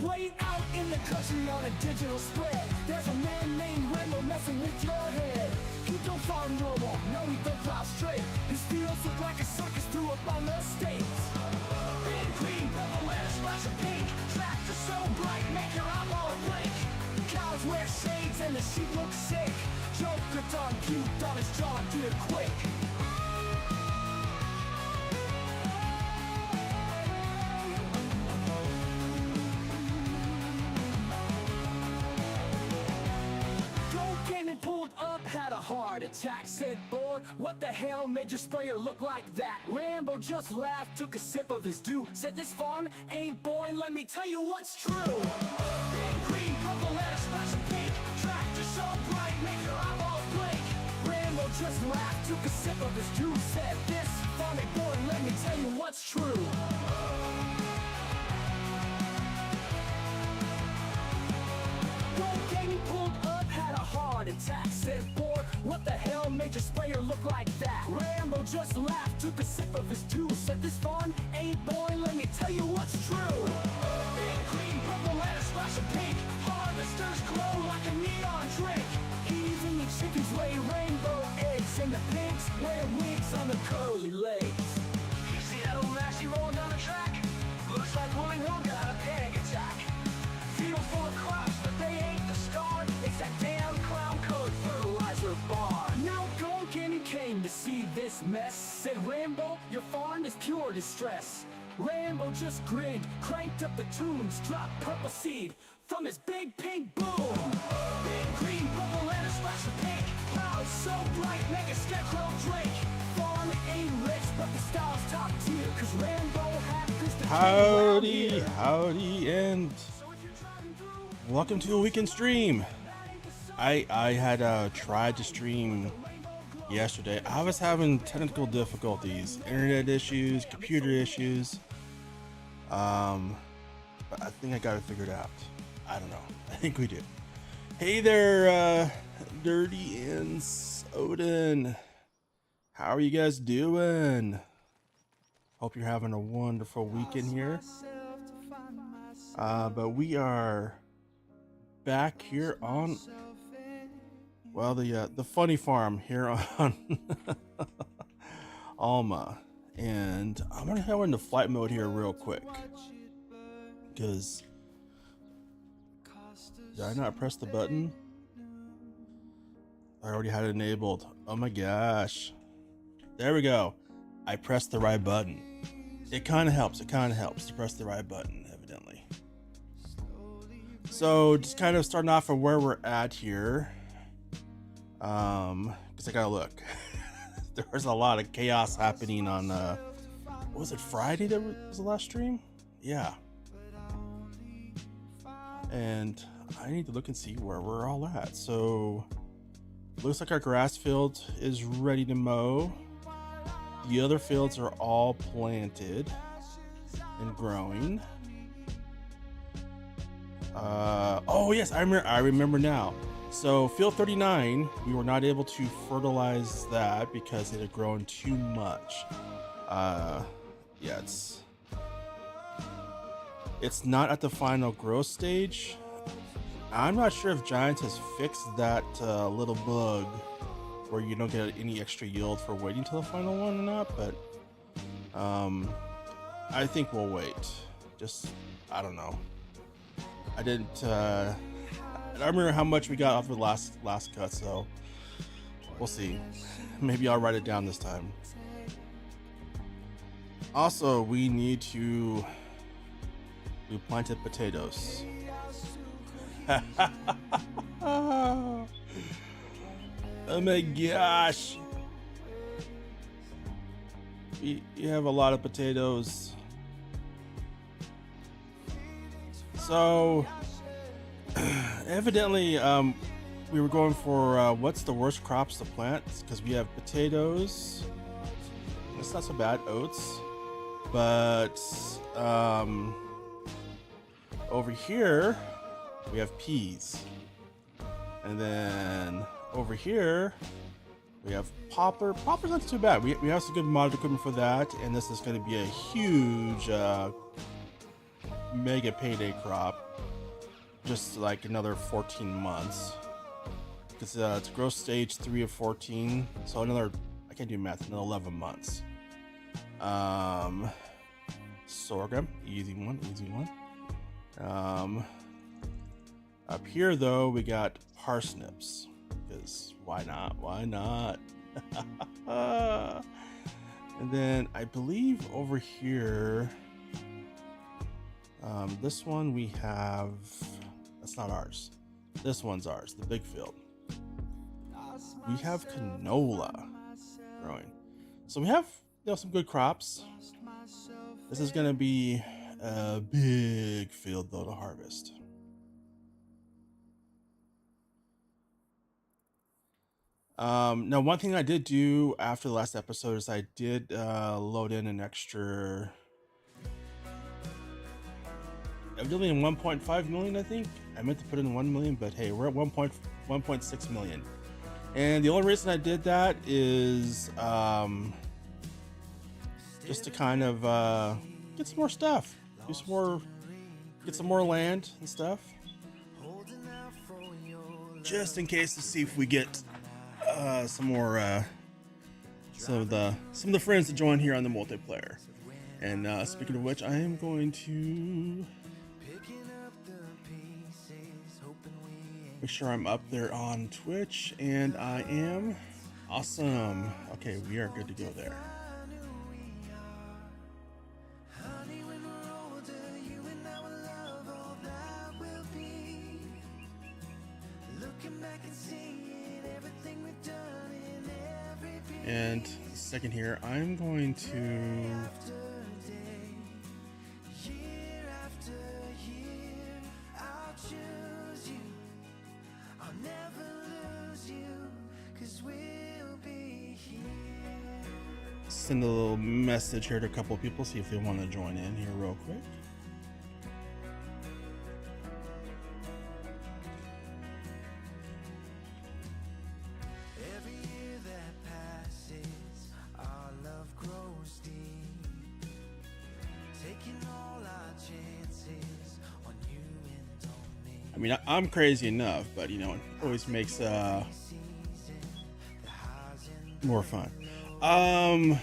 Way out in the country on a digital spread, there's a man named Rambo messing with your head. He don't follow normal, no he don't plow straight. His fields look like a circus threw up on the states. Red, green, purple, and a splash of pink. Tractor so bright, make your eyeball blink. Cows wear shades and the sheep look sick. Joker done puked on his jaw, do it quick. Pulled up, had a heart attack, said, boy, what the hell made your sprayer look like that? Rambo just laughed, took a sip of his dew, said, this farm ain't boring, let me tell you what's true. Red, green, purple, and a splash of pink. Tractor so bright, make your eyeballs blink. Rambo just laughed, took a sip of his dew, said, this farm ain't boring, let me tell you what's true. He pulled up, had a heart attack, said, boy, what the hell made your sprayer look like that? Rambo just laughed, took a sip of his dew, said, this farm ain't boring, let me tell you what's true. Red, green, purple, and a splash of pink. Harvesters glow like a neon drink. Even the chickens lay rainbow eggs, and the pigs wear wigs on the curly legs. You see that old Maxie rolling down the track? Looks like Willie Hill got a panic attack. Field full of crops, but they ain't the star. It's that damn clown code fertilizer bar. Now Gunkin came to see this mess, said, Rambo, your farm is pure distress. Rambo just grinned, cranked up the tunes, dropped purple seed from his big pink boom. Red, green, purple, and a splash of pink. Clouds so bright, make a scarecrow drink. Farm ain't rich, but the style's top tier, cause Rambo had this to Howdy, howdy, and welcome to a weekend stream. I had tried to stream yesterday. I was having technical difficulties, internet issues, computer issues. But I think I got it figured out. I don't know. I think we did. Hey there, Dirty and Odin. How are you guys doing? Hope you're having a wonderful weekend here. But we are back here on, well, the funny farm here on Alma, and I'm gonna go into flight mode here real quick because did I not press the button? I already had it enabled. Oh my gosh, there we go. I pressed the right button. It kind of helps. It kind of helps to press the right button, evidently. So just kind of starting off from where we're at here, because I gotta look. There was a lot of chaos happening on what was it, Friday that was the last stream? Yeah. And I need to look and see where we're all at. So looks like our grass field is ready to mow. The other fields are all planted and growing. Oh yes, I remember now. So field 39, we were not able to fertilize that because it had grown too much. Yeah, it's not at the final growth stage. I'm not sure if Giants has fixed that little bug where you don't get any extra yield for waiting till the final one or not, but I think we'll wait. Just, I don't know. I don't remember how much we got off the last cut, so we'll see. Maybe I'll write it down this time. Also, we planted potatoes. Oh my gosh. We have a lot of potatoes. So evidently we were going for what's the worst crops to plant, because we have potatoes. It's not so bad, oats, but over here we have peas, and then over here we have popper. Popper's not too bad. We have some good mod equipment for that, and this is going to be a huge mega payday crop, just like another 14 months. Because it's growth stage 3 of 14, so another, I can't do math, another 11 months. Sorghum, easy one, easy one. Up here though, we got parsnips, because why not? Why not? And then I believe over here, this one we have, that's not ours. This one's ours, the big field. We have canola growing. So we have, you know, some good crops. This is gonna be a big field though to harvest. Now one thing I did do after the last episode is I did load in an extra, evidently in 1.5 million, I think. I meant to put in 1 million, but hey, we're at 1.6 million. And the only reason I did that is just to kind of get some more stuff, get some more land and stuff, just in case, to see if we get some more some of the friends to join here on the multiplayer. And speaking of which, I am going to make sure I'm up there on Twitch, and I am. Awesome. Okay, we are good to go there. And second here, I'm going to send a little message here to a couple of people, see if they want to join in here real quick. I mean, I'm crazy enough, but you know, it always makes more fun. I'm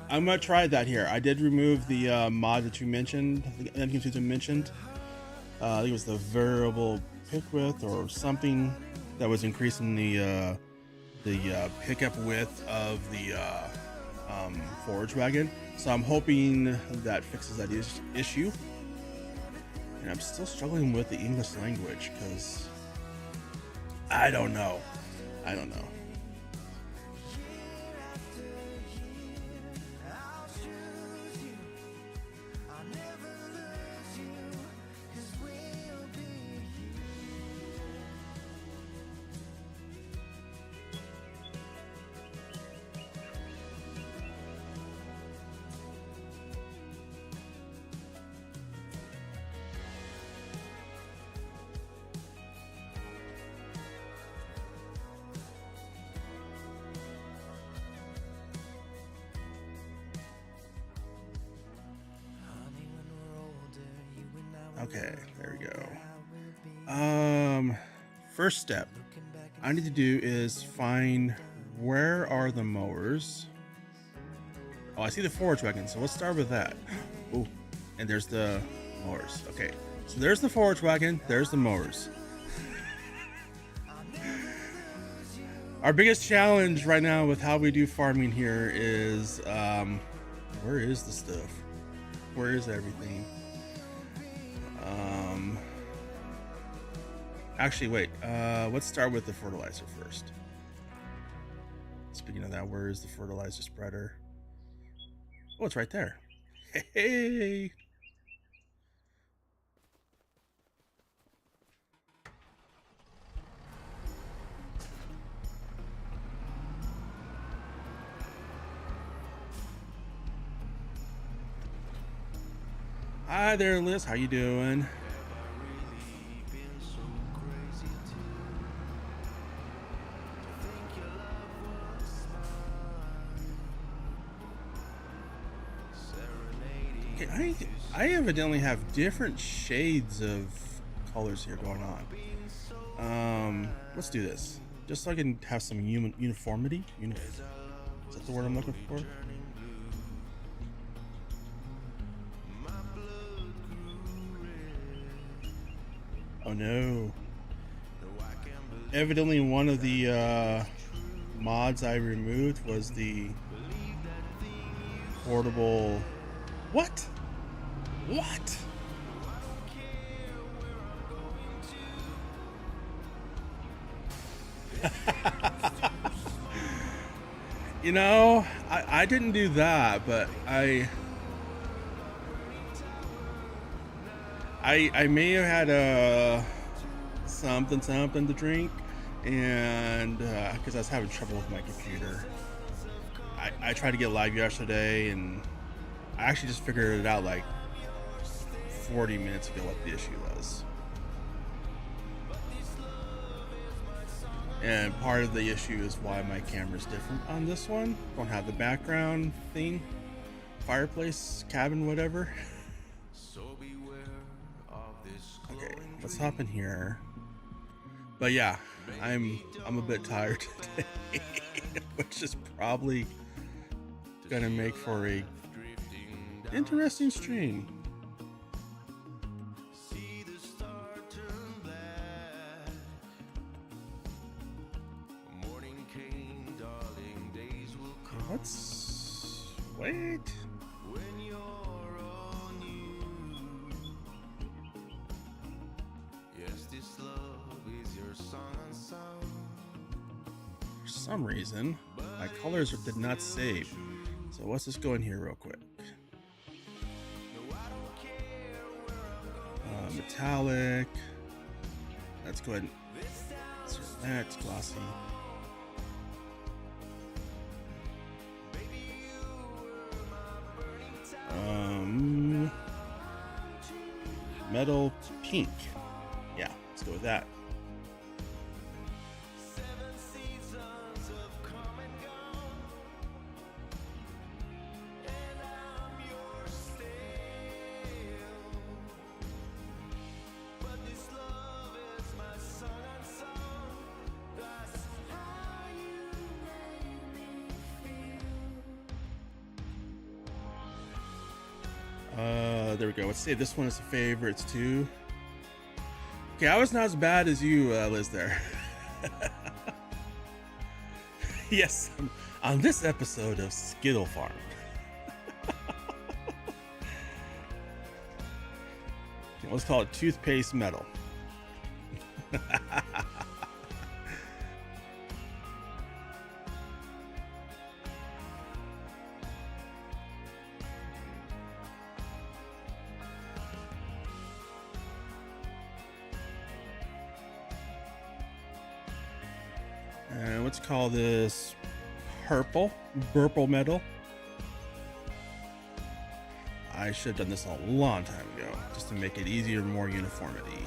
gonna try that here. I did remove the mod that you mentioned. I think you mentioned. I think it was the variable pick width or something that was increasing the pickup width of the forage wagon. So I'm hoping that fixes that issue. And I'm still struggling with the English language because I don't know. Okay, there we go. First step I need to do is find where are the mowers. Oh, I see the forage wagon, so let's start with that. Oh, and there's the mowers. Okay, so there's the forage wagon, there's the mowers. Our biggest challenge right now with how we do farming here is where is the stuff? Where is everything? Actually, wait. Let's start with the fertilizer first. Speaking of that, where is the fertilizer spreader? Oh, it's right there. Hey. Hi there, Liz. How you doing? Okay, I evidently have different shades of colors here going on. Let's do this. Just so I can have some uniformity. Is that the word I'm looking for? Oh no. Evidently one of the mods I removed was the portable... What? What? You know, I didn't do that, but I may have had a something to drink, and because I was having trouble with my computer. I tried to get live yesterday, and I actually just figured it out like 40 minutes ago what the issue was. And part of the issue is why my camera's different on this one. Don't have the background thing, fireplace, cabin, whatever. Okay, let's hop in here. But yeah, I'm a bit tired today, which is probably gonna make for a interesting stream. Let's wait. For some reason, my colors did not save. So let's just go in here real quick. Metallic. Let's go ahead and insert that. Glossy. Metal pink. Yeah, let's go with that. There we go. Let's say this one is the favorites too. Okay, I was not as bad as you, Liz, there. Yes, on this episode of Skittle Farm. Okay, let's call it toothpaste metal. And let's call this purple metal. I should have done this a long time ago, just to make it easier, more uniformity.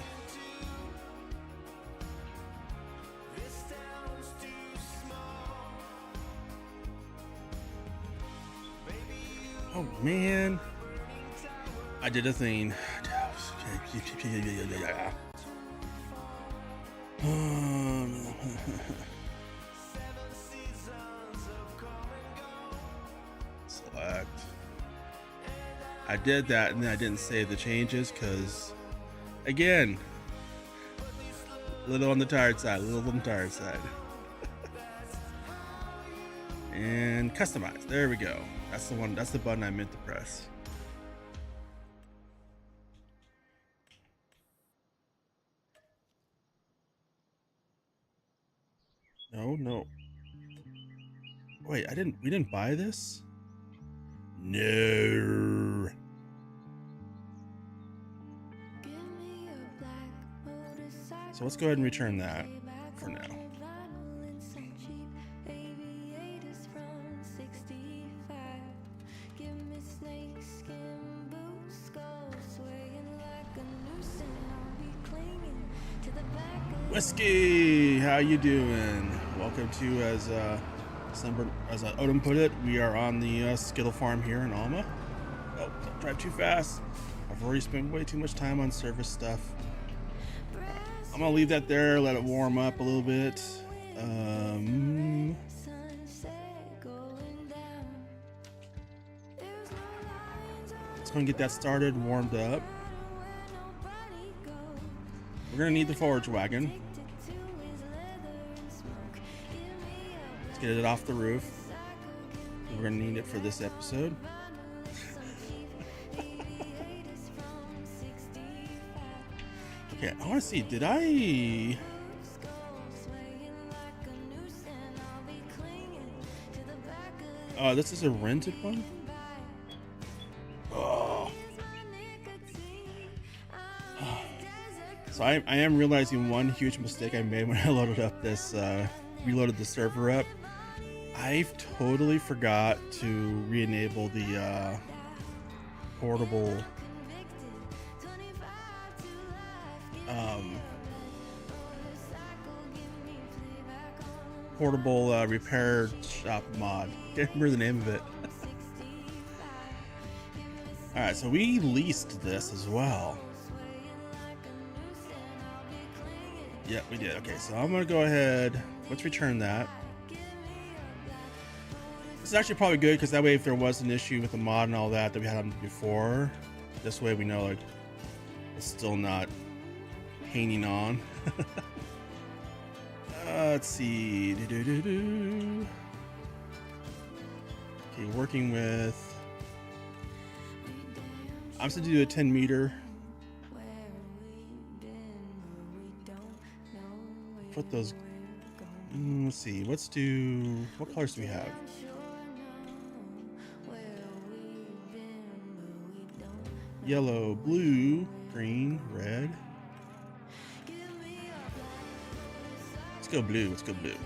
Oh man, I did a thing. Select. I did that and then I didn't save the changes because, again, little on the tired side, And customize. There we go. That's the one. That's the button I meant to press. No. Wait, we didn't buy this? No. So let's go ahead and return that for now. Whiskey, how you doing? Welcome to, as Odin put it, we are on the Skittle Farm here in Alma. Oh, don't drive too fast. I've already spent way too much time on service stuff. Right, I'm gonna leave that there, let it warm up a little bit. Let's go and get that started, warmed up. We're gonna need the forage wagon. Let's get it off the roof. We're gonna need it for this episode. Okay, I want to see. Did I? Oh, this is a rented one. Oh. So I am realizing one huge mistake I made when I loaded up this, reloaded the server up. I've totally forgot to re-enable the portable repair shop mod. Can't remember the name of it. All right, so we leased this as well. Yep, we did. Okay, so I'm gonna go ahead. Let's return that. This is actually probably good because that way, if there was an issue with the mod and all that we had before, this way we know like it's still not hanging on. Let's see. Okay, working with. I'm supposed to do a 10 meter. Put those. Let's see. Let's do. What colors do we have? Yellow, blue, green, red. Let's go blue. Let's go blue.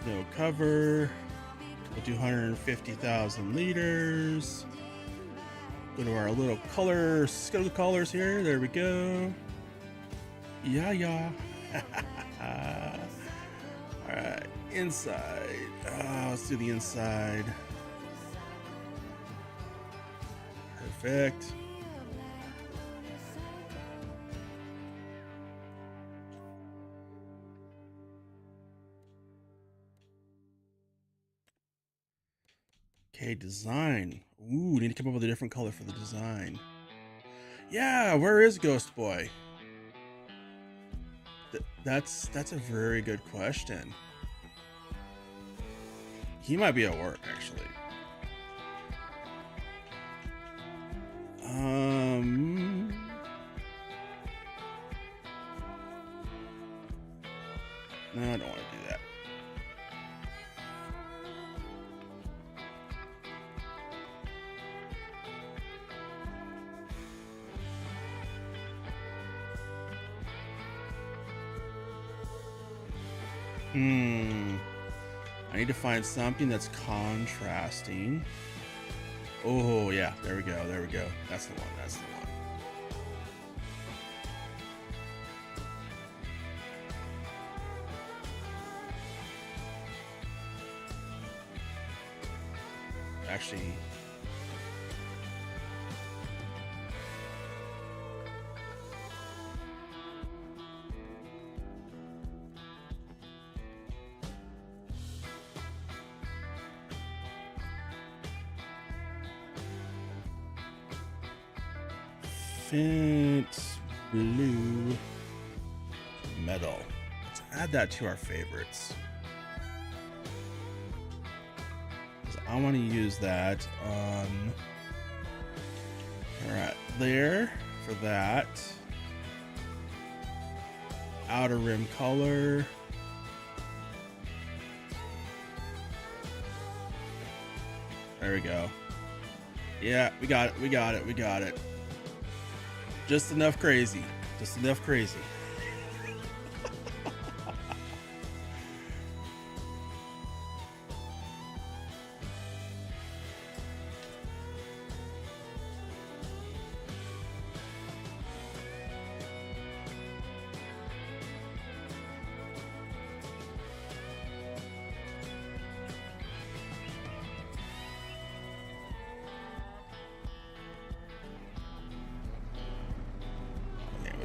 No cover. We'll do 150,000 liters. Go to our little colors. Let's go to the colors here. There we go. Yeah. All right, inside. Let's do the inside. Perfect. Okay, design. Ooh, need to come up with a different color for the design. Yeah, where is Ghost Boy? That's a very good question. He might be at work, actually. No, I don't want to do that. I need to find something that's contrasting. Oh yeah, there we go. There we go. That's the one. That's the one. Actually, blue metal. Let's add that to our favorites. I want to use that on right there for that. Outer rim color. There we go. Yeah, we got it. We got it. We got it. Just enough crazy. Just enough crazy.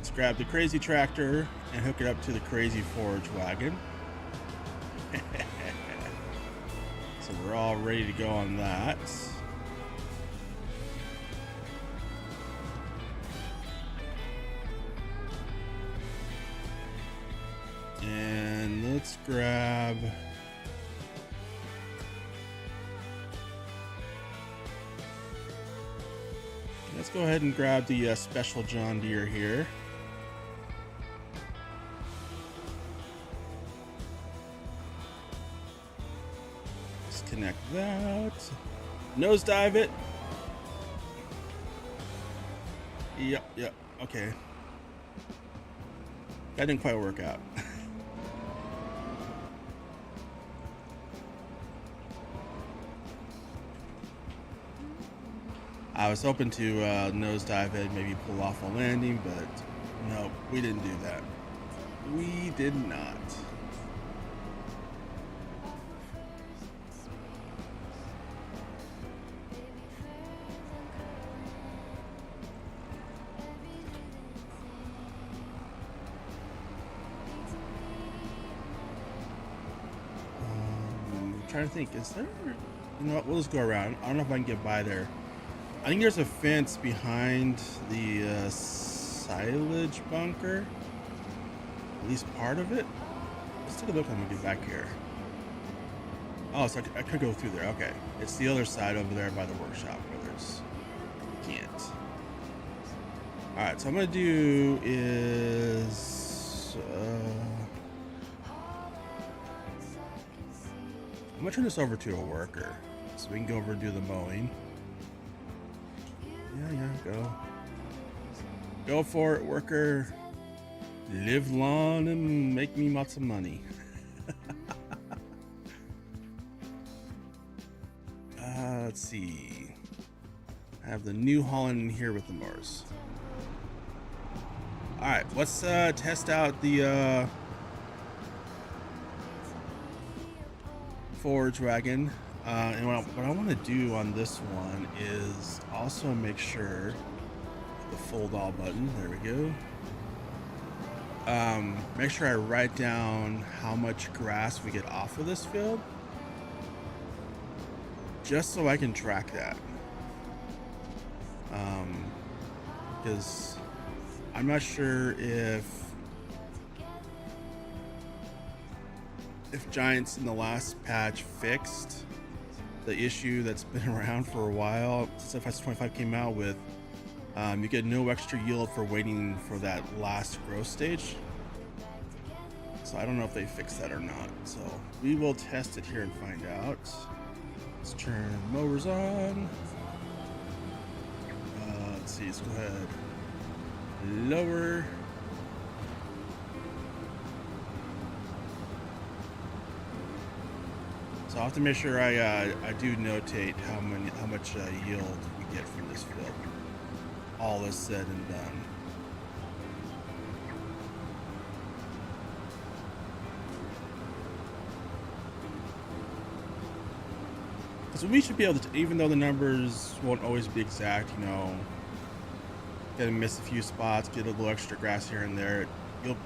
let's grab the crazy tractor and hook it up to the crazy forge wagon. So we're all ready to go on that. And let's grab let's go ahead and grab the special John Deere here. Let's connect that. Nosedive it. Yep, okay. That didn't quite work out. I was hoping to nosedive it, maybe pull off a landing, but no, we didn't do that. We did not. I'm trying to think, is there, you know what, we'll just go around. I don't know if I can get by there. I think there's a fence behind the silage bunker, at least part of it. Let's take a look when we get back here. Oh, so I could go through there. Okay, it's the other side over there by the workshop where there's can't. All right, so I'm gonna do is I'm gonna turn this over to a worker so we can go over and do the mowing. Yeah, go for it, worker. Live long and make me lots of money. Let's see. I have the New Holland in here with the mowers. All right, let's test out the forge wagon. And what I want to do on this one is also make sure the fold all button, there we go. Make sure I write down how much grass we get off of this field, just so I can track that. Because I'm not sure if Giants in the last patch fixed the issue that's been around for a while since FS25 came out with you get no extra yield for waiting for that last growth stage. So I don't know if they fixed that or not. So we will test it here and find out. Let's turn mowers on. Let's see, let's go ahead. Lower. So I'll have to make sure I do notate how much yield we get from this field. All is said and done. So we should be able to, even though the numbers won't always be exact, you know, gonna miss a few spots, get a little extra grass here and there.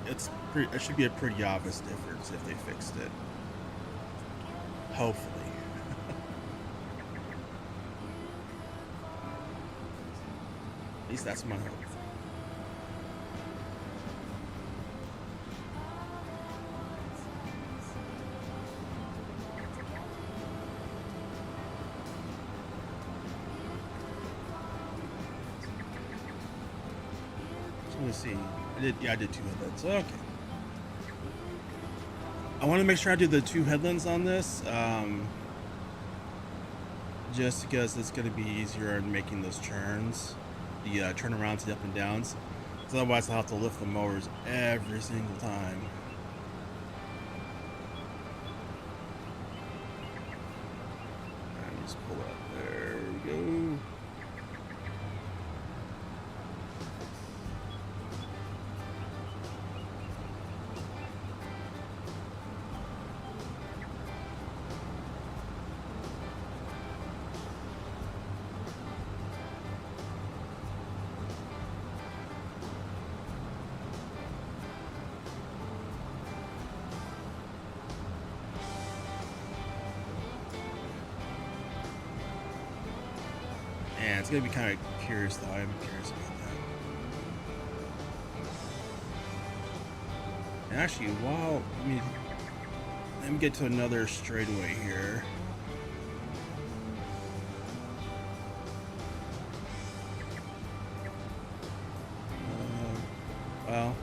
It should be a pretty obvious difference if they fixed it. Hopefully. At least that's my hope. So let's see. I did 2 headlands. Okay. I want to make sure I do the 2 headlands on this, just because it's going to be easier in making those turns, the turnarounds, the up and downs. So otherwise, I'll have to lift the mowers every single time. And just pull up. There we go. it's gonna be kind of curious though. I am curious about that. And actually, while let me get to another straightaway here. Well,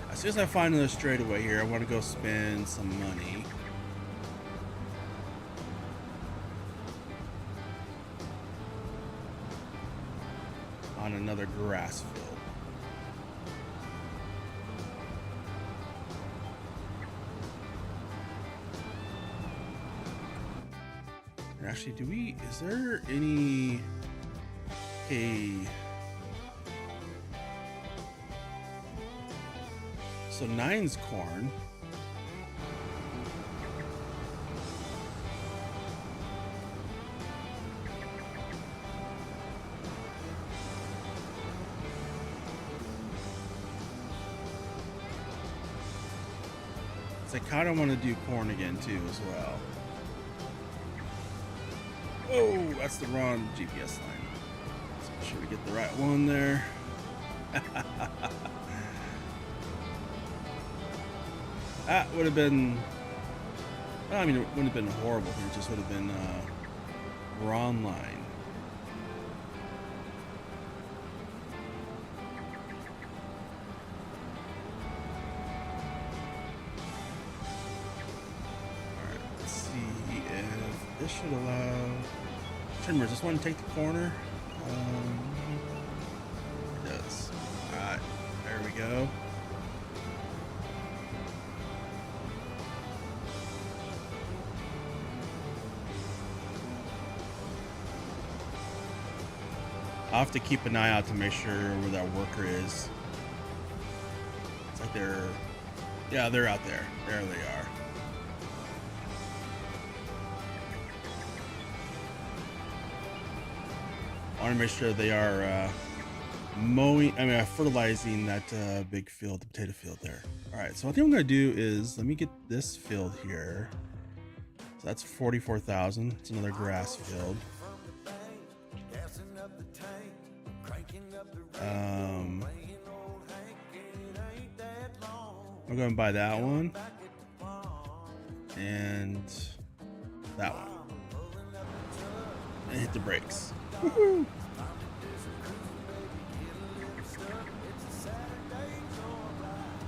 as soon as I find another straightaway here, I want to go spend some money. On another grass field. And actually, is there any, so 9's corn. I kind of want to do corn again too as well. Oh, that's the wrong GPS line. So make sure we get the right one there. That would have been, I mean, it wouldn't have been horrible here. It just would have been wrong line. This should allow trimmers. This one take the corner. It does. Alright, there we go. I'll have to keep an eye out to make sure where that worker is. It's like yeah, they're out there. There they are. I want to make sure they are fertilizing that big field, the potato field there. All right, so I think I'm going to do is, let me get this field here. So that's 44,000. It's another grass field. I'm going to buy that one. And that one. And hit the brakes. Woohoo!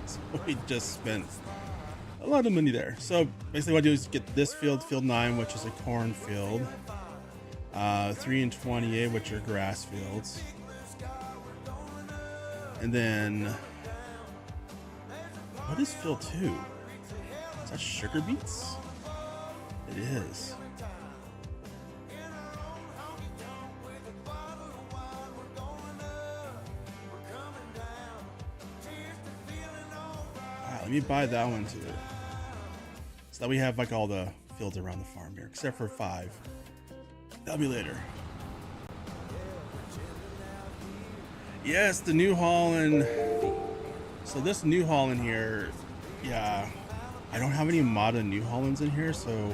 So we just spent a lot of money there. So basically what I do is get this field, field 9, which is a corn field, 3 and 28, which are grass fields, and then what is field 2? Is that sugar beets? It is. Let me buy that one too, so that we have like all the fields around the farm here, except for 5. That'll be later. Yes, the New Holland. So this New Holland here, yeah, I don't have any modern New Hollands in here, so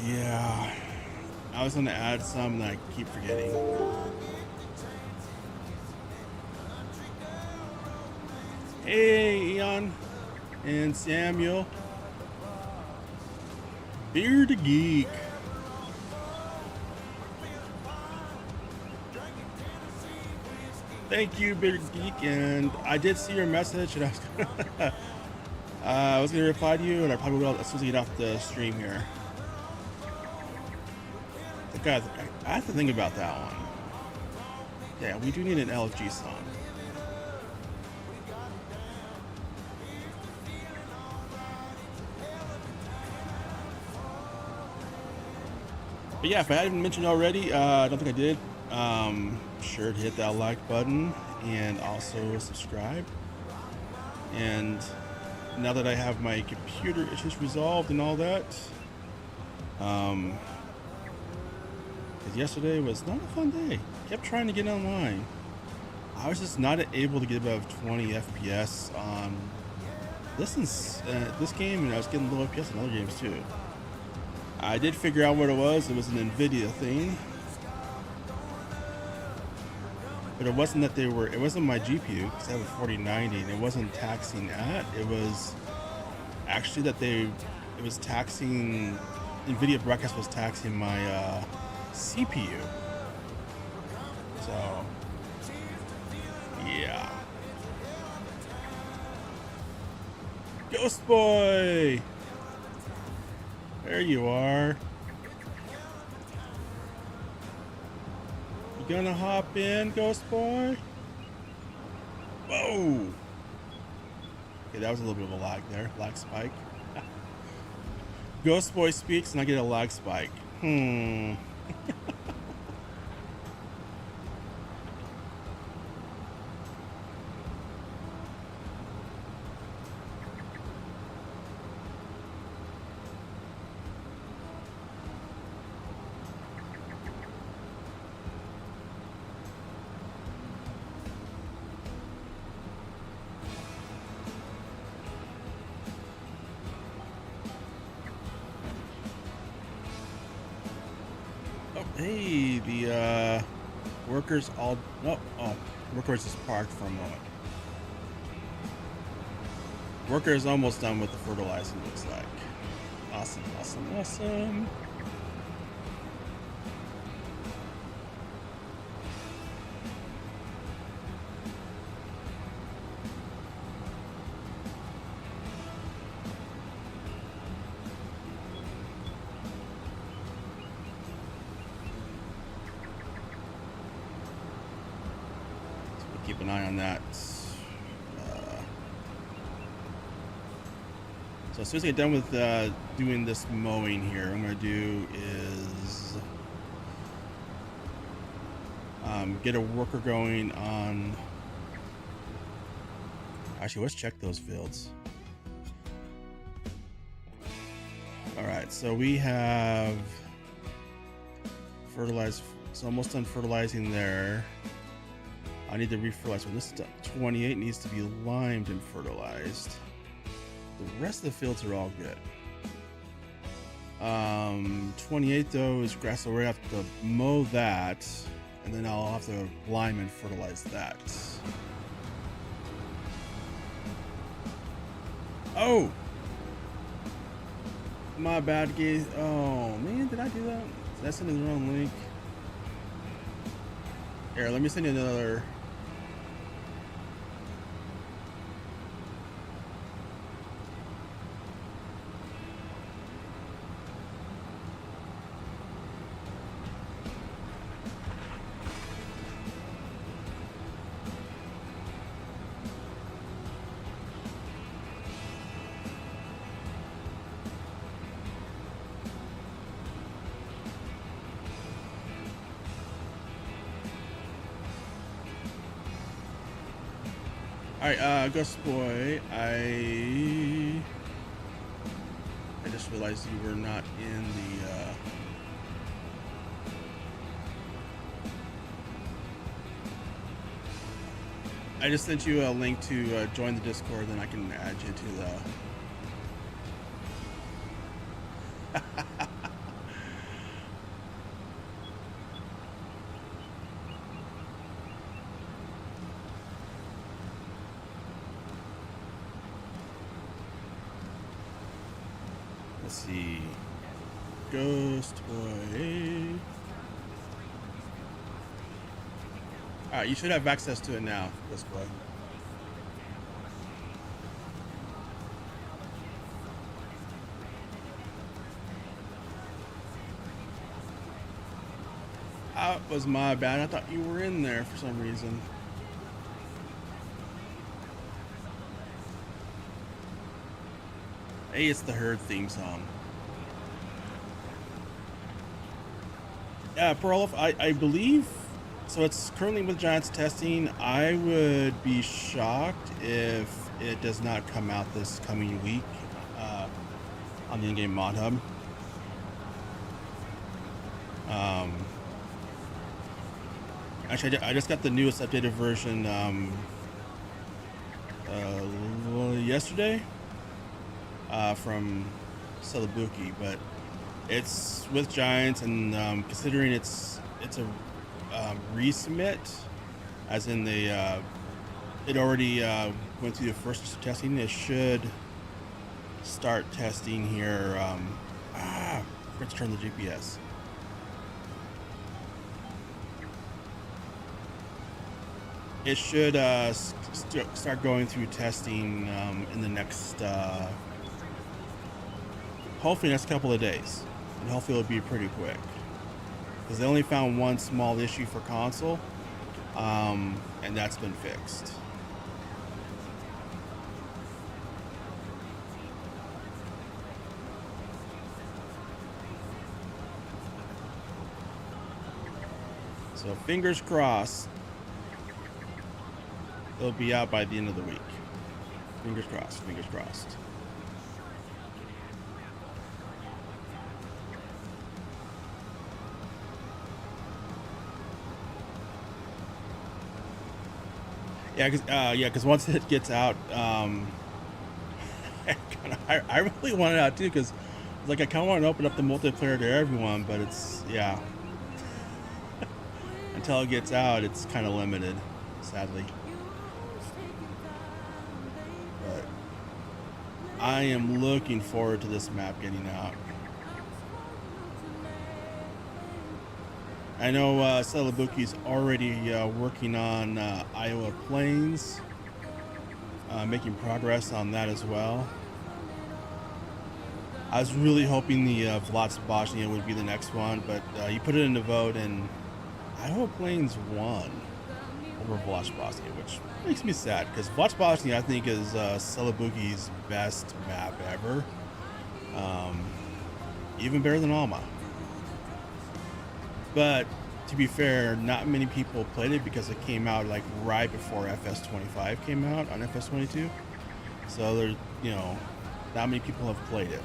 yeah, I was gonna add some that I keep forgetting. Hey, Eon and Samuel. Beard Geek. Thank you, Beard Geek. And I did see your message, and I was gonna reply to you, and I probably will as soon as I get off the stream here. I have to think about that one. Yeah, we do need an LFG song. But yeah, if I hadn't mentioned already, I don't think I did. Sure to hit that like button and also subscribe. And now that I have my computer issues resolved and all that, because yesterday was not a fun day. Kept trying to get online. I was just not able to get above 20 FPS on this game, and I was getting low FPS on other games too. I did figure out what it was. It was an NVIDIA thing. But it wasn't that they were, it wasn't my GPU, because I have a 4090, and it wasn't taxing that. It was actually that it was taxing, NVIDIA broadcast was taxing my CPU. So, yeah. Ghost Boy! There you are. You gonna hop in, Ghost Boy? Whoa! Okay, that was a little bit of a lag there. Lag spike. Ghost Boy speaks and I get a lag spike. Hey, the workers all workers is parked for a moment. Worker is almost done with the fertilizing, looks like. Awesome, awesome, awesome. Keep an eye on that. So as soon as I get done with doing this mowing here, what I'm going to do is get a worker going on. Actually, let's check those fields. All right, so we have fertilized. It's almost done fertilizing there. I need to refertilize. When this is 28 needs to be limed and fertilized. The rest of the fields are all good. 28 though is grass, so we're gonna have to mow that, and then I'll have to lime and fertilize that. Oh, my bad, guys. Oh man, did I do that? Did I send you the wrong link? Here, let me send you another. Alright, Ghost Boy, I just realized you were not in the, I just sent you a link to join the Discord, then I can add you to the... Let's see. Ghost Boy. Alright, you should have access to it now, Ghost Boy. That was my bad. I thought you were in there for some reason. Hey, it's the Herd theme song. Yeah, Perloff, I believe, so it's currently with Giants testing. I would be shocked if it does not come out this coming week on the in-game mod hub. Actually, I just got the newest updated version yesterday from Celebuki, but It's with Giants, and considering it's a resubmit, as in it already went through the first testing. It should start testing here. Let's turn the GPS. It should start going through testing in the next, hopefully next couple of days, and hopefully it'll be pretty quick, because they only found one small issue for console, and that's been fixed. So fingers crossed, it'll be out by the end of the week. Fingers crossed, fingers crossed. Yeah, because once it gets out, I really want it out too, because like I kind of want to open up the multiplayer to everyone, but it's, yeah. Until it gets out, it's kind of limited, sadly. But I am looking forward to this map getting out. I know Celebuki's already working on Iowa Plains, making progress on that as well. I was really hoping the Vlad Bosnia would be the next one, but you put it in the vote, and Iowa Plains won over Vlad Bosnia, which makes me sad, because Vlad Bosnia I think is Celebuki's best map ever, even better than Alma. But to be fair, not many people played it because it came out like right before FS25 came out on FS22. So there's, you know, not many people have played it.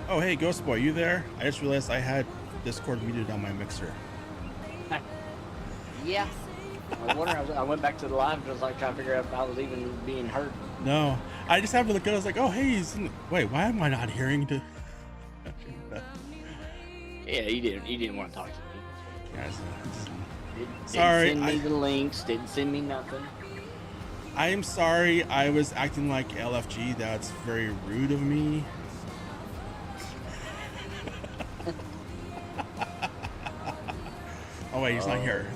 Oh, hey, Ghost Boy, you there? I just realized I had Discord muted on my mixer. Yeah. I was wondering, I went back to the live and was like trying to figure out if I was even being heard. No, I just happened to look at it. I was like, oh, hey, he's in the... Wait, why am I not hearing the... Yeah, he didn't want to talk to me. Guys, Sorry. Didn't send me the links, didn't send me nothing. I am sorry I was acting like LFG. That's very rude of me. Oh wait, he's not here.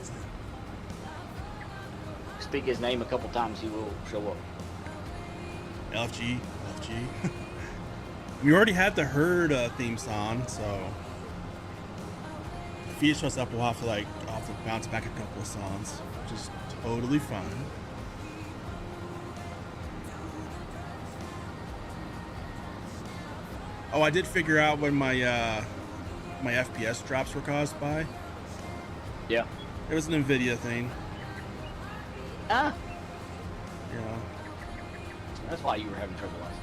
Speak his name a couple times, he will show up. LFG. We already had the Herd theme song, so if he shows up, we'll have to bounce back a couple of songs, which is totally fine. Oh, I did figure out when my my FPS drops were caused by. Yeah. It was an NVIDIA thing. Ah. Yeah. That's why you were having trouble last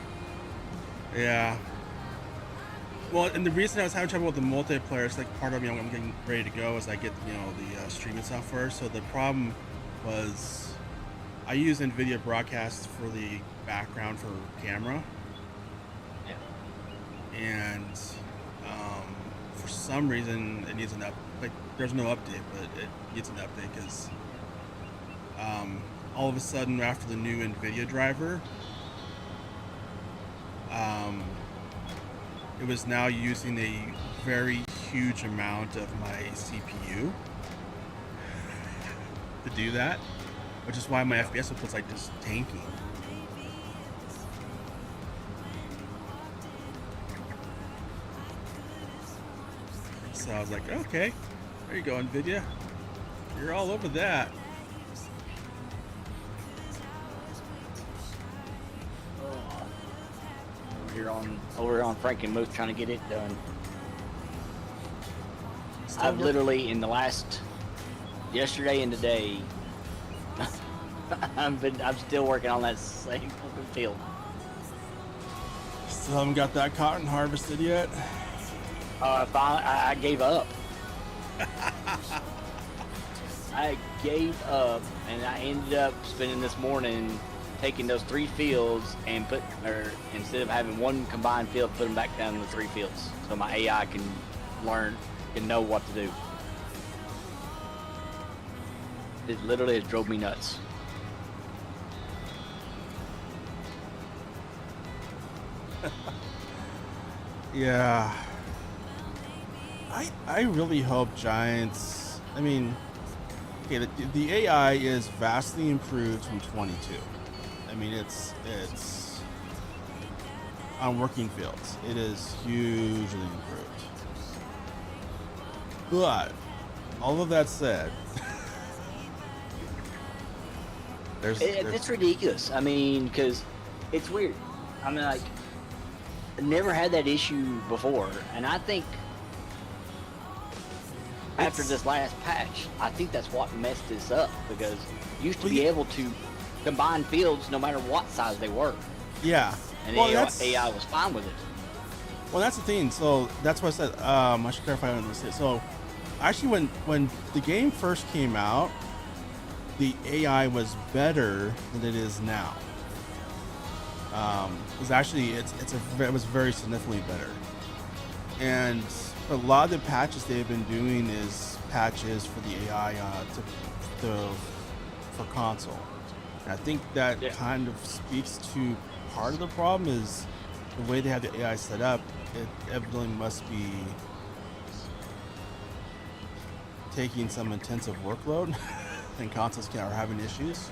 night. Yeah. Well, and the reason I was having trouble with the multiplayer is like part of me, I'm getting ready to go as I get, you know, the streaming software. So the problem was I use NVIDIA Broadcast for the background for camera. Yeah. And for some reason it needs an there's no update, but it needs an update because all of a sudden after the new NVIDIA driver, it was now using a very huge amount of my CPU to do that, which is why my FPS was like just tanking. So I was like, okay, there you go, NVIDIA. You're all over that. Over here on Frankenmuth trying to get it done. I've literally in the last yesterday and today I'm still working on that same open field. Still haven't got that cotton harvested yet. I gave up. I gave up, and I ended up spending this morning taking those 3 fields and instead of having one combined field, put them back down in the 3 fields, so my AI can know what to do. It literally has drove me nuts. Yeah. I really hope Giants. I mean, okay, the AI is vastly improved from 22. I mean, it's on working fields. It is hugely improved. But all of that said, it's ridiculous. I mean, because it's weird. I mean, like, I never had that issue before, and I think after this last patch, I think that's what messed this up, because you used to be able to combine fields no matter what size they were. Yeah. And well, AI was fine with it. Well, that's the thing. So that's what I said. I should clarify what I said. So actually, when the game first came out, the AI was better than it is now. It was actually it was very significantly better, and a lot of the patches they've been doing is patches for the AI for console. And I think that kind of speaks to part of the problem is the way they have the AI set up. It evidently must be taking some intensive workload, and consoles are having issues.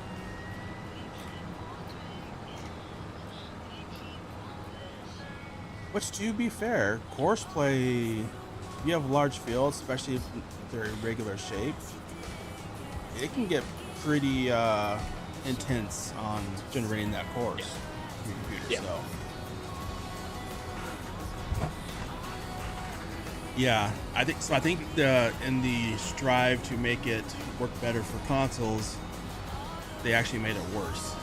Which, to be fair, course play, if you have large fields, especially if they're irregular shape, it can get pretty intense on generating that course for your computer. So, yeah, I think in the strive to make it work better for consoles, they actually made it worse.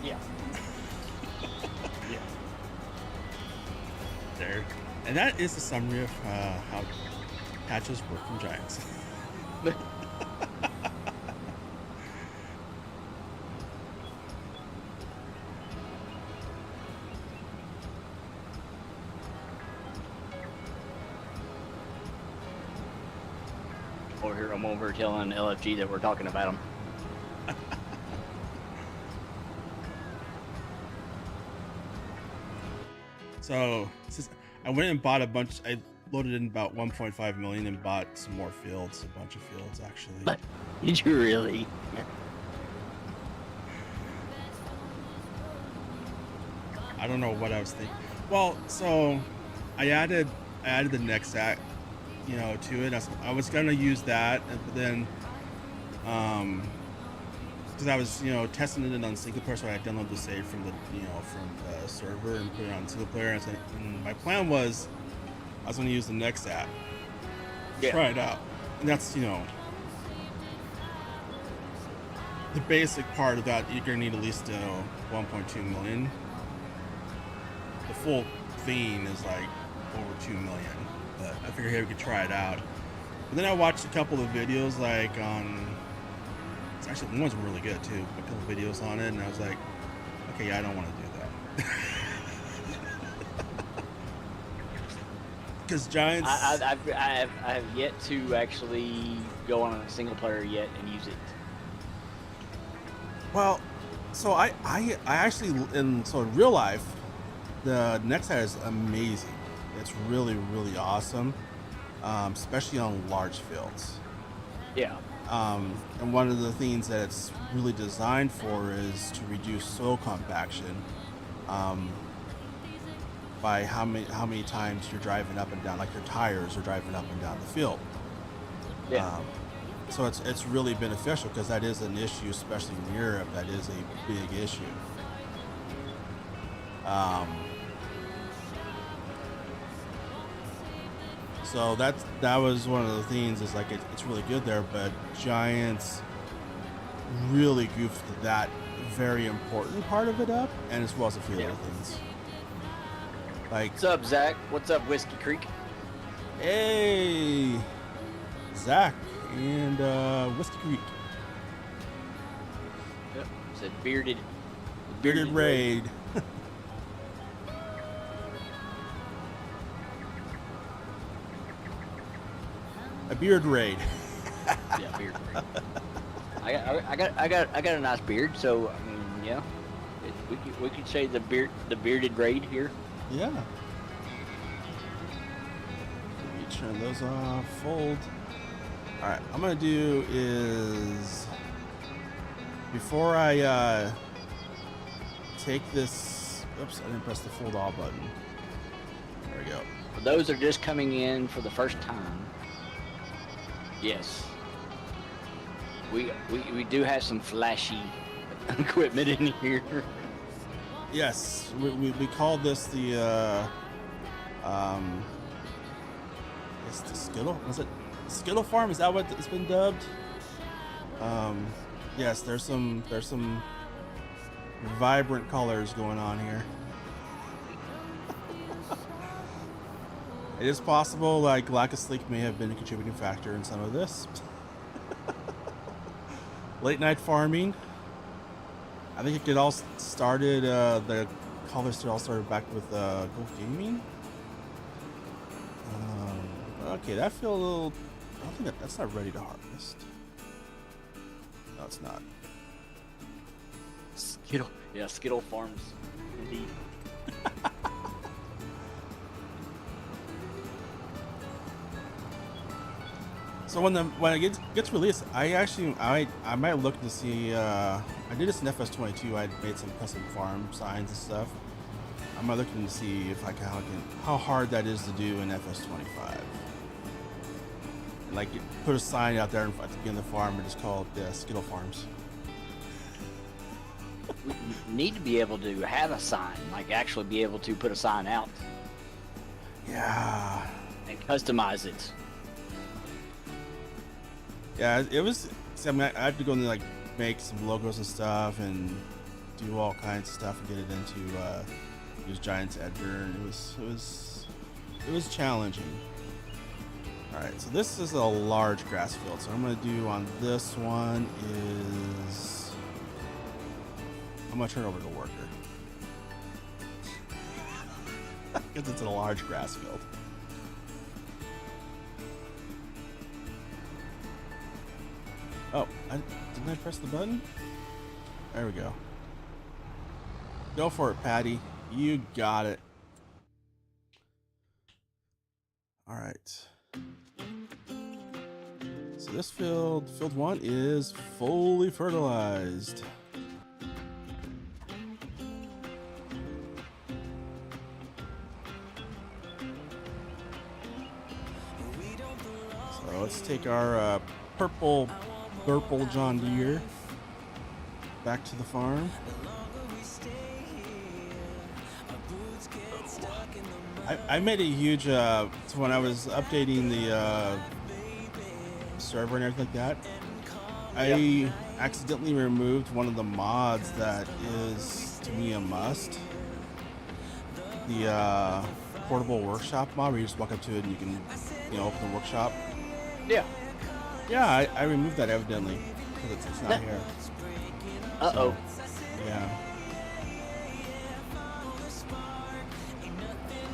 Yeah. There, and that is the summary of how patches work from Giants. I'm over telling LFG that we're talking about them. So I went and bought a bunch. I loaded in about 1.5 million and bought some more fields, a bunch of fields actually. Did you really? I don't know what I was thinking. Well, so I added the next act, to it. I was gonna use that, but then, because I was, testing it on single player, so I downloaded the save from the server and put it on single player. And my plan was, I was gonna use the next app, try it out, and that's the basic part of that. You're gonna need at least 1.2 million. The full thing is like over 2 million. But I figured, hey, we could try it out. But then I watched a couple of videos, like it's actually, one's really good too, a couple of videos on it, and I was like, okay, yeah, I don't want to do that. Because Giants... I have yet to actually go on a single player yet and use it. Well, so I actually, in real life, the NextSat is amazing. It's really, really awesome, especially on large fields. Yeah. And one of the things that it's really designed for is to reduce soil compaction by how many times you're driving up and down, like your tires are driving up and down the field. Yeah. So it's really beneficial, because that is an issue, especially in Europe. That is a big issue. So that was one of the things, is like it's really good there, but Giants really goofed that very important part of it up, and as well as a few other things. Like, What's up, Zach? What's up, Whiskey Creek? hey, Zach and Whiskey Creek. Yep. Said bearded Raid. A beard raid. Yeah, beard raid. I got a nice beard, so I mean, yeah, we could say the bearded raid here. Yeah. Let me turn those off. Fold. All right. I'm gonna do is before I take this. Oops, I didn't press the fold all button. There we go. For those that are just coming in for the first time, yes, we do have some flashy equipment in here. Yes, we call this the it's the Skittle. Was it Skittle Farm? Is that what it's been dubbed? Yes, there's some vibrant colors going on here. It is possible like lack of sleep may have been a contributing factor in some of this. Late night farming. I think it all started, the colors all started back with Gulf Gaming. Okay, that feels a little, I don't think that's not ready to harvest. No, it's not. Skittle Farms, indeed. So when it gets released, I might look to see. I did this in FS25. I made some custom farm signs and stuff. I'm looking to see if how hard that is to do in FS25. And like put a sign out there at the beginning of the farm and just call it Skittle Farms. We need to be able to have a sign, like actually be able to put a sign out. Yeah. And customize it. Yeah, it was. I mean, I had to go and like make some logos and stuff and do all kinds of stuff and get it into use Giant's Edgar, and it was challenging. All right, so this is a large grass field. So what I'm gonna do on this one is I'm gonna turn over to worker because it's a large grass field. Oh, didn't I press the button? There we go. Go for it, Patty. You got it. All right. So this field 1 is fully fertilized. So let's take our purple John Deere back to the farm. I made a huge so when I was updating the server and everything like that, I accidentally removed one of the mods that is to me a must. The portable workshop mod where you just walk up to it and you can open the workshop. Yeah. Yeah, I removed that evidently because it's not here. Uh-oh. So, yeah.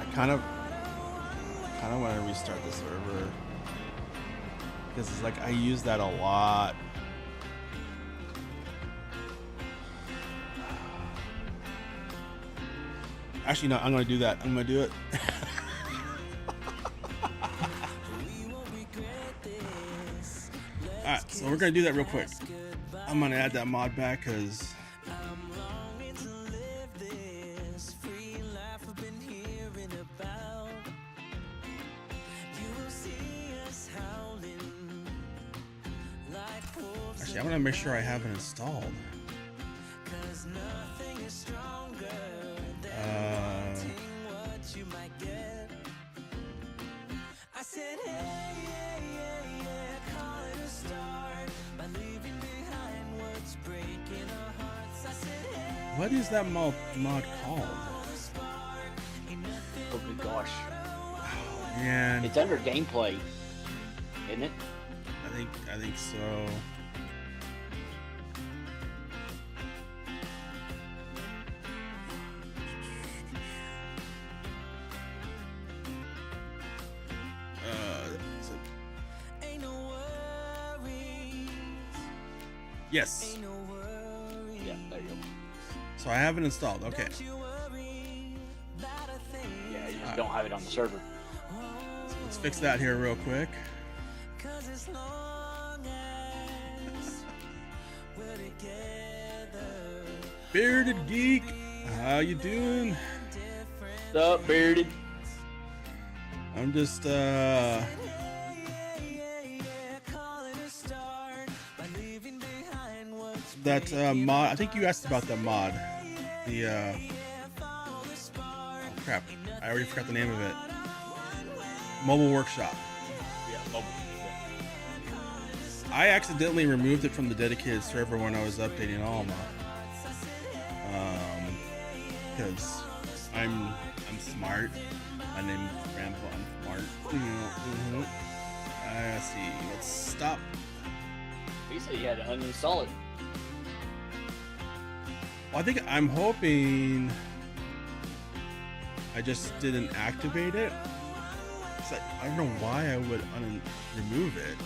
I kind of want to restart the server because it's like I use that a lot. Actually, no, I'm going to do that. I'm going to do it. Alright, so we're going to do that real quick. I'm going to add that mod back because actually, I want to make sure I have it installed. What is that mod called? gosh. Man, It's under gameplay, isn't it? I think so. Yes. Yeah, there you go. So I have it installed. Okay. Yeah, you just don't have it on the server. So let's fix that here real quick. Bearded Geek, how you doing? What's up, Bearded? I'm just that mod. I think you asked about that mod. The oh crap, I already forgot the name of it. Mobile Workshop. Yeah, mobile. I accidentally removed it from the dedicated server when I was updating Alma. Because I'm smart. My name is Grandpa. I'm smart. Let's see. Let's stop. You said you had to uninstall it. Well, I'm hoping I just didn't activate it. I don't know why I would remove it.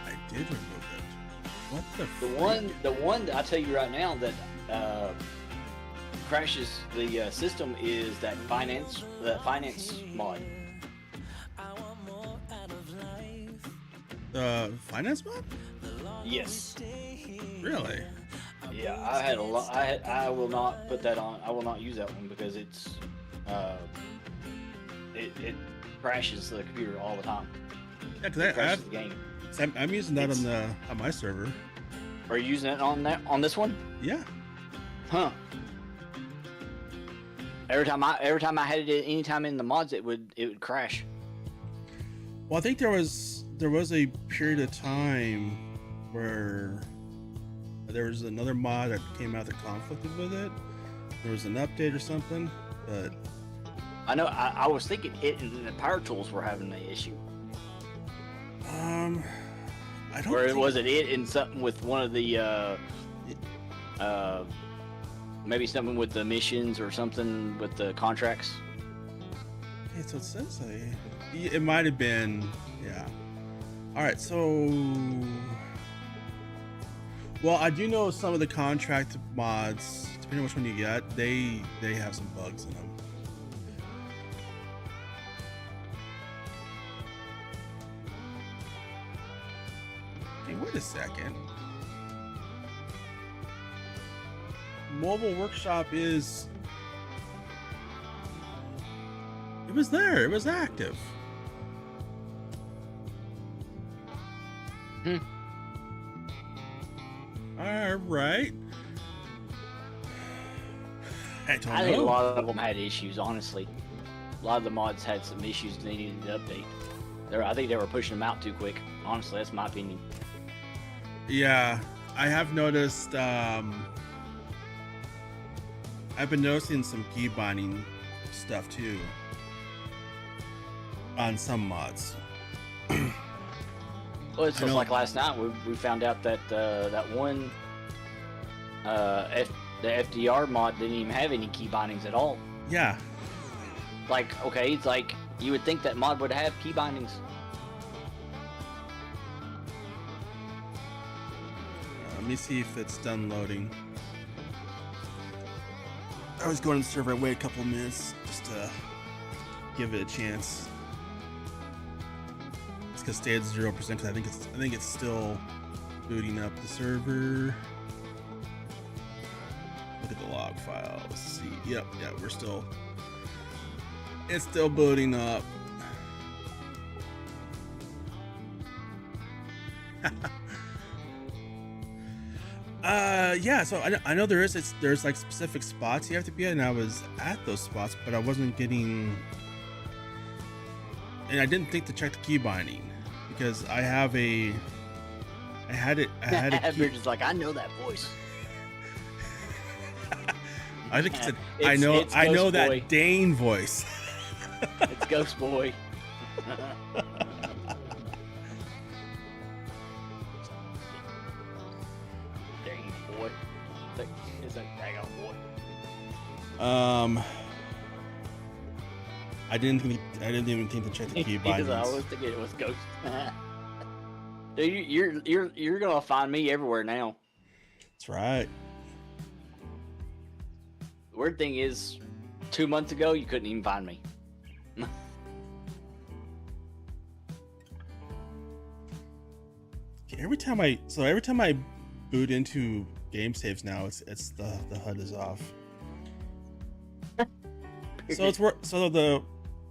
I did remove it. What the? The one that I tell you right now that crashes the system is that finance mod. The finance mod? Yes. Really? Yeah, I had a lot. I will not put that on. I will not use that one because it crashes the computer all the time. Yeah, It crashes the game. I'm using that on my server. Are you using it on this one? Yeah. Huh. Every time I had it anytime in the mods, it would crash. Well, I think there was a period of time where there was another mod that came out that conflicted with it. There was an update or something, but I know. I was thinking it and the power tools were having the issue. I don't. Or was it in something with one of the maybe something with the missions or something with the contracts? Okay, so it says it might have been, yeah. All right, so well, I do know some of the contract mods, depending on which one you get, they have some bugs in them. Hey, wait a second. Mobile Workshop is... It was there. It was active. All right. I don't know. think a lot of them had issues, honestly. A lot of the mods had some issues they needed to update. I think they were pushing them out too quick. Honestly, that's my opinion. Yeah, I have noticed. I've been noticing some key binding stuff too on some mods. Well, it's just like last night we found out that that one the FDR mod didn't even have any key bindings at all. Yeah. Like, okay, it's like you would think that mod would have key bindings. Let me see if it's done loading. I was going to the server. I wait a couple minutes just to give it a chance. It's gonna stay at 0% because I think it's still booting up the server. Look at the log file. Let's see. Yep, yeah, it's still booting up. Yeah, so I know there's like specific spots you have to be at, and I was at those spots, but I wasn't getting, and I didn't think to check the key binding because I had a You're just like, I know that voice. I think he said, It's I know Ghost that Boy. Dane voice. It's Ghost Boy. Dang boy. It's a dang old boy. I didn't even think to check the key Because I bindings. was thinking it was Ghost. Dude, you're gonna find me everywhere now. That's right. The weird thing is, 2 months ago you couldn't even find me. Okay, every time I boot into game saves now, it's the HUD is off.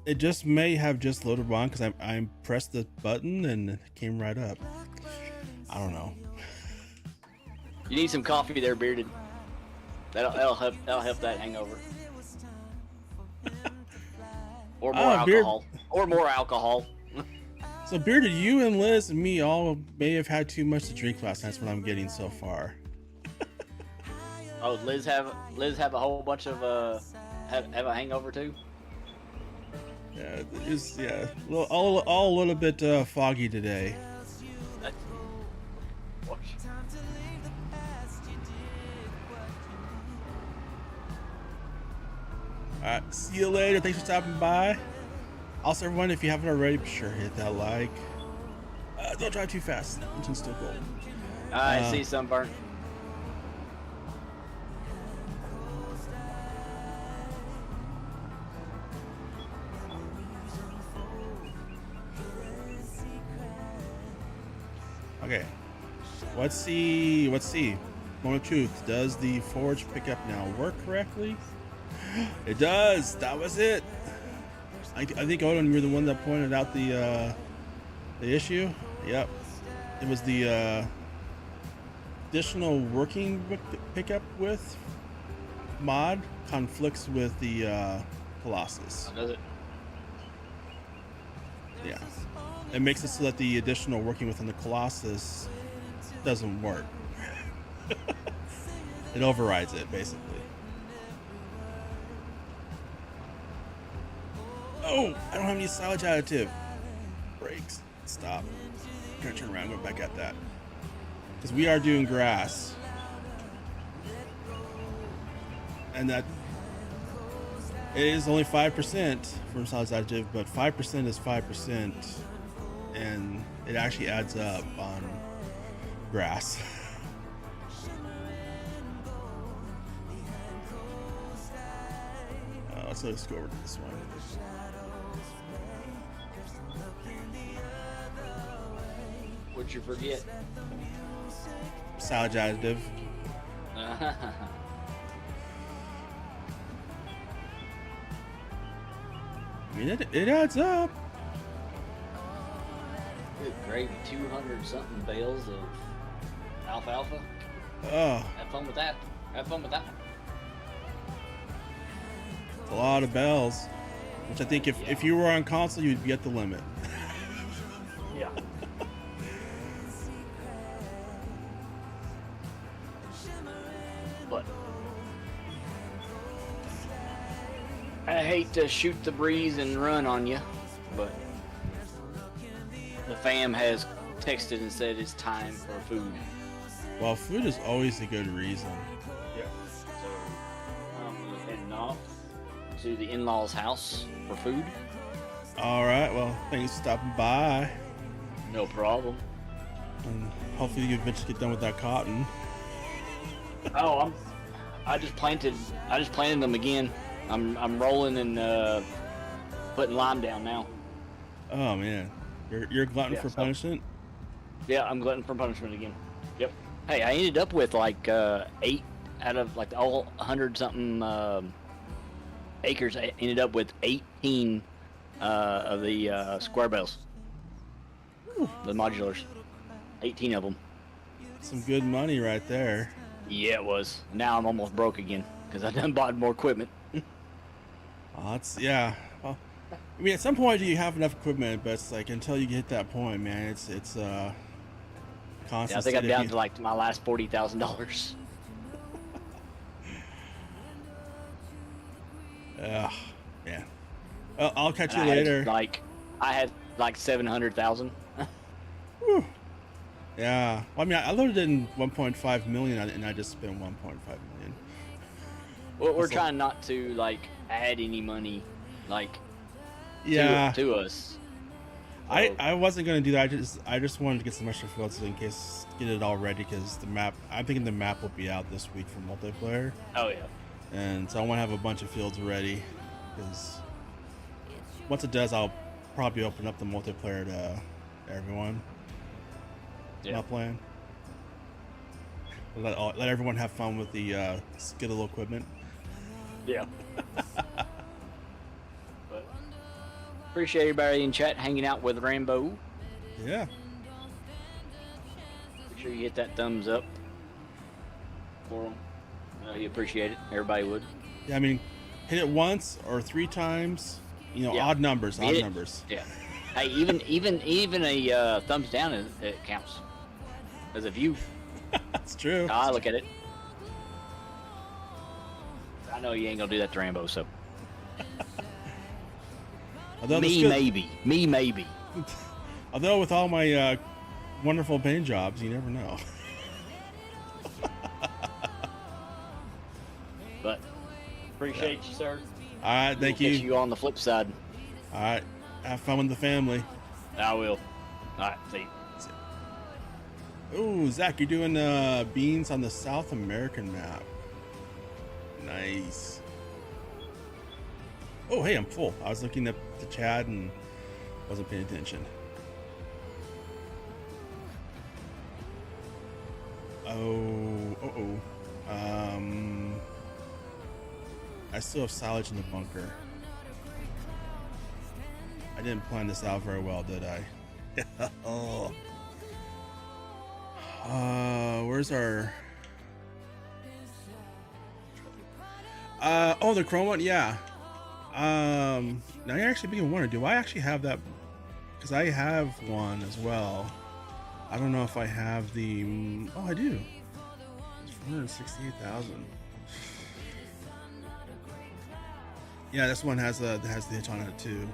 It just may have just loaded on because I pressed the button and it came right up. I don't know. You need some coffee there, Bearded. That'll help that hangover. Or more alcohol. Or more alcohol. So Bearded, you and Liz and me all may have had too much to drink last night. That's what I'm getting so far. Oh, Liz have a whole bunch of have a hangover too. Yeah, it's all a little bit foggy today. Alright, see you later. Thanks for stopping by. Also, everyone, if you haven't already, be sure to hit that like. Don't drive too fast. Engine's still cold. I see sunburn. Okay. Let's see. Moment of truth. Does the forge pickup now work correctly? It does. That was it. I think Odin, you're the one that pointed out the issue. Yep. It was the additional working pickup with mod conflicts with the Colossus. Does it? Yeah. It makes it so that the additional working within the Colossus doesn't work. It overrides it, basically. Oh, I don't have any silage additive. Brakes. Stop. I'm gonna turn around and go back at that. Because we are doing grass. And that it is only 5% from silage additive, but 5% is 5%. And it actually adds up on grass. Let's go over to this one. What'd you forget? Silage additive. I mean, it adds up. Good gravy, 200 something bales of alfalfa. Oh, Have fun with that. Have fun with that. it's a lot of bells. Which I think if you were on console, you'd be at the limit. Yeah. But I hate to shoot the breeze and run on you, but the fam has texted and said it's time for food. Well, food is always a good reason. Yeah. So I'm heading off to the in-laws' house for food. All right. Well, thanks for stopping by. No problem. And hopefully you eventually get done with that cotton. Oh, I just planted them again. I'm rolling and putting lime down now. Oh man, you're glutton for punishment. Yeah, I'm glutton for punishment again. Yep. Hey, I ended up with like 8 out of like all 100 something acres. I ended up with 18 of the square bales. The modulars. 18 of them. Some good money right there. Yeah, it was. Now I'm almost broke again because I done bought more equipment. Oh, that's yeah. Well, I mean, at some point you have enough equipment, but it's like until you get that point, man, it's constant. Yeah, I think I'm down to like my last $40,000. Yeah. Well, I'll catch you And later. I had like 700,000. Whew. Yeah. Well, I mean, I loaded in 1.5 million, and I just spent 1.5 million. Well, we're trying not to like add any money, Yeah. to us. So, I wasn't gonna do that. I just wanted to get some extra fields in case, get it all ready, because the map. I'm thinking the map will be out this week for multiplayer. Oh yeah. And so I want to have a bunch of fields ready, because once it does, I'll probably open up the multiplayer to everyone. Yeah. My plan. Let everyone have fun with the SKILL equipment. Yeah. But appreciate everybody in chat hanging out with Rambo. Yeah. Make sure you hit that thumbs up for him. You appreciate it. Everybody would. Yeah, I mean, hit it once or 3 times. You know, Yeah. odd numbers. Yeah. Hey, even a thumbs down it counts as a view. That's true. I look at it. I know you ain't gonna do that to Rambo, so. Although Me maybe. Although with all my wonderful paint jobs, you never know. But appreciate you, sir. All right, thank you. Catch you on the flip side. All right, have fun with the family. I will. All right, see you. Oh, Zach, you're doing beans on the South American map. Nice. Oh, hey, I'm full. I was looking at the chat and wasn't paying attention. I still have silage in the bunker. I didn't plan this out very well, did I? Oh. Where's our... oh, the chrome one? Yeah. Now you're actually being wondering, do I actually have that? Because I have one as well. I don't know if I have the... Oh, I do. It's 468,000. Yeah, this one has the hit on it too.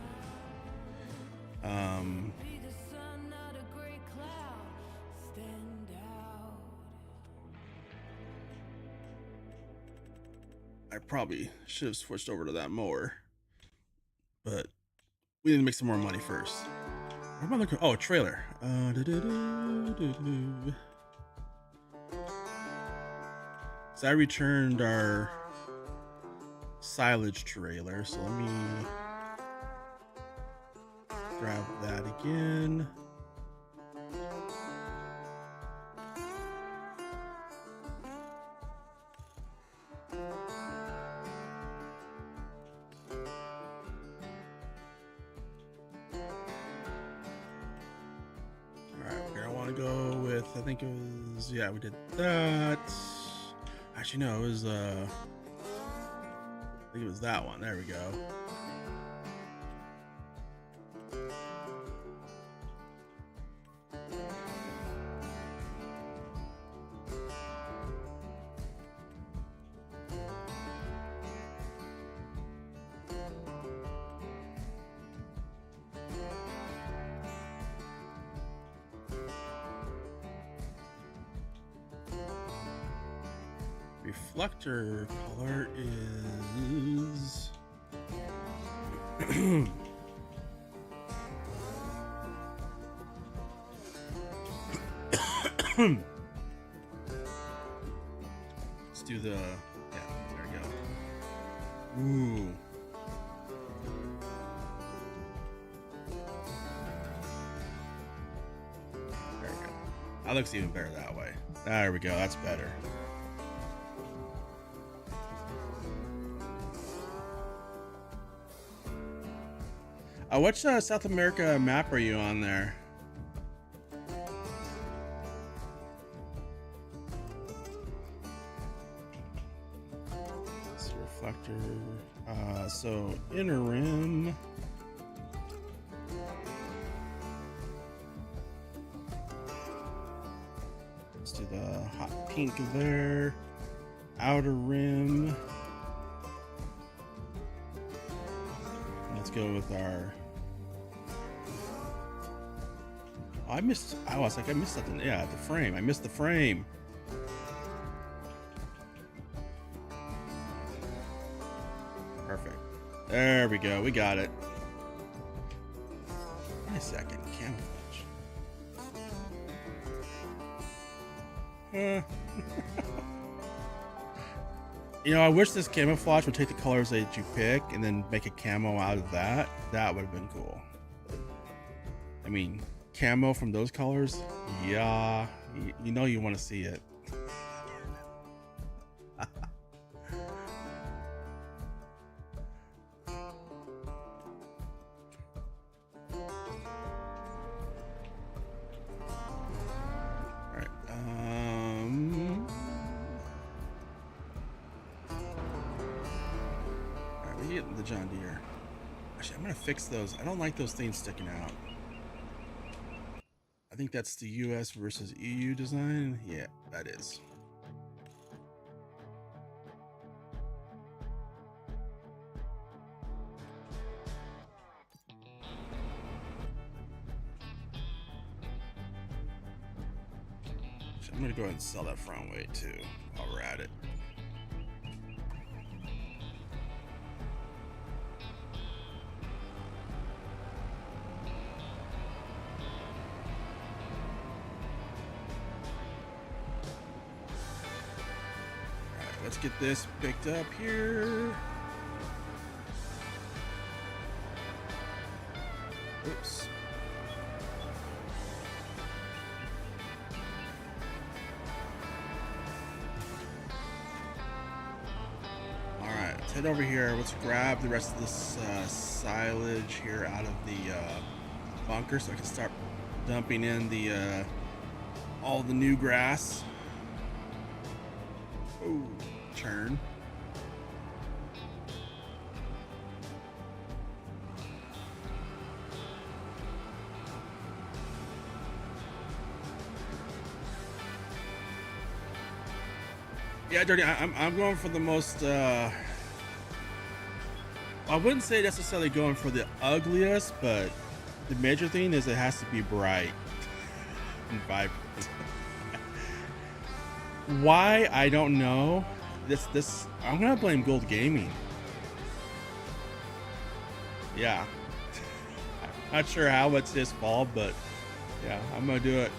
I probably should have switched over to that mower, but we need to make some more money first. What am I looking? Oh, trailer. So I returned our silage trailer, so let me grab that again. I think it was, yeah, we did that. Actually, no, it was, I think it was that one. There we go. Reflector color is let's do the, yeah, there we go. Ooh. There we go. That looks even better that way. There we go, that's better. Which South America map are you on there? It's reflector. So inner rim. Let's do the hot pink there. Outer rim. let's go with our. Oh, I missed. I was like, I missed something. Yeah, the frame. I missed the frame. Perfect. There we go. We got it. Wait a second. Camouflage. You know, I wish this camouflage would take the colors that you pick and then make a camo out of that. That would have been cool. I mean, camo from those colors? Yeah, you know you want to see it. The John Deere. Actually, I'm gonna fix those. I don't like those things sticking out. I think that's the US versus EU design. Yeah, that is. Actually, I'm gonna go ahead and sell that front weight too while we're at it. Let's get this picked up here. Oops. All right, let's head over here. Let's grab the rest of this silage here out of the bunker so I can start dumping in the all the new grass. Oh. Turn. Yeah, Dirty, I'm going for the most I wouldn't say necessarily going for the ugliest, but the major thing is it has to be bright and vibrant. Why, I don't know. This I'm gonna blame Gold Gaming. Yeah. I'm not sure how it's his fault, but yeah, I'm gonna do it.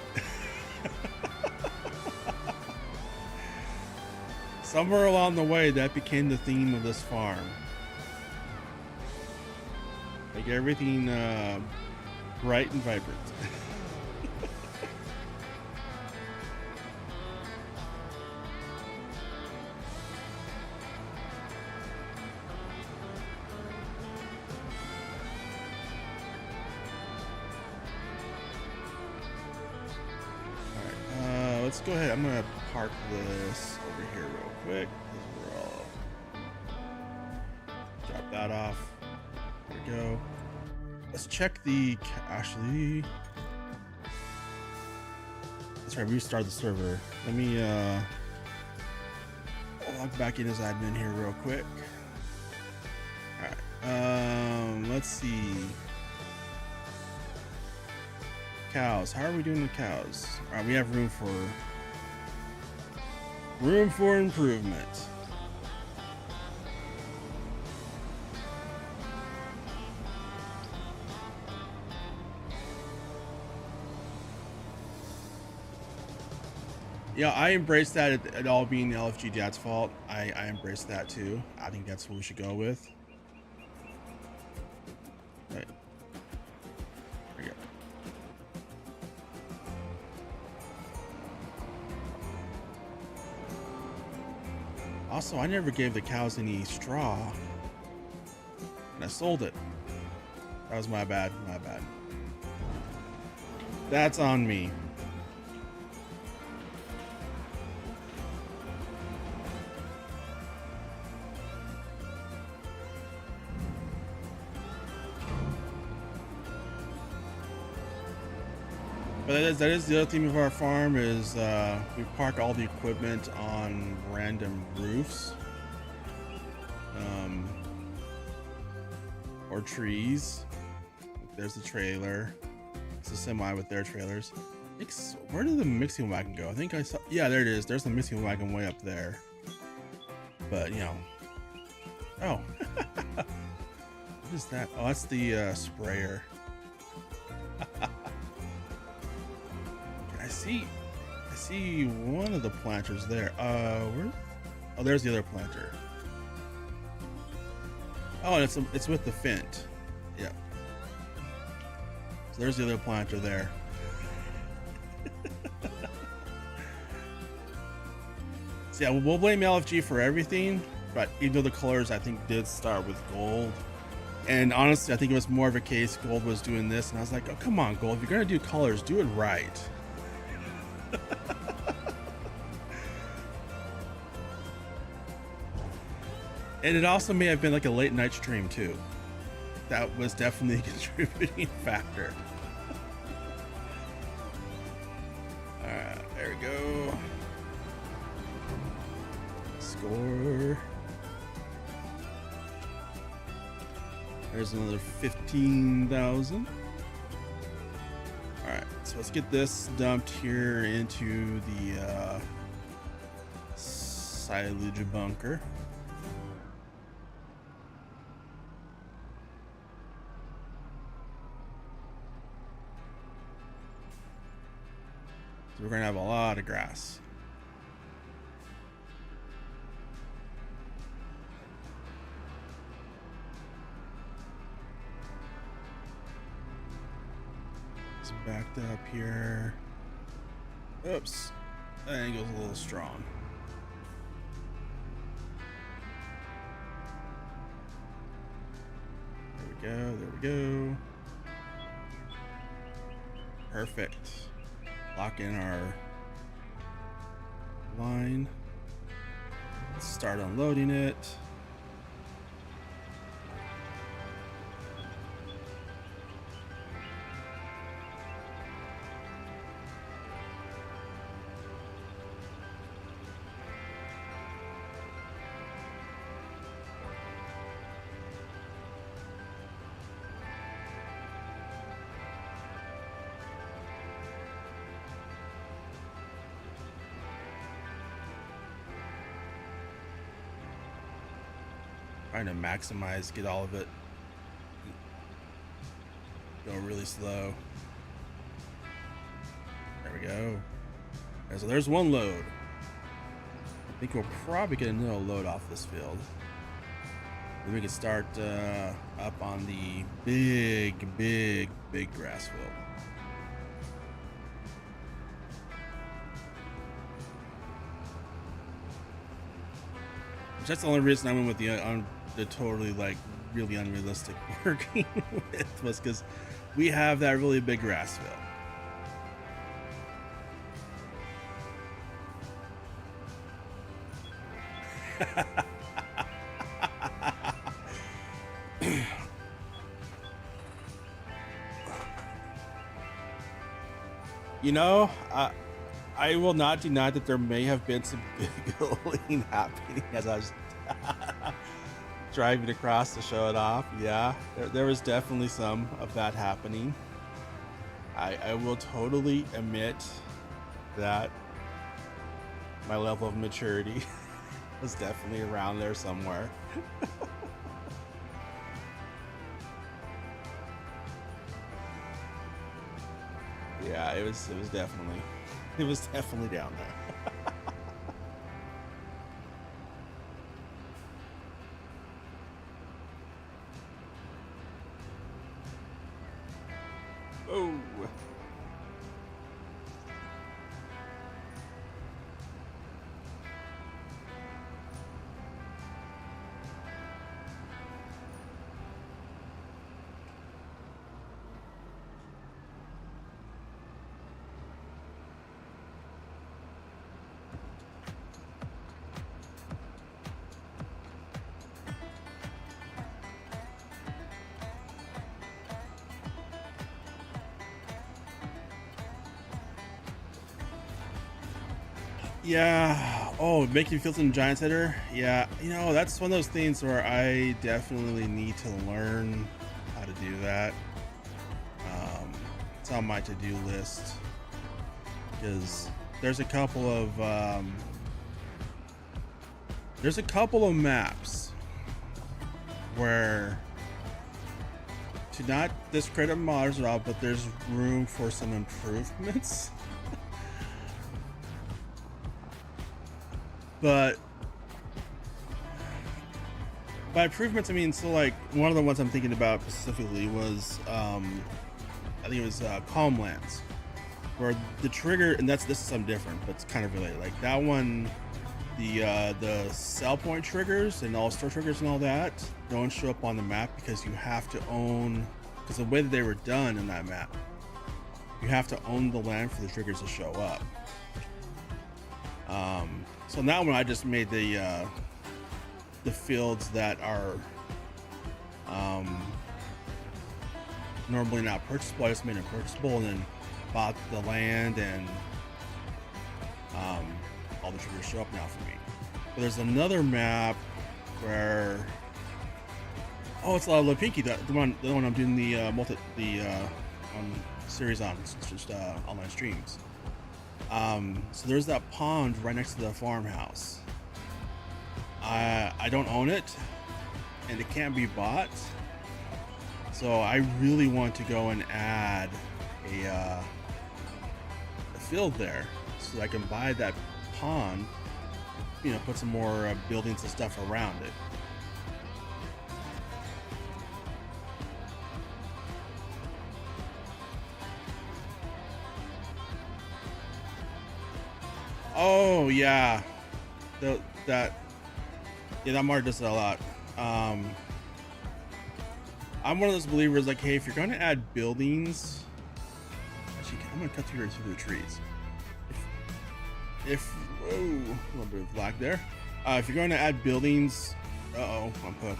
Somewhere along the way, that became the theme of this farm. Make everything bright and vibrant. Let's go ahead. I'm gonna park this over here real quick. We're all drop that off. There we go. Let's check the actually. That's right. Restart the server. Let me log back in as admin here real quick. All right. Let's see. Cows. How are we doing with cows? All right, we have room for improvement. Yeah, I embrace that it all being LFG Dad's fault. I embrace that too. I think that's what we should go with. Right. There we go. Also, I never gave the cows any straw, and I sold it. That was my bad, my bad. That's on me. But that is the other theme of our farm is we park all the equipment on random roofs. or trees. There's the trailer. It's a semi with their trailers. Where did the mixing wagon go? I think I saw. Yeah, there it is. There's the mixing wagon way up there. But you know. Oh. What is that? Oh, that's the sprayer. I see one of the planters there. Where? Oh, there's the other planter. Oh, and it's with the Fint. Yep. So there's the other planter there. So yeah, we'll blame LFG for everything, but even though the colors I think did start with gold, and honestly I think it was more of a case gold was doing this, and I was like, oh come on gold, if you're gonna do colors, do it right. And it also may have been like a late night stream too. That was definitely a contributing factor. Alright, there we go. Score. There's another 15,000. Alright, so let's get this dumped here into the silage bunker. We're gonna have a lot of grass. It's backed up here. Oops, that angle's a little strong. There we go, there we go. Perfect. Lock in our line. Let's start unloading it. Trying to maximize, get all of it. Go really slow. There we go. And so there's one load. I think we'll probably get another load off this field. Then we can start up on the big grass field. Which that's the only reason I went with the totally like really unrealistic working with, was because we have that really big grass field. You know, I will not deny that there may have been some giggling happening as I was driving across to show it off. Yeah, there was definitely some of that happening. I will totally admit that my level of maturity was definitely around there somewhere. Yeah, it was definitely down there. Oh. Yeah. Oh, making fields in Giants header. Yeah. You know, that's one of those things where I definitely need to learn to do that. It's on my to-do list because there's a couple of maps where, to not discredit modders at all, but there's room for some improvements. But by improvements, I mean, so like one of the ones I'm thinking about specifically was I think it was Calmlands, where the trigger, and this is something different, but it's kind of related. Like that one, the sell point triggers and all store triggers and all that don't show up on the map because you have to own, because the way that they were done in that map, you have to own the land for the triggers to show up. So in that one, I just made the fields that are normally not purchasable. I just made it purchasable and then bought the land, and all the triggers show up now for me. But there's another map where, oh, it's La Pinky, the one I'm doing the series on. It's just online streams. So there's that pond right next to the farmhouse. I don't own it, and it can't be bought. So I really want to go and add a field there so that I can buy that pond, you know, put some more buildings and stuff around it. Oh yeah, that mod does that a lot. I'm one of those believers, like, hey, if you're going to add buildings, actually, I'm going to cut through the trees. Whoa, a little bit of lag there. If you're going to add buildings, I'm hooked.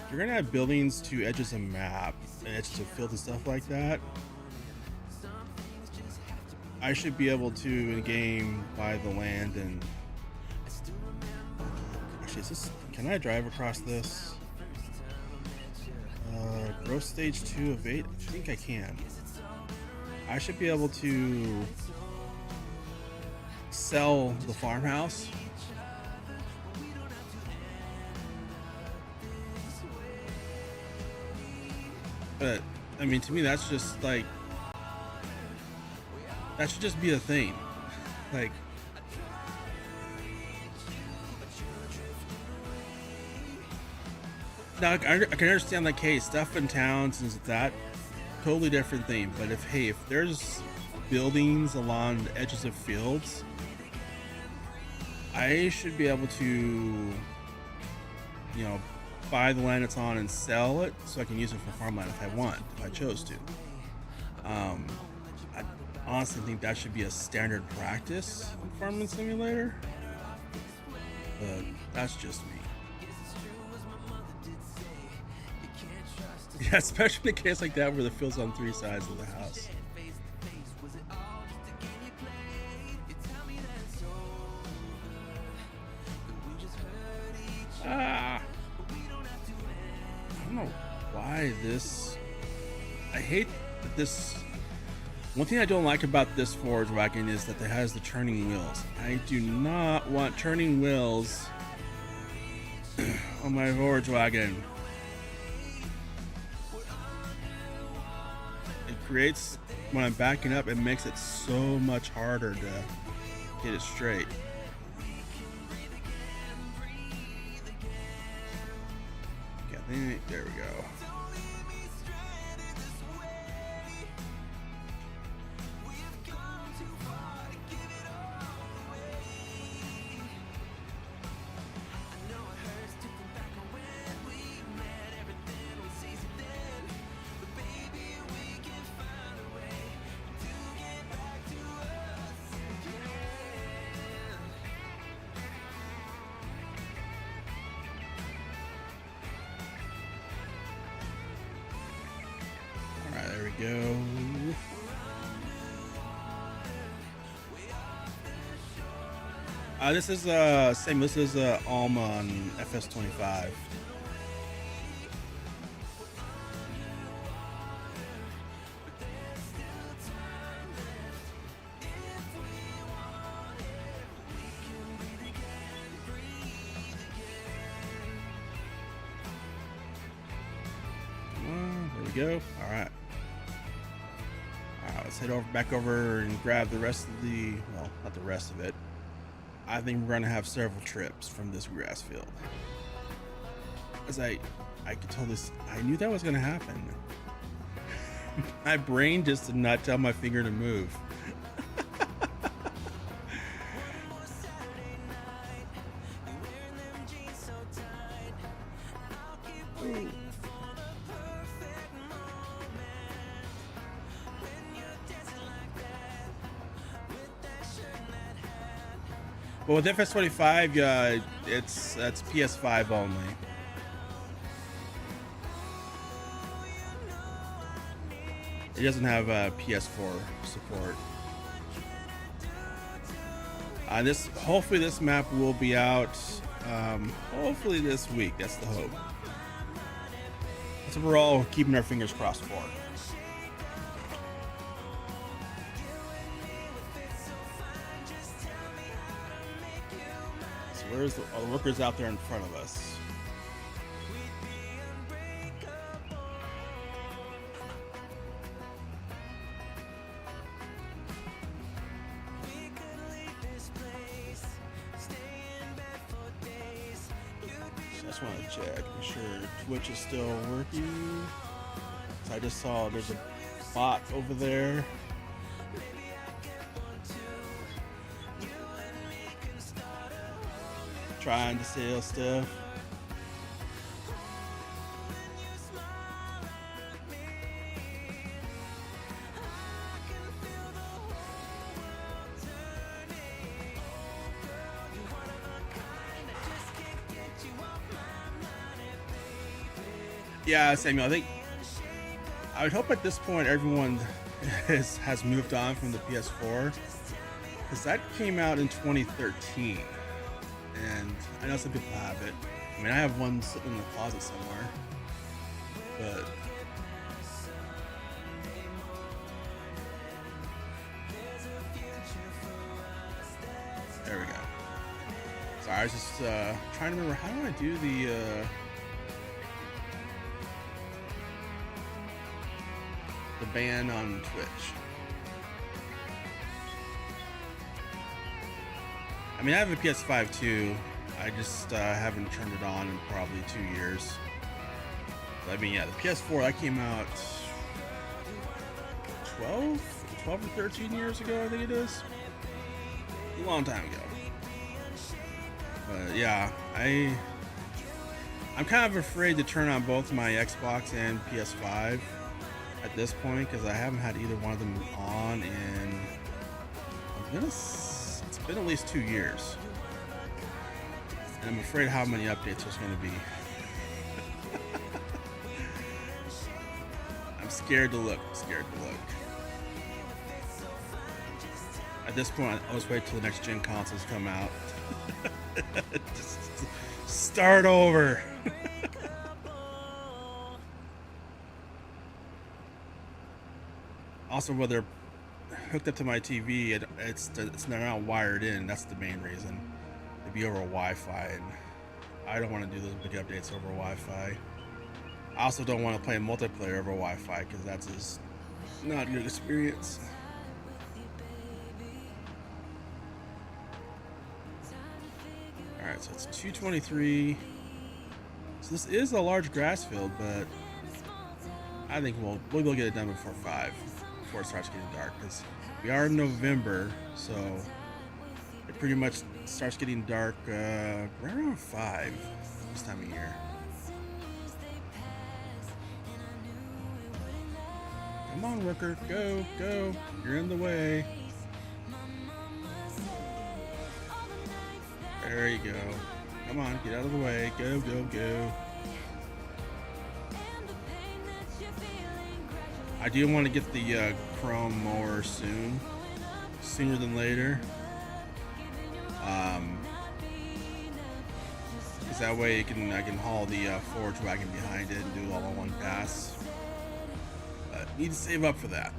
If you're going to add buildings to edges of map and edges of field and stuff like that, I should be able to in game buy the land and actually, can I drive across this? Growth stage 2 of 8. I think I can. I should be able to sell the farmhouse. But I mean, to me, that's just like, that should just be a thing. Like, now I can understand, like, hey, stuff in towns and that, totally different thing. But if there's buildings along the edges of fields, I should be able to, you know, buy the land it's on and sell it so I can use it for farmland if I want, if I chose to. I honestly think that should be a standard practice in Farming Simulator, but that's just me. Yeah, especially in a case like that where the field's on 3 sides of the house. I don't know why this. I hate that this. One thing I don't like about this forge wagon is that it has the turning wheels. I do not want turning wheels on my forge wagon. It creates, when I'm backing up, it makes it so much harder to get it straight. Okay, there we go. There we go. This is same. This is Alma on FS25. go. All right. All right, let's head back over and grab the rest of the, well, not the rest of it. I think we're gonna have several trips from this grass field. As I could tell this, I knew that was gonna happen. My brain just did not tell my finger to move. But with FS25, that's PS5 only. It doesn't have PS4 support. Hopefully this map will be out. Hopefully this week. That's the hope. That's what we're all keeping our fingers crossed for. Where's the workers out there in front of us? Just want to check, make sure Twitch is still working. So I just saw there's a bot over there. Trying to sell stuff. Yeah, Samuel, I would hope at this point everyone has moved on from the PS4, because that came out in 2013. And I know some people have it. I mean, I have one sitting in the closet somewhere. But there we go. Sorry, I was just trying to remember, how do I do the ban on Twitch? I mean, I have a PS5 too. I just haven't turned it on in probably 2 years. I mean, yeah, the PS4, that came out 12 or 13 years ago, I think it is. A long time ago. But yeah, I'm kind of afraid to turn on both my Xbox and PS5 at this point, because I haven't had either one of them on in, it's been at least 2 years. And I'm afraid how many updates there's going to be. I'm scared to look. At this point, I'll just wait till the next gen consoles come out. Just start over. Also, whether they're hooked up to my TV, they're not wired in. That's the main reason. It'd be over Wi-Fi, and I don't want to do those big updates over Wi-Fi. I also don't want to play multiplayer over Wi-Fi, because that's just not a good experience. Alright, so it's 2:23. So this is a large grass field, but I think we'll go get it done before 5, before it starts getting dark, because we are in November, so it pretty much starts getting dark right around 5 this time of year. Come on, worker, go, you're in the way. There you go. Come on, get out of the way. Go. I do want to get the chrome mower sooner than later. Because that way I can haul the forge wagon behind it and do it all in one pass. Need to save up for that.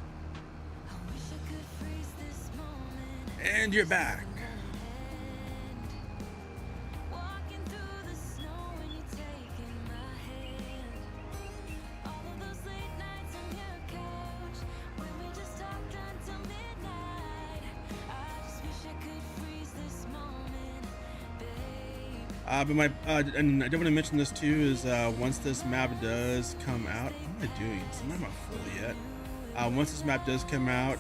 And you're back. But my and I do want to mention this too is once this map does come out, what am I doing? I'm not full yet. Once this map does come out,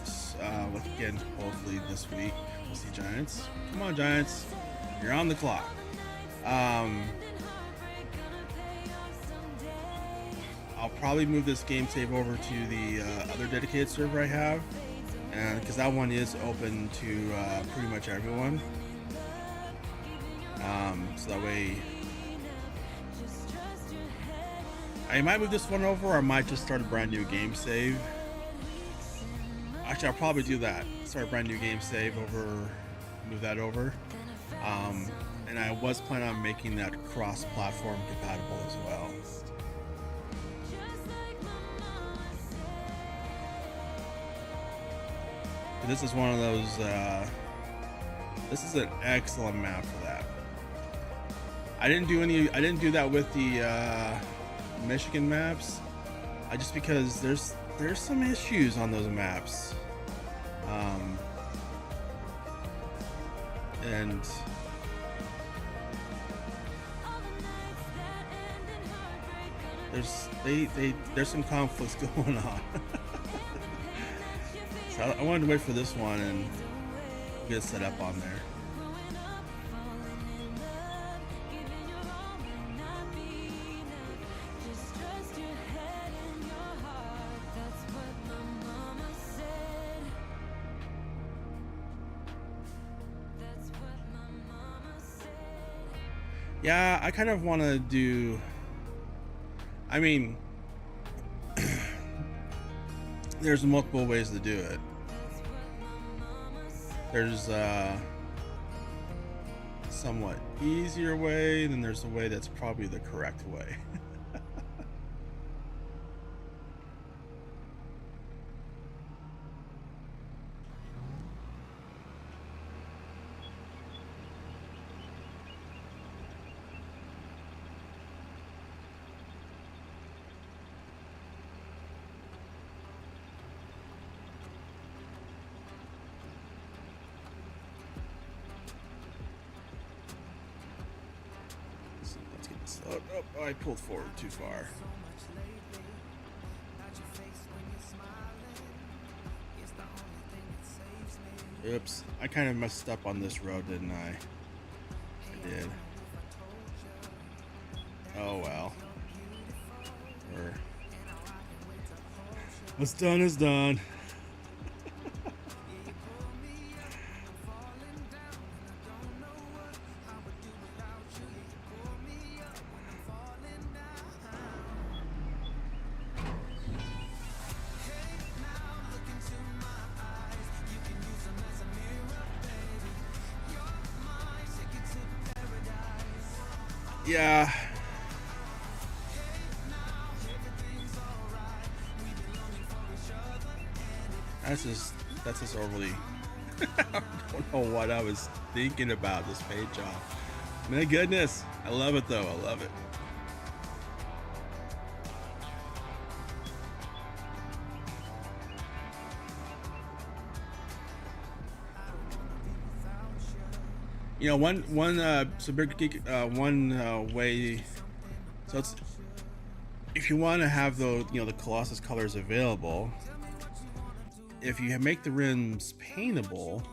like again, hopefully this week, we'll see Giants. Come on, Giants, you're on the clock. I'll probably move this game save over to the other dedicated server I have, and because that one is open to pretty much everyone. So that way, I might move this one over, or I might just start a brand new game save. Actually, I'll probably do that. Start a brand new game save over, move that over. And I was planning on making that cross-platform compatible as well. But this is one of those. This is an excellent map for that. I didn't do that with the Michigan maps. Just because there's some issues on those maps. And there's some conflicts going on. So I wanted to wait for this one and get it set up on there. Yeah, I kind of want to do, I mean, there's multiple ways to do it. There's a somewhat easier way, then there's a way that's probably the correct way. Oh, I pulled forward too far. Oops, I kind of messed up on this road, didn't I? I did. Oh well. What's done is done. Yeah. That's just overly. I don't know what I was thinking about this paint job. My goodness, I love it though. I love it. You know, one way. So it's, if you want to have the the Colossus colors available, if you make the rims paintable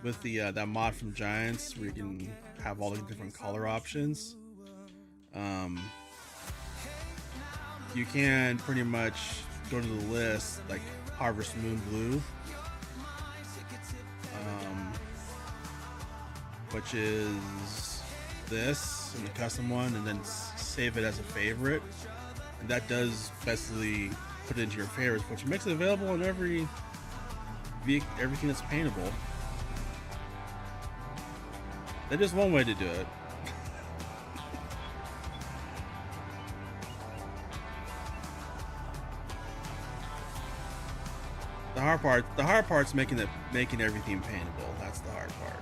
with the that mod from Giants, where you can have all the different color options, you can pretty much go to the list like Harvest Moon Blue. Which is this and the custom one, and then save it as a favorite, and that does basically put it into your favorites, which makes it available on everything that's paintable. That is one way to do it. The hard part's making everything paintable. That's the hard part.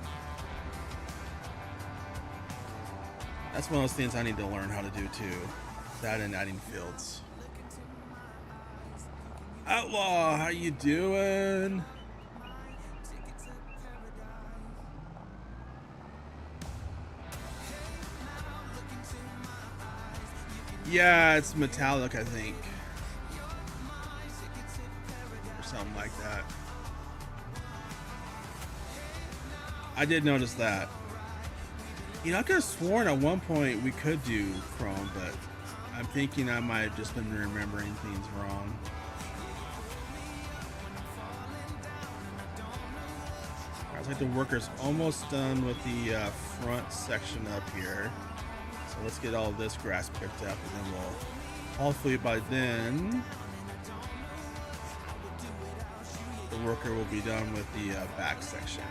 That's one of those things I need to learn how to do too. That and adding fields. Outlaw, how you doing? Yeah, it's metallic, I think. Or something like that. I did notice that. You know, I could have sworn at one point we could do chrome, but I'm thinking I might have just been remembering things wrong. Looks like the worker's almost done with the front section up here. So let's get all of this grass picked up, and then we'll hopefully by then the worker will be done with the back section.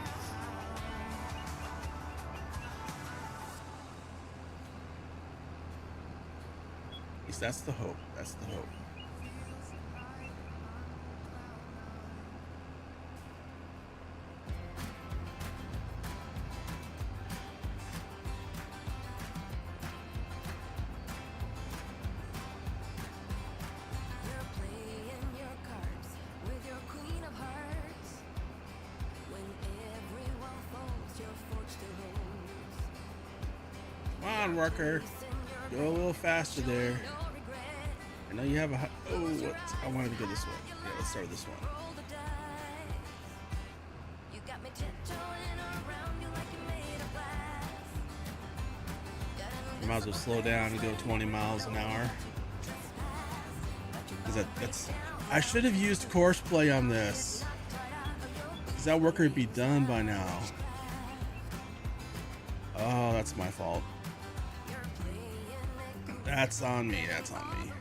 At least that's the hope. That's the hope. Come on, worker. Go a little faster there. I know you have a... Oh, what? I wanted to go this way. Yeah, let's start this one. You might as well slow down and go 20 miles an hour. That's... I should have used courseplay on this. Because that worker would be done by now. Oh, that's my fault. That's on me. That's on me.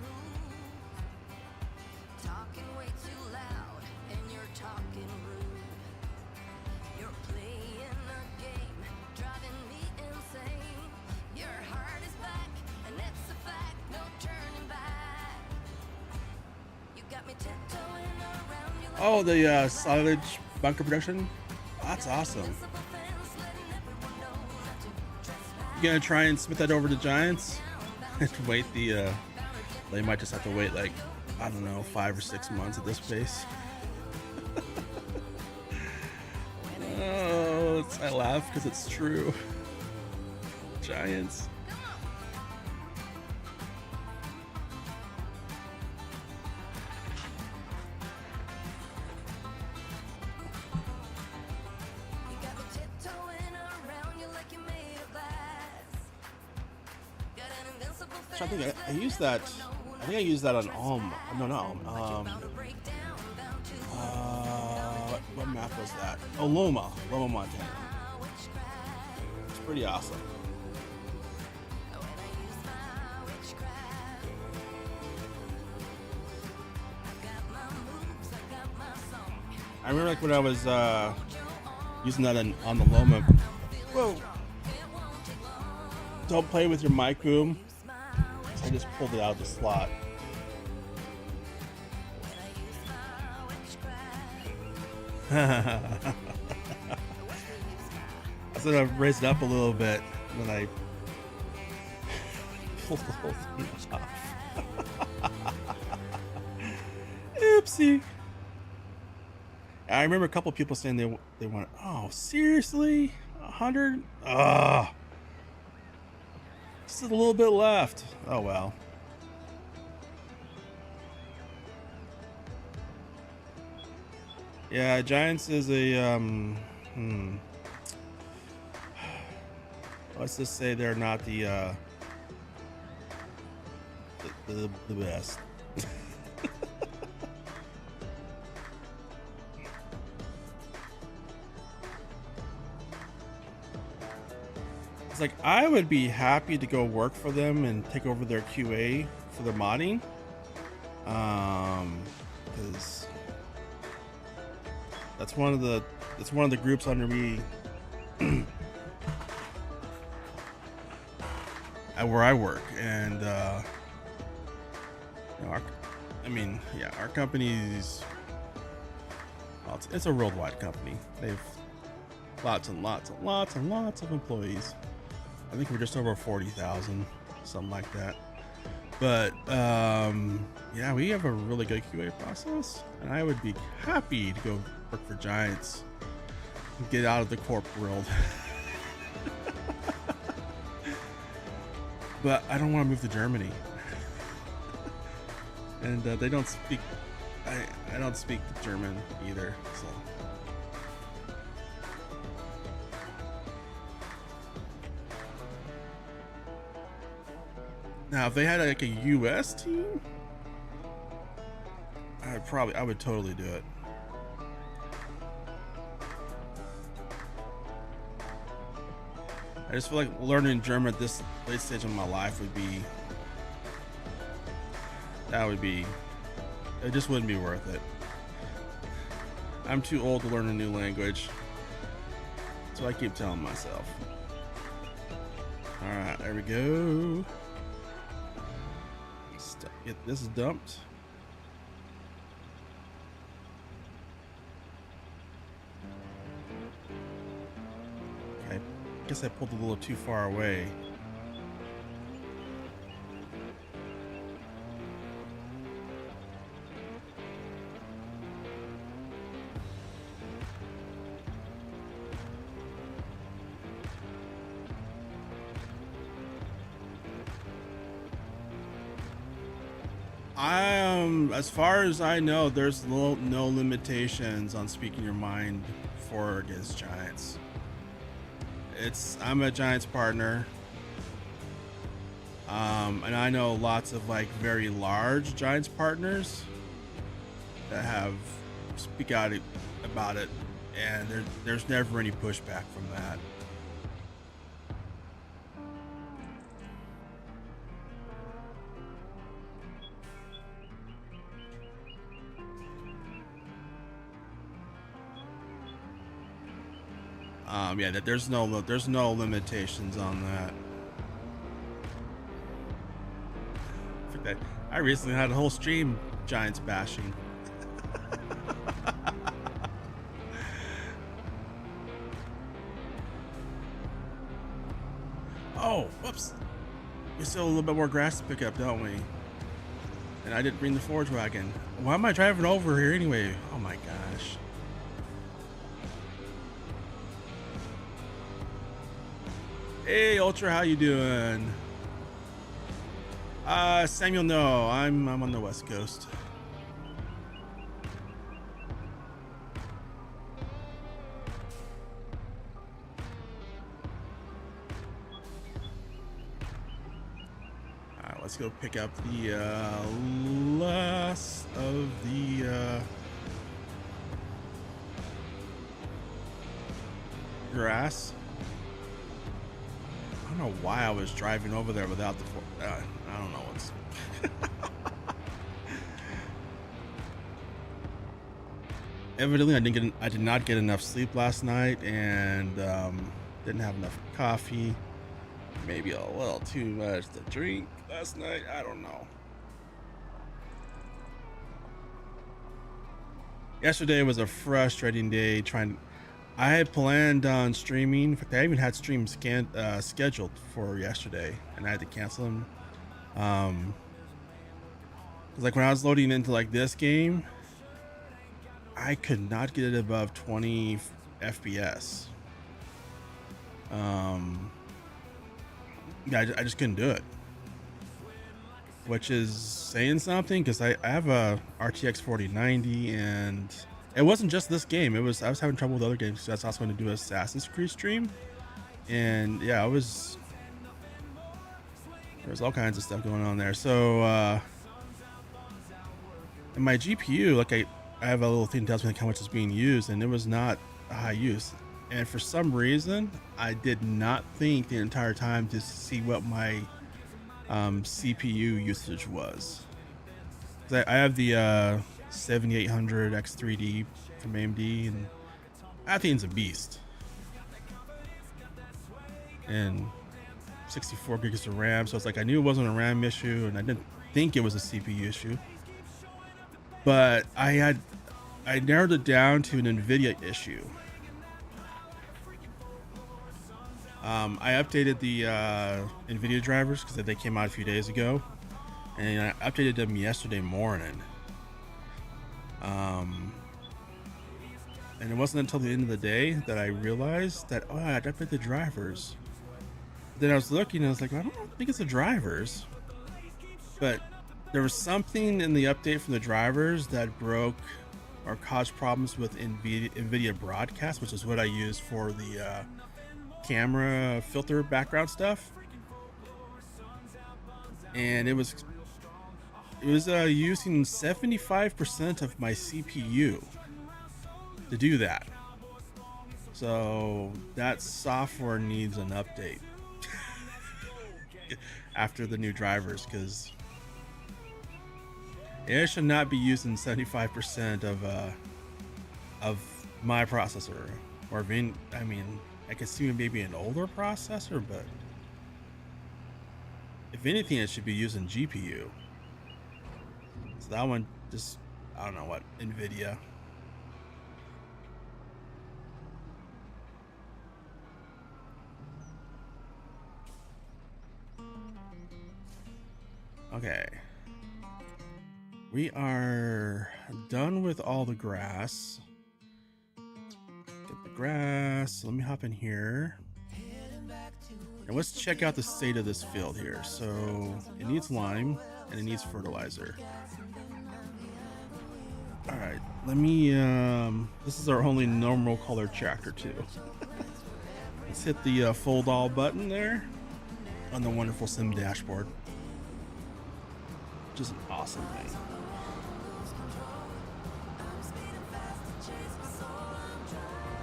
Oh, the silage bunker production? That's awesome. You gonna try and submit that over to Giants? Wait they might just have to wait like, I don't know, 5 or 6 months at this pace. Oh, I laugh because it's true. Giants. I think I used that. I think I used that on Alma. No, not Alma. What map was that? Oh, Loma, Montana. It's pretty awesome. I remember like when I was using that on the Loma. Whoa! Don't play with your mic boom. I just pulled it out of the slot. I sort of raised it up a little bit, and then I pulled the whole thing off. Oopsie. I remember a couple people saying they want. Oh, seriously? 100? Just a little bit left. Oh well. Yeah, Giants is a let's just say they're not the best. It's like I would be happy to go work for them and take over their QA for their modding, because that's one of the groups under me at where I work, and you know, our company's, well, it's a worldwide company. They've lots and lots and lots and lots of employees. I think we're just over 40,000, something like that. But yeah, we have a really good QA process, and I would be happy to go work for Giants and get out of the corp world. But I don't want to move to Germany. And they don't speak. I don't speak German either. So. Now, if they had like a U.S. team, I would totally do it. I just feel like learning German at this late stage of my life would be, it just wouldn't be worth it. I'm too old to learn a new language. That's what I keep telling myself. All right, there we go. Let's get this dumped. Okay, I guess I pulled a little too far away. As far as I know, there's no limitations on speaking your mind for or against Giants. I'm a Giants partner, and I know lots of like very large Giants partners that have speak out about it, and there's never any pushback from that. Yeah, there's no limitations on that. I recently had a whole stream Giants bashing. Oh, whoops! We still have a little bit more grass to pick up, don't we? And I didn't bring the forge wagon. Why am I driving over here anyway? Oh my gosh. Hey Ultra, how you doing? Samuel, no, I'm on the West Coast. Alright, let's go pick up the last of the grass. I don't know why I was driving over there without the I don't know what's evidently I did not get enough sleep last night, and didn't have enough coffee, maybe a little too much to drink last night. I don't know. Yesterday was a frustrating day I had planned on streaming. In fact, I even had streams scheduled for yesterday, and I had to cancel them. Cause like when I was loading into like this game, I could not get it above 20 FPS. Yeah, I just couldn't do it, which is saying something, because I have a RTX 4090, and it wasn't just this game. I was having trouble with other games, because I was also going to do an Assassin's Creed stream, and yeah, there was all kinds of stuff going on there. So and my GPU, like I have a little thing that tells me like how much is being used, and it was not a high use. And for some reason, I did not think the entire time to see what my CPU usage was. I have the 7800 X3D from AMD, and that thing's a beast. And 64 gigs of RAM, so it's like I knew it wasn't a RAM issue, and I didn't think it was a CPU issue. But I narrowed it down to an NVIDIA issue. I updated the NVIDIA drivers because they came out a few days ago, and I updated them yesterday morning. And it wasn't until the end of the day that I realized that, oh, I updated the drivers. Then I was looking and I was like, I don't think it's the drivers, but there was something in the update from the drivers that broke or caused problems with NVIDIA Broadcast, which is what I use for the camera filter background stuff. And it was using 75% of my CPU to do that. So that software needs an update after the new drivers, because it should not be using 75% of my processor, or I mean, I could see maybe an older processor, but if anything, it should be using GPU. So that one just, I don't know what, NVIDIA. Okay. We are done with all the grass. Get the grass. Let me hop in here. And let's check out the state of this field here. So it needs lime and it needs fertilizer. All right, let me, this is our only normal color tractor too. Let's hit the fold all button there on the wonderful sim dashboard. Which is an awesome thing.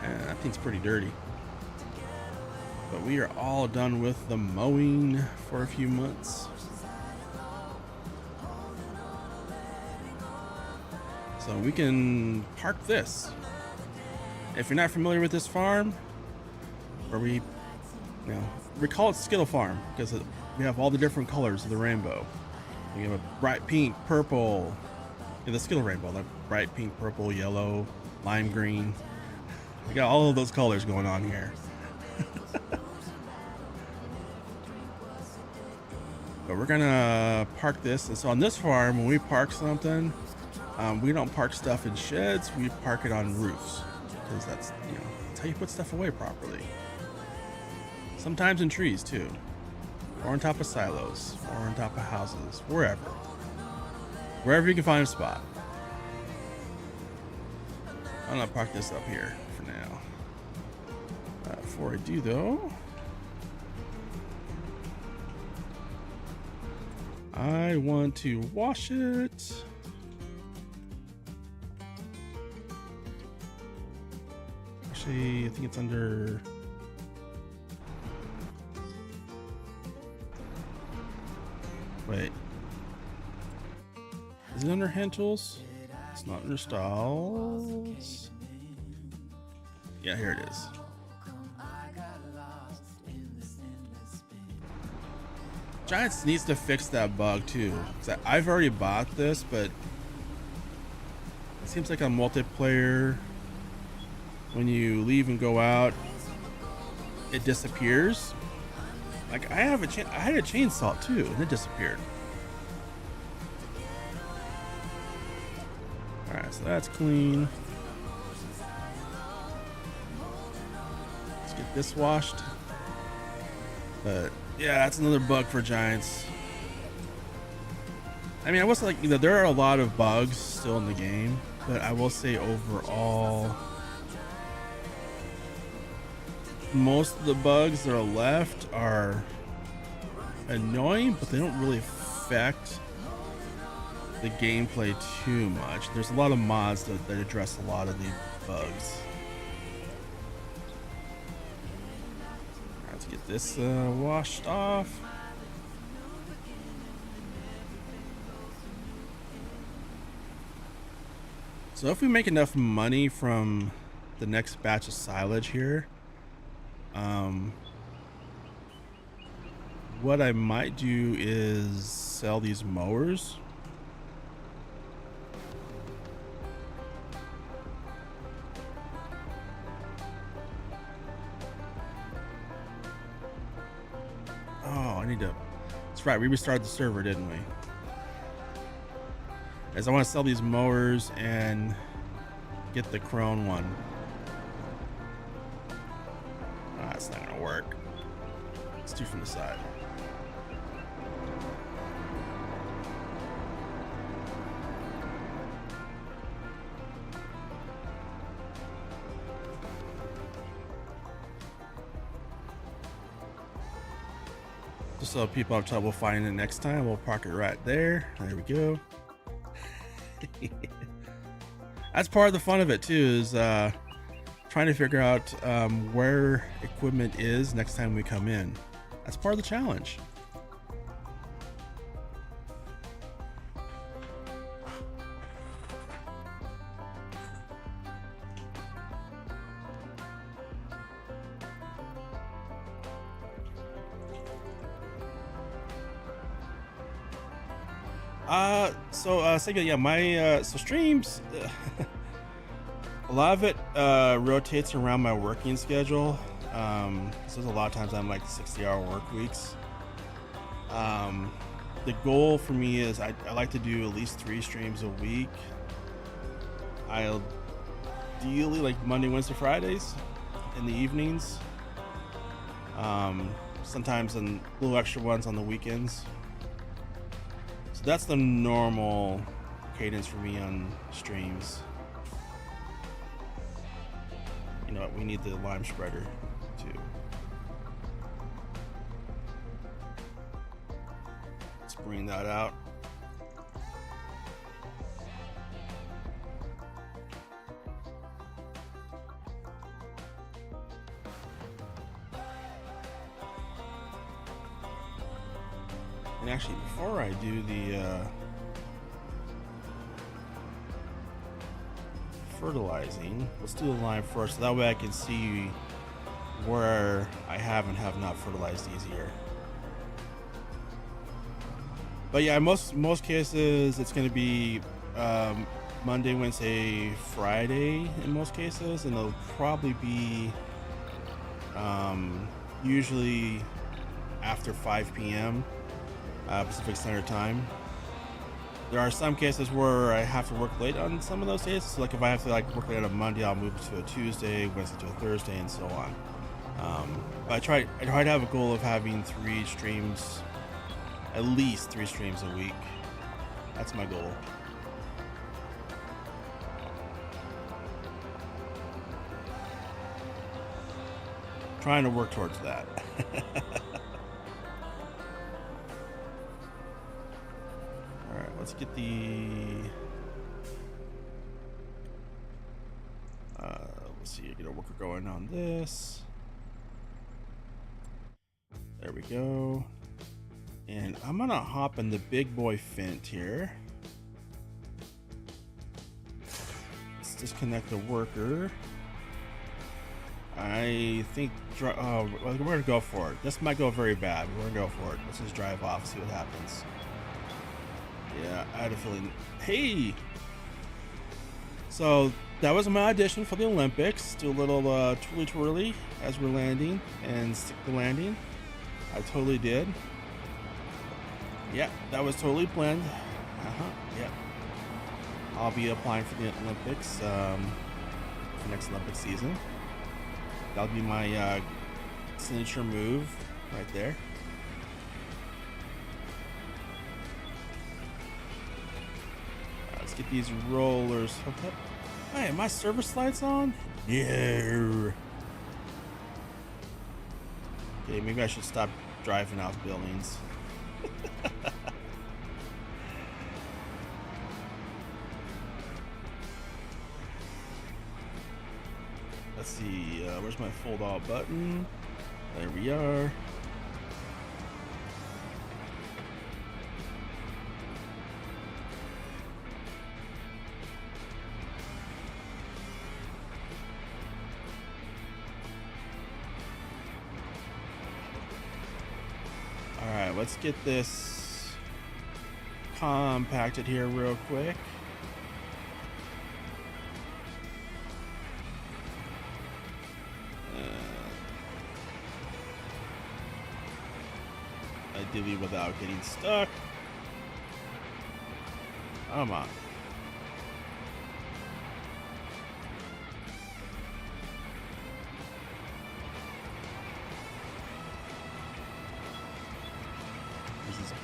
And that thing's pretty dirty. But we are all done with the mowing for a few months. So we can park this. If you're not familiar with this farm, where we call it Skill Farm because we have all the different colors of the rainbow. We have a bright pink, purple, the Skill rainbow, like bright pink, purple, yellow, lime green. We got all of those colors going on here. But we're gonna park this. And so on this farm, when we park something, we don't park stuff in sheds, we park it on roofs. Because that's, that's how you put stuff away properly. Sometimes in trees too. Or on top of silos, or on top of houses, wherever. Wherever you can find a spot. I'm gonna park this up here for now. Before I do though, I want to wash it. Actually, I think it's under... Wait. Is it under hand tools? It's not under styles. Yeah, here it is. Giants needs to fix that bug too. I've already bought this, but it seems like on multiplayer, when you leave and go out, it disappears. Like I had a chainsaw too, and it disappeared. All right, so that's clean. Let's get this washed. But yeah, that's another bug for Giants. I mean, I was like, there are a lot of bugs still in the game, but I will say overall, most of the bugs that are left are annoying, but they don't really affect the gameplay too much. There's a lot of mods that address a lot of the bugs. Let's get this washed off. So if we make enough money from the next batch of silage here, what I might do is sell these mowers. Oh, I need to... That's right, we restarted the server, didn't we? As I want to sell these mowers and get the Crone one. That's not gonna work. Let's do from the side. Just so people have trouble finding it next time, we'll park it right there. There we go. That's part of the fun of it too, is trying to figure out where equipment is next time we come in. That's part of the challenge. Yeah, my so streams, a lot of it rotates around my working schedule. So there's a lot of times I'm like 60-hour work weeks. The goal for me is I like to do at least 3 streams a week. I'll ideally like Monday, Wednesday, Fridays in the evenings. Sometimes a little extra ones on the weekends. So that's the normal cadence for me on streams. You know what, we need the lime spreader too. Let's bring that out. And actually, before I do the fertilizing, let's do the lime first, so that way I can see where I have and have not fertilized easier. But yeah, most cases it's going to be Monday, Wednesday, Friday in most cases, and it'll probably be usually after 5 p.m. Pacific Standard Time. There are some cases where I have to work late on some of those days. So like if I have to like work late on a Monday, I'll move it to a Tuesday, Wednesday to a Thursday, and so on. But I try to have a goal of having 3 streams, at least 3 streams a week. That's my goal. Trying to work towards that. Let's get the let's see, get a worker going on this. There we go. And I'm gonna hop in the big boy Fint here. Let's disconnect the worker. I think we're gonna go for it. This might go very bad, but we're gonna go for it. Let's just drive off, see what happens. Yeah, I had a feeling. Hey! So that was my audition for the Olympics. Do a little twirly twirly as we're landing and stick the landing. I totally did. Yeah, that was totally planned. Yeah. I'll be applying for the Olympics for next Olympic season. That'll be my signature move right there. Get these rollers hooked up. Hey, my server slides on? Yeah. Okay, maybe I should stop driving off buildings. Let's see, where's my fold all button? There we are. Let's get this compacted here real quick. Ideally without getting stuck. Come on.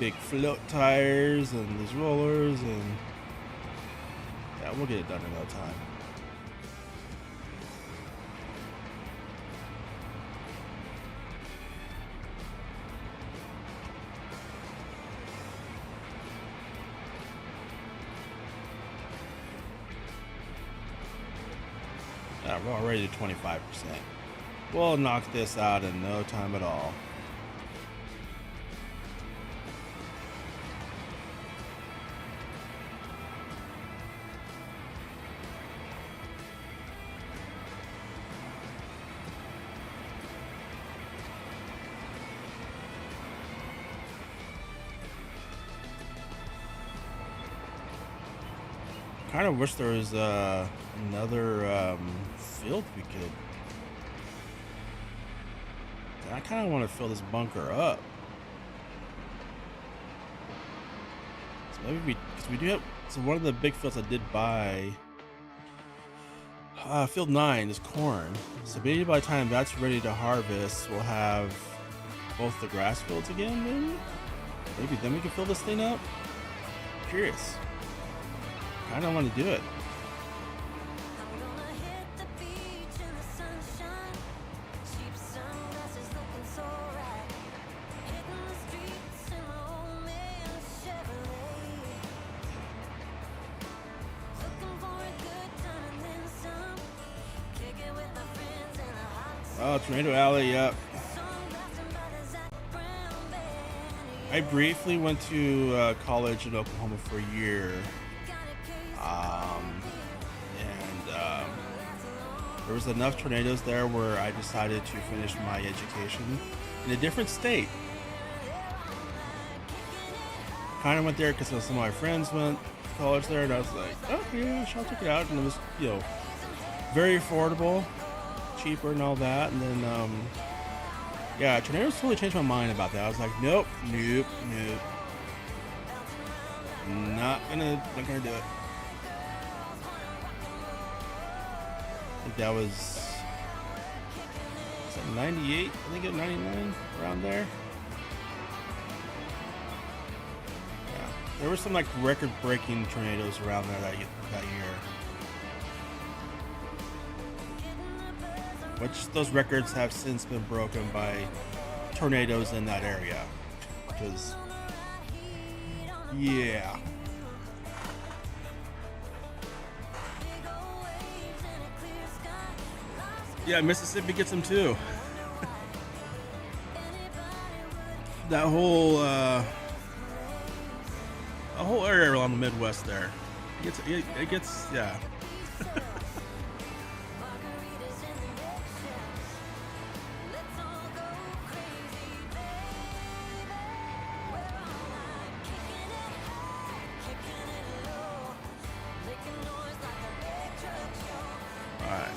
Big float tires and these rollers, and yeah, we'll get it done in no time. We're already at 25%. We'll knock this out in no time at all. Kind of wish there was another field we could. I kind of want to fill this bunker up. So maybe because we do have. So one of the big fields I did buy, field 9 is corn. So maybe by the time that's ready to harvest, we'll have both the grass fields again. Maybe then we can fill this thing up. Curious. I don't want to do it. Oh, Tornado Alley, yep. I briefly went to college in Oklahoma for a year. There was enough tornadoes there where I decided to finish my education in a different state. Kind of went there because some of my friends went to college there, and I was like, okay, yeah, I'll check it out. And it was, you know, very affordable, cheaper, and all that. And then, yeah, tornadoes totally changed my mind about that. I was like, nope, not gonna do it. I think that was that 98? I think it was 99, around there. Yeah, there were some like record-breaking tornadoes around there that year. Which those records have since been broken by tornadoes in that area. Because, yeah. Yeah, Mississippi gets them too. That whole area around the Midwest there. It gets yeah.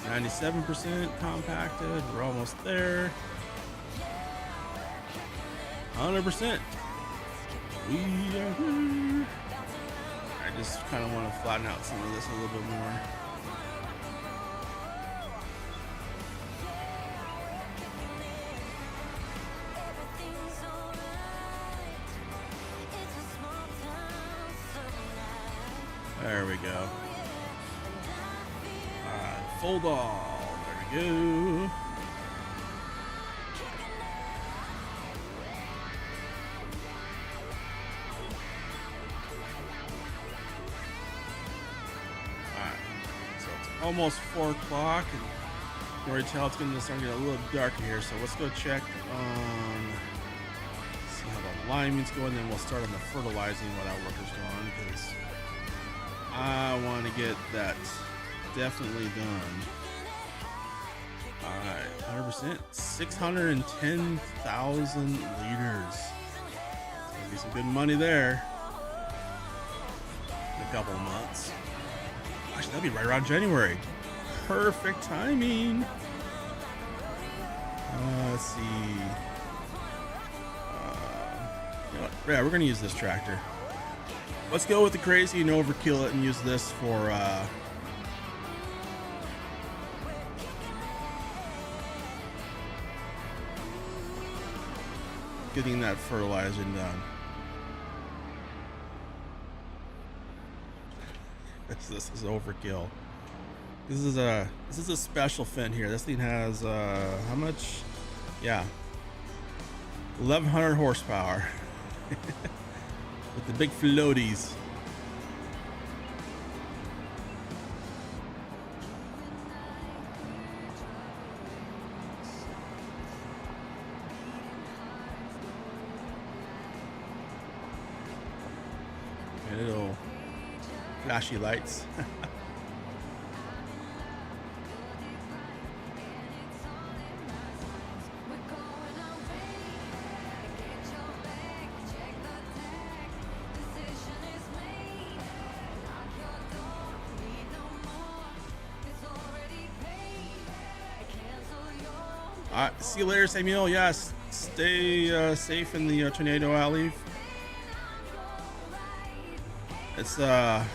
97% compacted. We're almost there. 100%. We are here. I just kind of want to flatten out some of this a little bit more. There we go. Fold all. There we go. Alright. So it's almost 4 o'clock, and you can already tell it's going to start getting a little darker here. So let's go check on. See how the liming's going, then we'll start on the fertilizing while that worker's going, because I want to get that definitely done. Alright, 100%. 610,000 liters. Gonna be some good money there in a couple of months. Actually, that'll be right around January. Perfect timing. Let's see. You know what? Yeah, we're gonna use this tractor. Let's go with the crazy and overkill it and use this for getting that fertilizing done. This is overkill. This is a special fin here. This thing has how much? Yeah, 1,100 horsepower with the big floaties. Flashy lights. See you later, Samuel. Yes, stay safe in the tornado alley. It's yeah,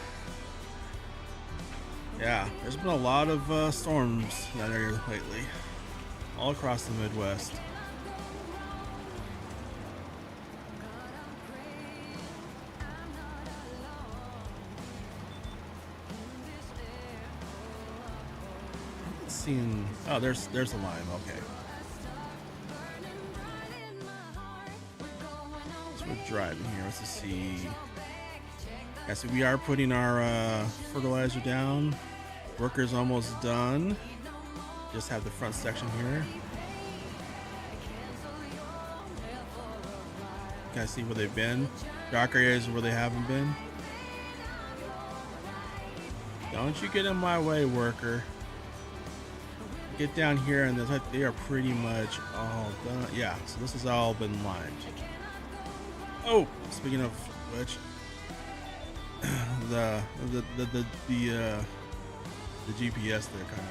there's been a lot of storms in that area lately, all across the Midwest. Seeing, oh, there's a line. Okay. So we're driving here. Let's just see. Yeah, so we are putting our fertilizer down. Worker's almost done. Just have the front section here. You guys see where they've been? Dark areas where they haven't been. Don't you get in my way, worker. Get down here, and they are pretty much all done. Yeah, so this has all been lined. Oh, speaking of which, the GPS, they're kind of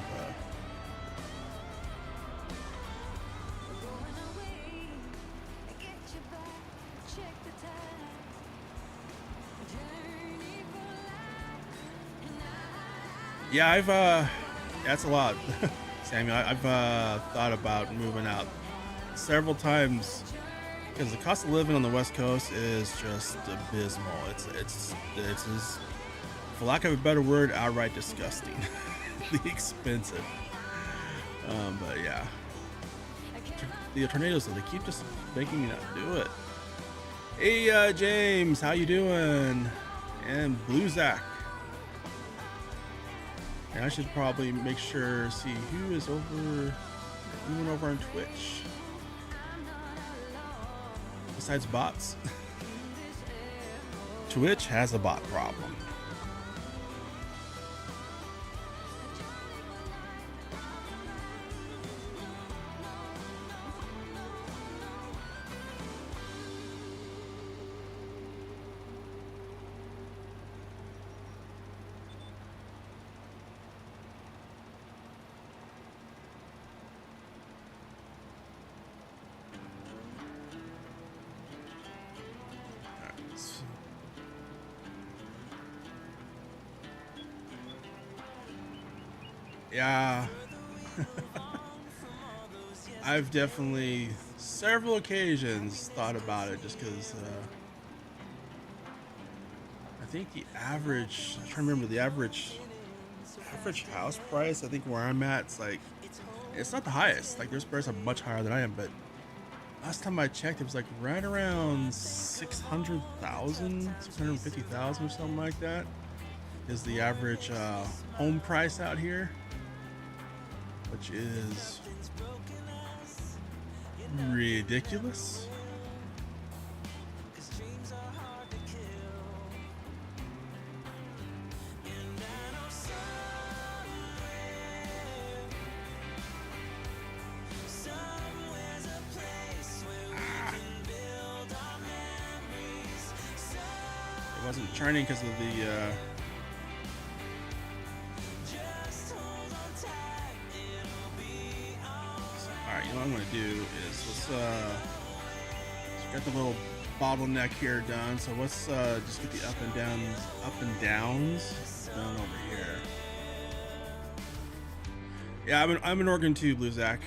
yeah, I've that's a lot. Samuel, I've thought about moving out several times because the cost of living on the West Coast is just abysmal. It's for lack of a better word, outright disgusting. Expensive. But yeah, the tornadoes, they keep just making me not do it. Hey, James, how you doing? And Blue Zach. And I should probably make sure, see who is moving over on Twitch. Besides bots. Twitch has a bot problem. Yeah, I've definitely several occasions thought about it just because I think the average, I'm trying to remember the average house price, I think where I'm at, it's not the highest. Like there's prices are much higher than I am, but last time I checked it was like right around 600,000, 650,000 or something like that is the average home price out here, which is ridiculous. It wasn't turning because of the what I'm going to do is let's get the little bottleneck here done. So let's just get the up and downs done over here. Yeah, I'm in Oregon too, Blue Zach.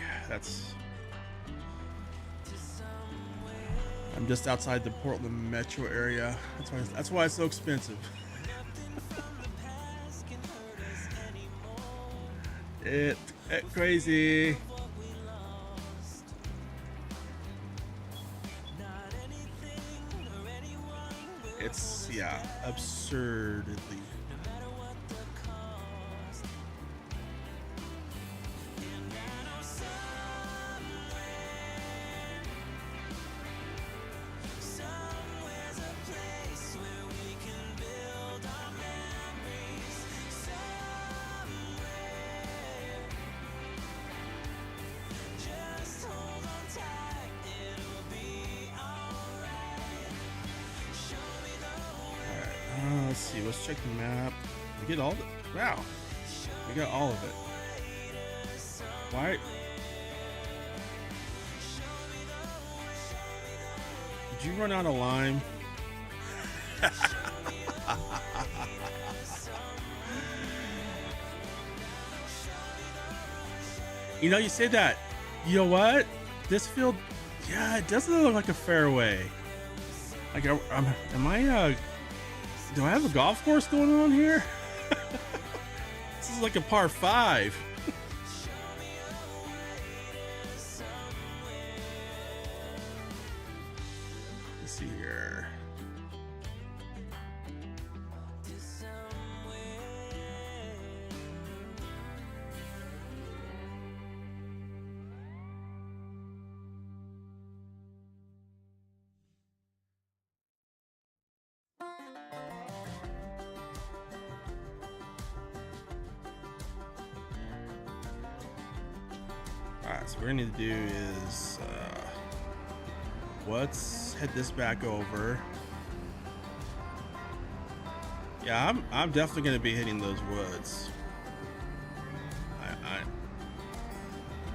I'm just outside the Portland metro area. That's why it's so expensive. It's crazy. It's, yeah, absurdly. see. Let's check the map. We get all of it. Wow, we got all of it. Why? Did you run out of lime? You know, you say that. You know what? This field, yeah, it doesn't look like a fairway. Like, do I have a golf course going on here? This is like a par 5. Let's see here. Alright, so what we're gonna need to do is let's head this back over. Yeah, I'm definitely gonna be hitting those woods.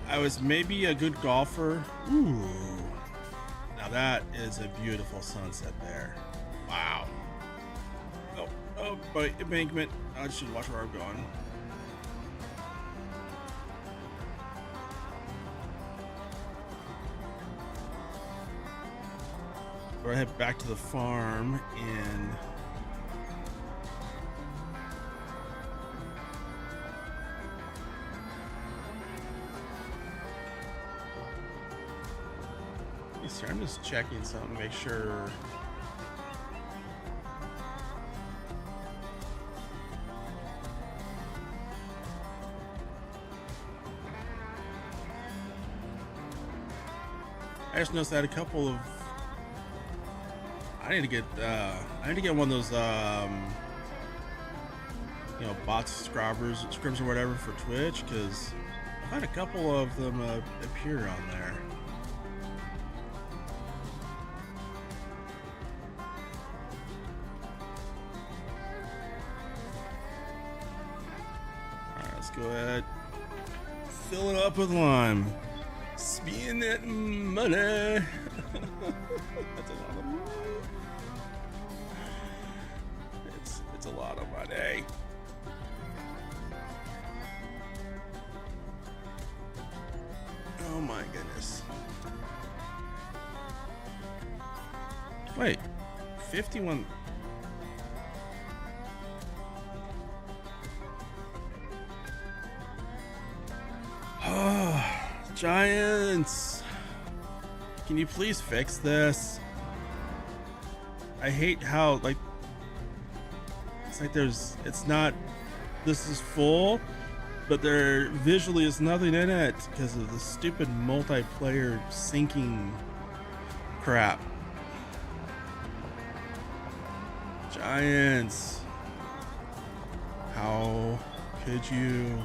I was maybe a good golfer. Ooh, now that is a beautiful sunset there. Wow. Oh, but embankment. I should watch where I'm going. We're gonna head back to the farm and I'm just checking something, make sure. I just noticed I had a couple of. I need to get one of those you know, bot scribers or whatever for Twitch, because I've had a couple of them appear on there. Alright, let's go ahead, fill it up with lime. Spend that money. That's a lot of money. It's a lot of money. Oh my goodness. Wait, 51. Giants, can you please fix this? I hate how, like, it's like it's not, this is full, but there visually is nothing in it because of the stupid multiplayer syncing crap. Giants, how could you?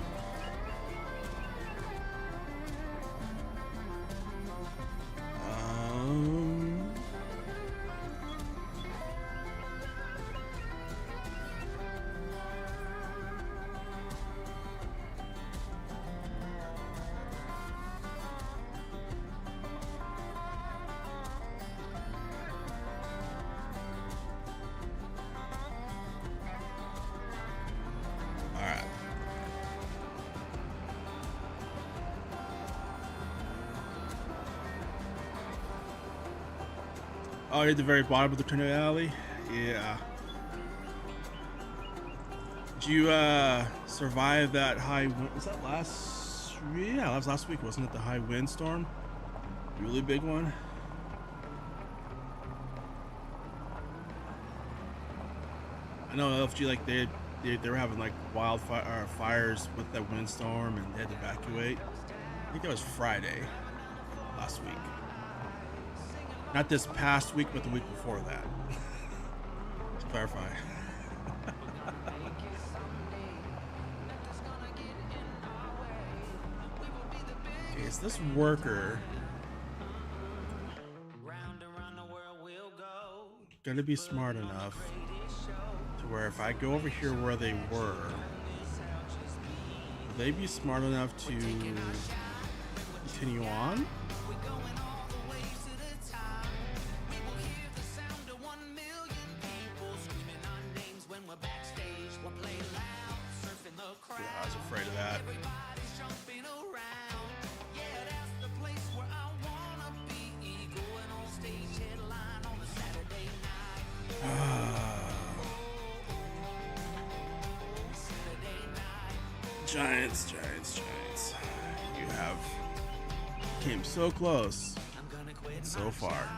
Oh, you're at the very bottom of the tornado alley? Yeah. Did you survive that high wind? Was that last? Yeah, that was last week, wasn't it? The high windstorm? Really big one? I know LFG, like they were having like fires with that windstorm and they had to evacuate. I think that was Friday last week. Not this past week, but the week before that. To clarify. Okay, is this worker gonna be smart enough to to where if I go over here where they were, would they be smart enough to continue on? Yeah, I was afraid of that. Giants. You have came so close so far.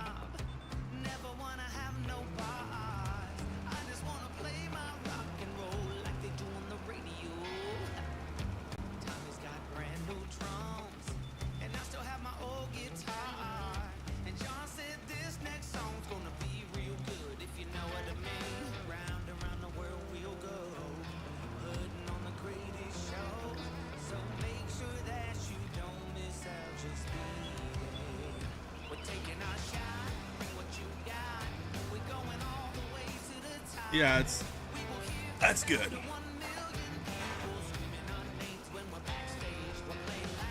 Yeah, that's good.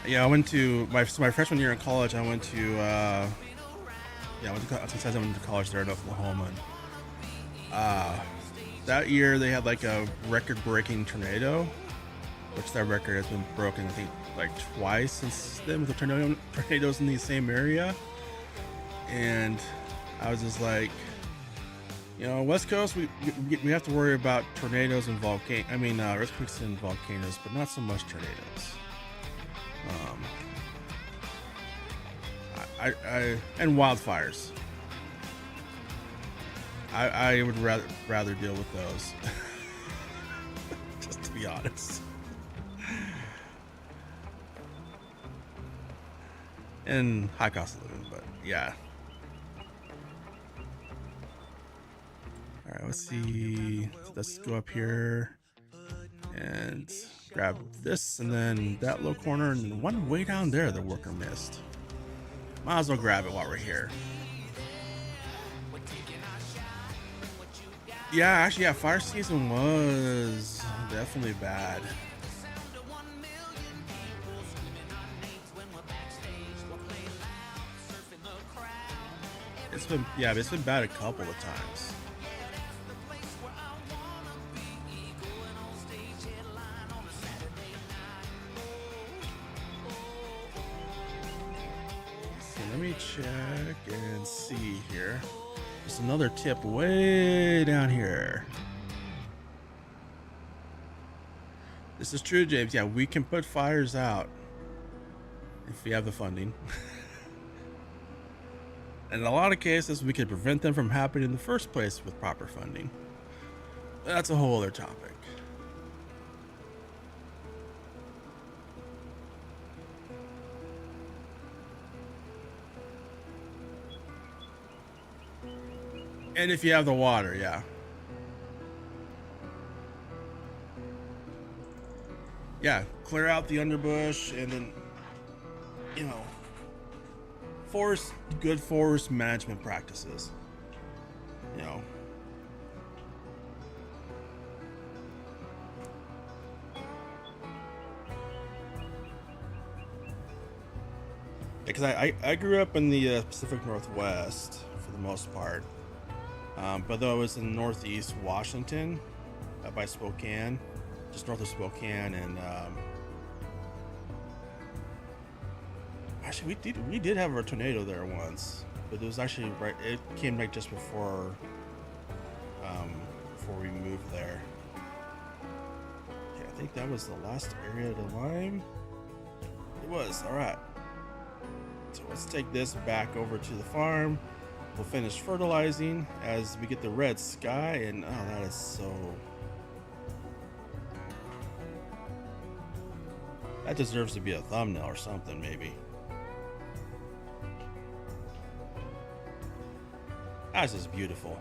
Yeah, I went to my freshman year in college. I went to college there in Oklahoma. And, that year they had like a record-breaking tornado, which that record has been broken I think like twice since then with the tornadoes in the same area. And I was just like, you know, West Coast, we have to worry about tornadoes and earthquakes and volcanoes, but not so much tornadoes. And wildfires. I would rather deal with those, just to be honest. And high cost of living, but yeah. All right, let's see. Let's go up here and grab this, and then that low corner, and one way down there the worker missed. Might as well grab it while we're here. Yeah, actually, yeah, fire season was definitely bad. It's been bad a couple of times. Let me check and see here. There's another tip way down here. This is true, James. Yeah, we can put fires out if we have the funding. And in a lot of cases, we can prevent them from happening in the first place with proper funding. That's a whole other topic. And if you have the water, yeah. Yeah, clear out the underbush and then, you know, good forest management practices. You know. Because I grew up in the Pacific Northwest for the most part. But though I was in Northeast Washington, by Spokane, just north of Spokane, and actually we did have a tornado there once, but it was actually it came right just before we moved there. Yeah, I think that was the last area to lime. It was. All right. So let's take this back over to the farm. We'll finish fertilizing as we get the red sky, and oh, that is so... That deserves to be a thumbnail or something, maybe. That's just beautiful.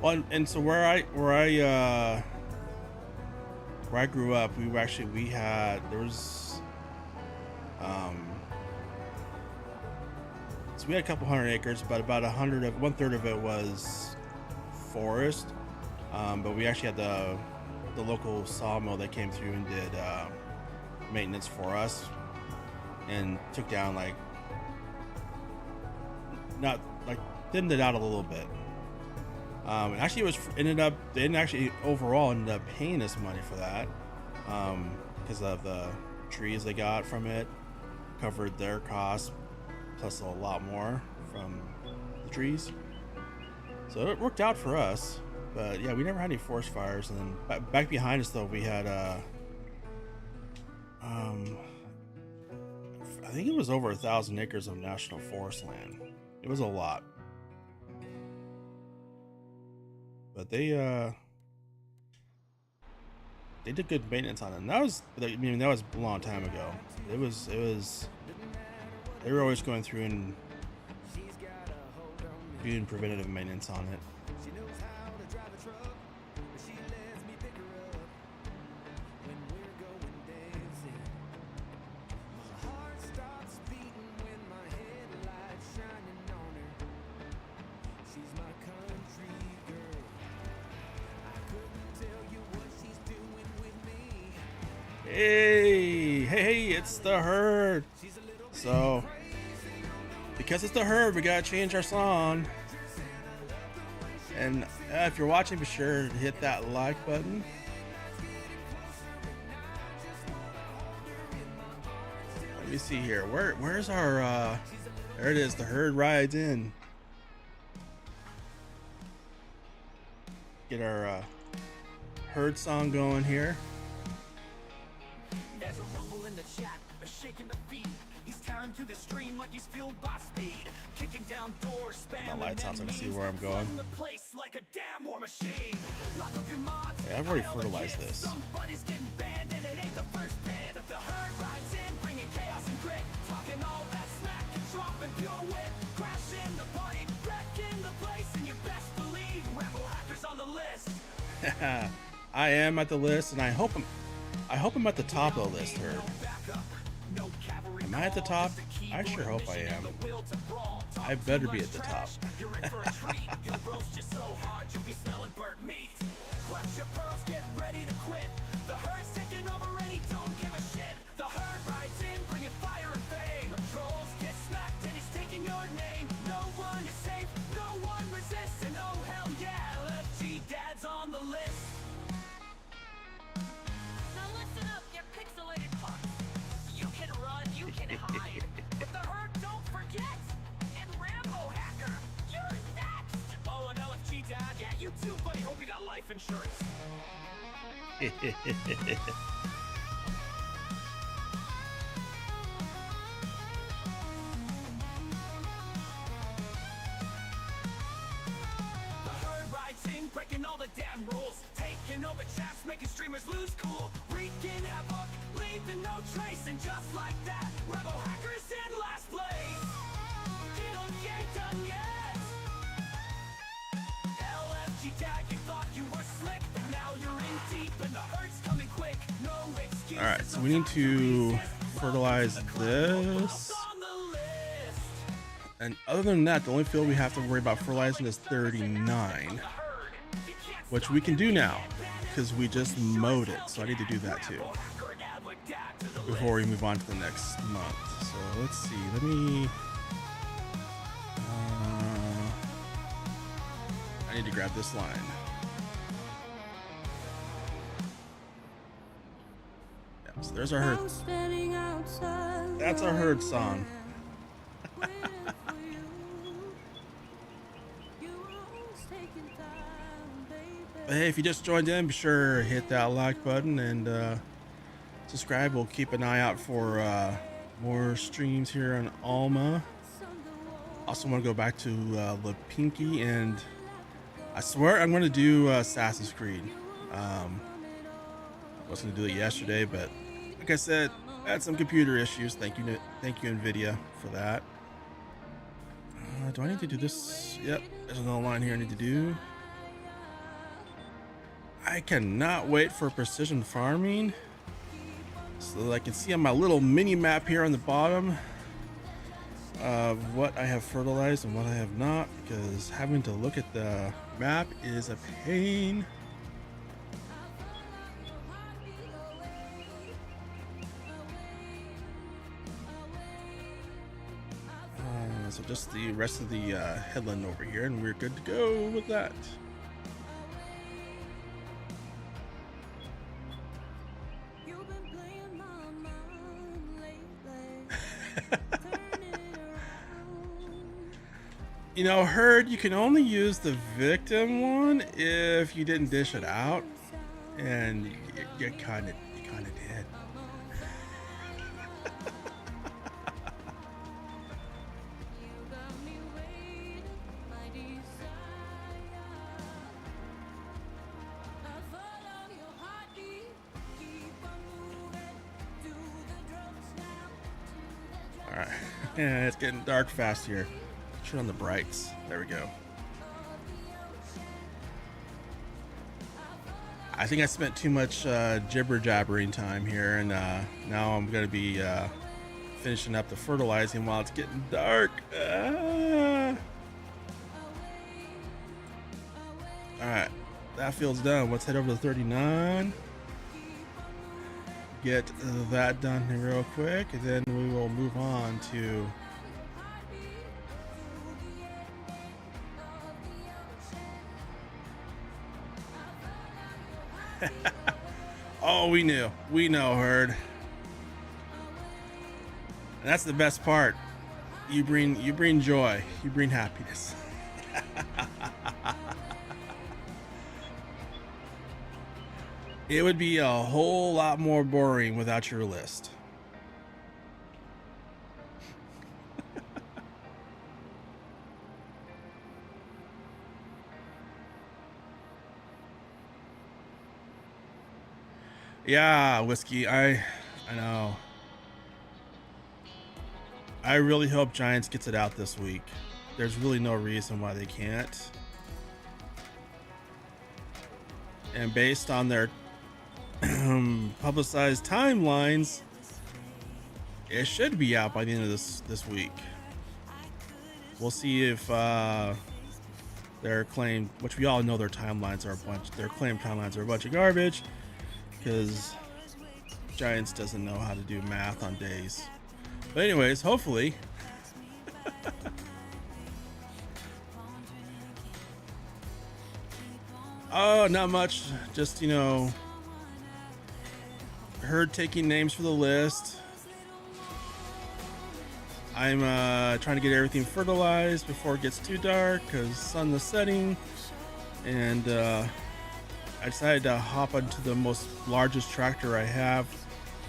Well, and so where I grew up, there was So we had a couple hundred acres, but about 1/3 of it was forest. But we actually had the local sawmill that came through and did maintenance for us and took down like thinned it out a little bit. And actually they didn't actually overall end up paying us money for that, because of the trees they got from it covered their costs plus a lot more from the trees, so it worked out for us. But yeah, we never had any forest fires. And then back behind us though, we had I think it was over 1,000 acres of national forest land. It was a lot. But they did good maintenance on it. And that was a long time ago. It was they were always going through and doing preventative maintenance on it. Hey, it's the herd. So because it's the herd, we gotta change our song. And if you're watching, be sure to hit that like button. Let me see here. Where's our there it is, the herd rides in. Get our herd song going here. There's a rumble in the chat, a shake in the feet. He's tearing through the stream like he's fueled by speed. Kicking down doors, spamming My lights on so I can see where I'm going. the place like a damn war machine. Lock up your mods. Hey, I've already fertilized this. Somebody's getting banned and it ain't the first band. Of the herd rides in, bringing chaos and grit. Talking all that smack and dropping pure wit. Crashing the party, wrecking the place, and you best believe rebel hackers on the list. I am at the list, and I hope I'm at the top of the list, Herb. Am I at the top? I sure hope I am. I better be at the top. Insurance. Breaking all the damn rules, taking over chats, making streamers lose cool, wreaking havoc, leaving no trace, and just like that, rebel hackers in last place. You ain't done yet. LFG tag, you thought you were slick, but now you're in deep, and the herd's coming quick. No excuse. All right, so we need to fertilize this. And other than that, the only field we have to worry about fertilizing is 39. Which we can do now because we just mowed it, so I need to do that too before we move on to the next month. So let's see, let me I need to grab this line. Yeah, so there's our herd. That's our herd song. But hey, if you just joined in, be sure to hit that like button and subscribe. We'll keep an eye out for more streams here on Alma. Also want to go back to the Pinky, and I swear I'm going to do Assassin's Creed. I was going to do it yesterday, but like I said, I had some computer issues. Thank you NVIDIA for that. Do I need to do this? Yep, there's another line here I need to do. I cannot wait for precision farming, so that I can see on my little mini map here on the bottom of what I have fertilized and what I have not, because having to look at the map is a pain. So just the rest of the headland over here, and we're good to go with that. You know, Herd, you can only use the victim one if you didn't dish it out, and you kind of did. All right, yeah, it's getting dark fast here. Turn on the brights. There we go. I think I spent too much jibber jabbering time here, and now I'm gonna be finishing up the fertilizing while it's getting dark. All right, that field's done. Let's head over to 39. Get that done real quick, and then we will move on to oh, we know, Herd. And that's the best part. You bring joy. You bring happiness. It would be a whole lot more boring without your list. Yeah, Whiskey, I know. I really hope Giants gets it out this week. There's really no reason why they can't. And based on their publicized timelines, it should be out by the end of this week. We'll see if their claim, which we all know their timelines are their claim timelines are a bunch of garbage, because Giants doesn't know how to do math on days. But anyways, hopefully. Oh, not much. Just, you know, Herd taking names for the list. I'm trying to get everything fertilized before it gets too dark, because sun is setting. And I decided to hop onto the largest tractor I have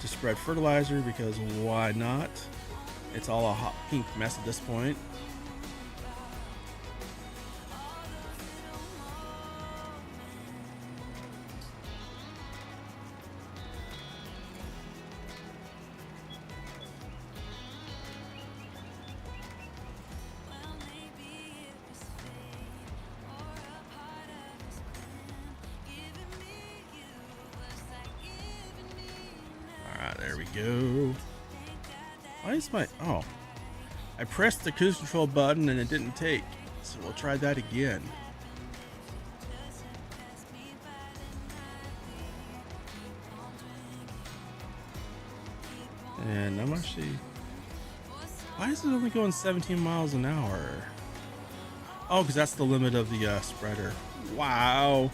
to spread fertilizer, because why not? It's all a hot pink mess at this point. There we go. Why is my... Oh. I pressed the cruise control button and it didn't take. So we'll try that again. And I'm actually... Why is it only going 17 miles an hour? Oh, because that's the limit of the spreader. Wow.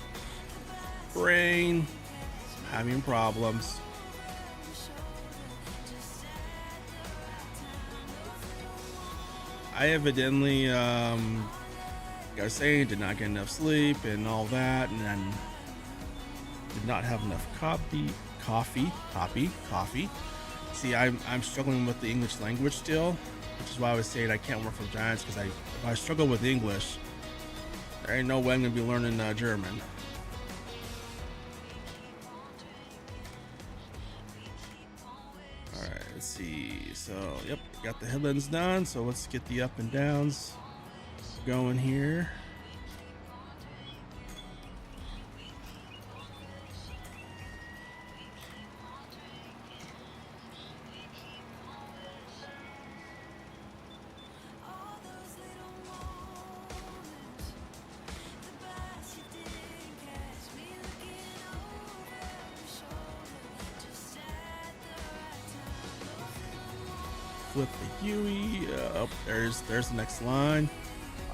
Brain. Having problems. I evidently, like I was saying, did not get enough sleep and all that, and then did not have enough coffee. See, I'm struggling with the English language still, which is why I was saying I can't work for Giants, because if I struggle with English, there ain't no way I'm gonna be learning German. Alright, let's see. So, yep, got the headlands done, so let's get the up and downs going here. with the Huey. Oh, there's the next line.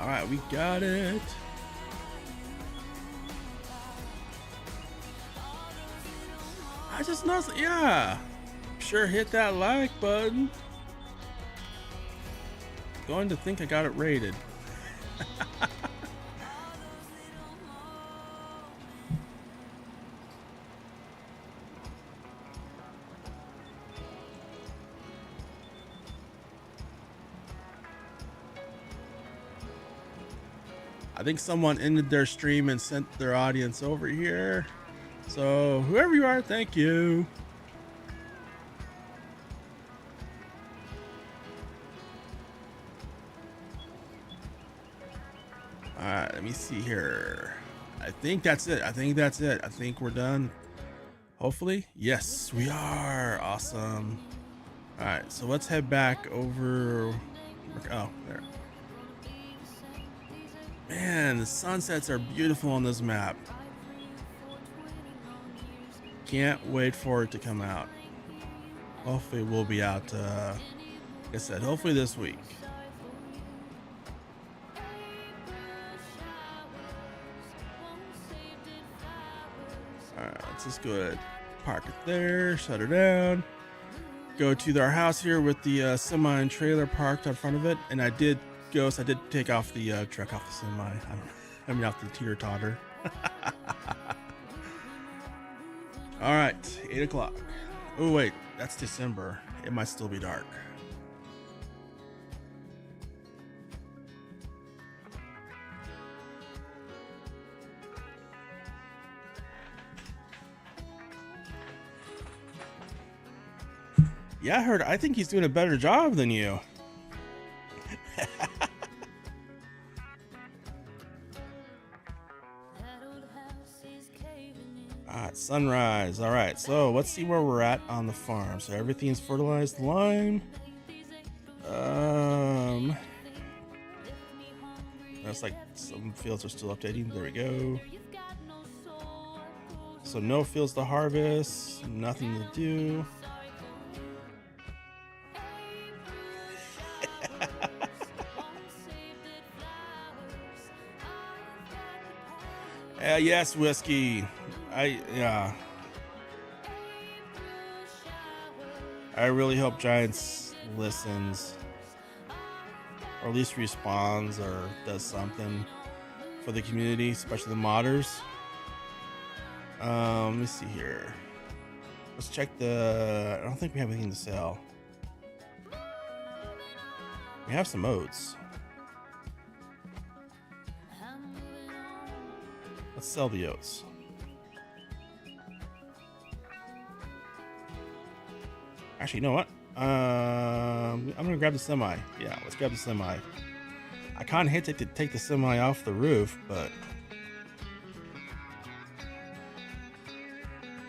All right, we got it. I just noticed, yeah. Sure, hit that like button. Going to think I got it rated. I think someone ended their stream and sent their audience over here. So whoever you are, thank you. All right, let me see here. I think that's it. I think that's it. I think we're done. Hopefully. Yes, we are. Awesome. All right, so let's head back over. Oh, there. Man, the sunsets are beautiful on this map. Can't wait for it to come out. Hopefully we'll be out, like I said, hopefully this week. Alright, let's just go ahead, park it there, shut her down. Go to our house here with the semi and trailer parked in front of it. And I did take off the truck off the semi. I mean off the teeter-totter. All right, 8 o'clock. Oh wait, that's December. It might still be dark. Yeah, I think he's doing a better job than you. Sunrise. All right, so let's see where we're at on the farm. So everything's fertilized lime. That's like some fields are still updating. There we go. So no fields to harvest, nothing to do. Yes, Whiskey. I really hope Giants listens, or at least responds or does something for the community, especially the modders. Let me see here. Let's check I don't think we have anything to sell. We have some oats. Let's sell the oats. Actually, you know what? I'm gonna grab the semi. Yeah, let's grab the semi. I kind of hate to take the semi off the roof, but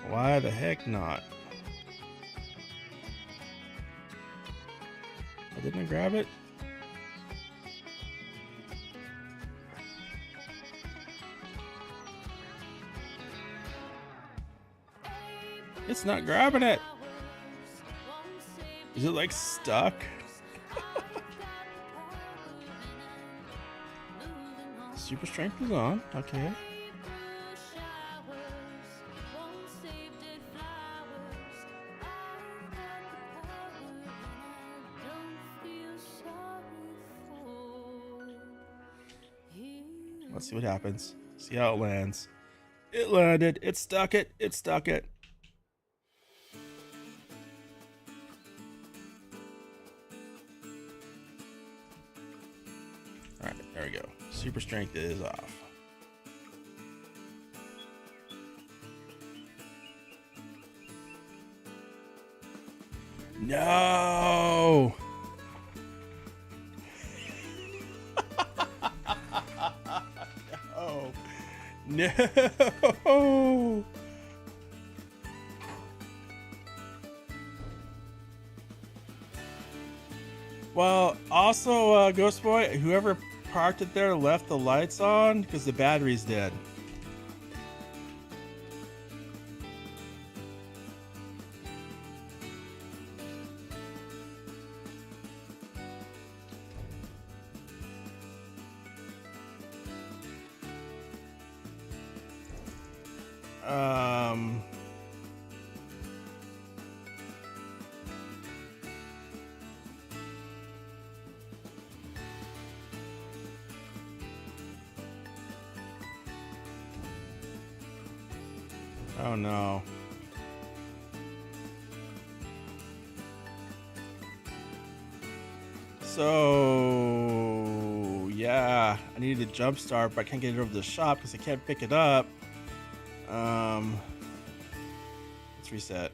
why the heck not? Oh, didn't I grab it? It's not grabbing it. Is it like stuck? Super strength is on. Okay. Let's see what happens. See how it lands. It landed. It stuck it. It stuck it. Alright, there we go. Super strength is off. No! No! Well, also, Ghost Boy, whoever parked it there left the lights on because the battery's dead. Oh no. So yeah, I needed a jump start, but I can't get it over the shop because I can't pick it up. Let's reset.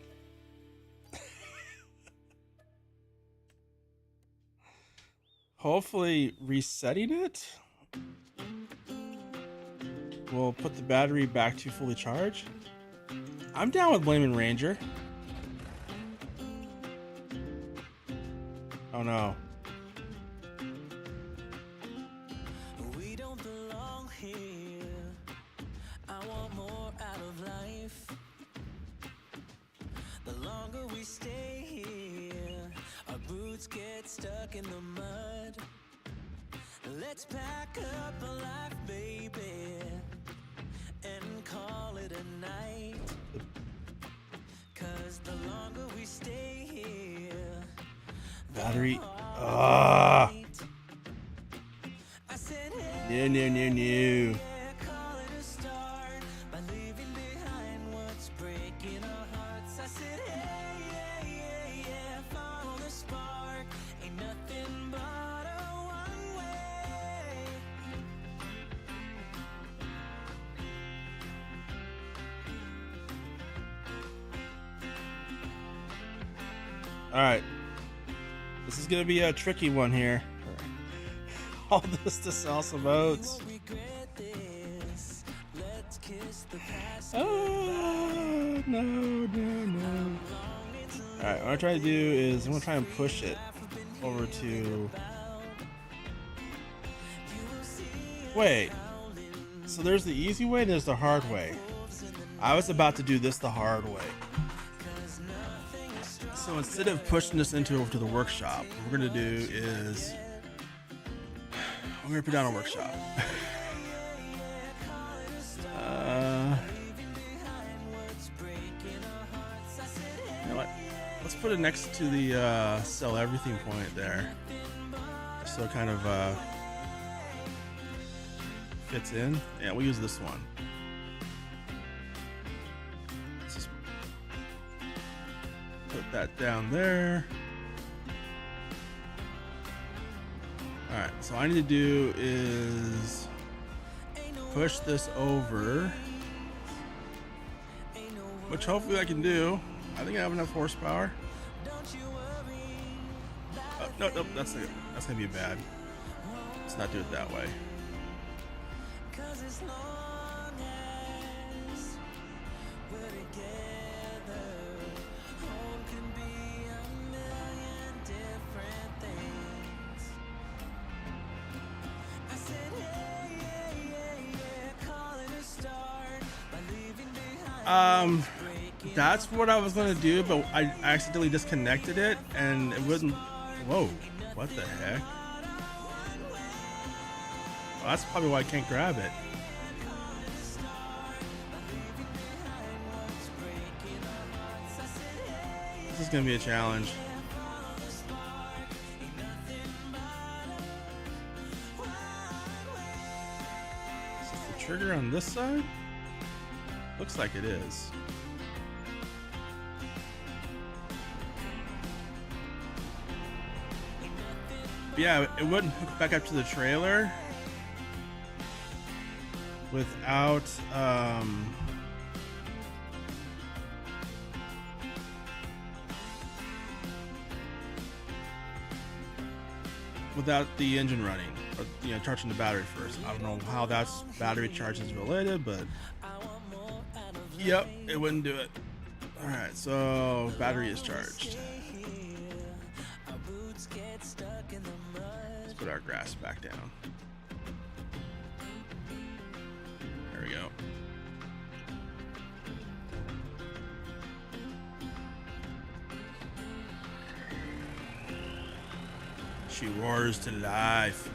Hopefully resetting it will put the battery back to fully charged. I'm down with blaming Ranger. Oh no. We don't belong here. I want more out of life. The longer we stay here, our boots get stuck in the mud. Let's pack up a life, baby, and call it a night. 'Cause the longer we stay here, Battery. No. call it a start by leaving behind what's breaking our hearts. I said, hey, follow the spark. Ain't nothing but a one way. All right. This is gonna be a tricky one here. All this to sell some votes. Oh no. All right, what I'm trying to do is I'm gonna try and push it over to. Wait. So there's the easy way and there's the hard way. I was about to do this the hard way. So instead of pushing this over to the workshop, what we're gonna do is we're gonna put down a workshop. You know what? Let's put it next to the sell everything point there, just so it kind of fits in. Yeah, we'll use this one. Let's just put that down there. All right, so all I need to do is push this over, which hopefully I can do. I think I have enough horsepower. Nope, that's gonna be bad. Let's not do it that way. That's what I was gonna do, but I accidentally disconnected it and it wouldn't. Whoa, what the heck? Well, that's probably why I can't grab it. This is gonna be a challenge. Is this the trigger on this side? Looks like it is. Yeah, it wouldn't hook back up to the trailer without without the engine running, or, you know, charging the battery first. I don't know how that's battery charge is related, but yep, it wouldn't do it. All right, so battery is charged. Let's put our grass back down. There we go. She roars to life.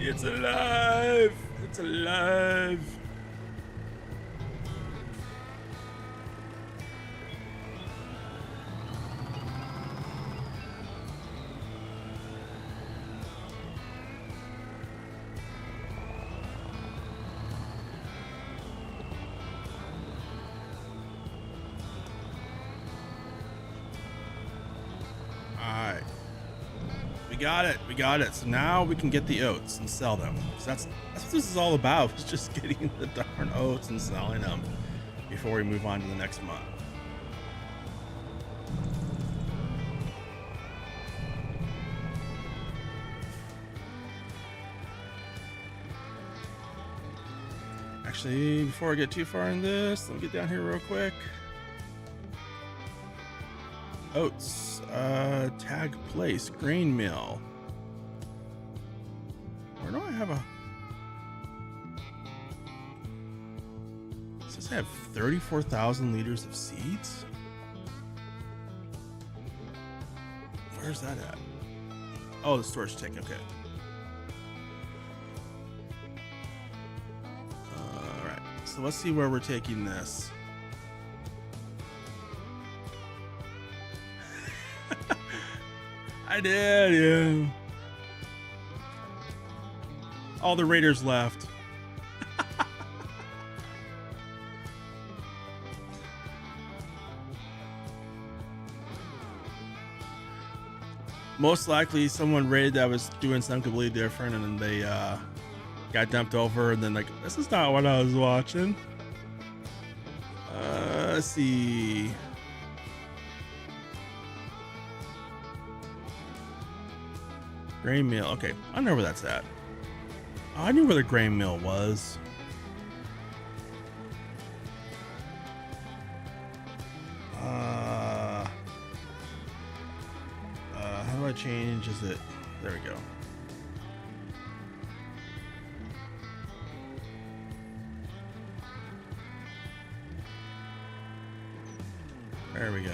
It's alive! It's alive! Alright. We got it. So now we can get the oats and sell them. So that's what this is all about, is just getting the darn oats and selling them before we move on to the next month. Actually, before I get too far in this, let me get down here real quick. Oats, tag place, grain mill. Where do I have a... It says I have 34,000 liters of seeds? Where's that at? Oh, the storage tank, okay. Alright, so let's see where we're taking this. I did, yeah. All the raiders left. Most likely someone raided that was doing something completely different, and then they got dumped over, and then like, this is not what I was watching. Let's see. Grain mill. Okay, I know where that's at. Oh, I knew where the grain mill was. How do I change? Is it? There we go. There we go.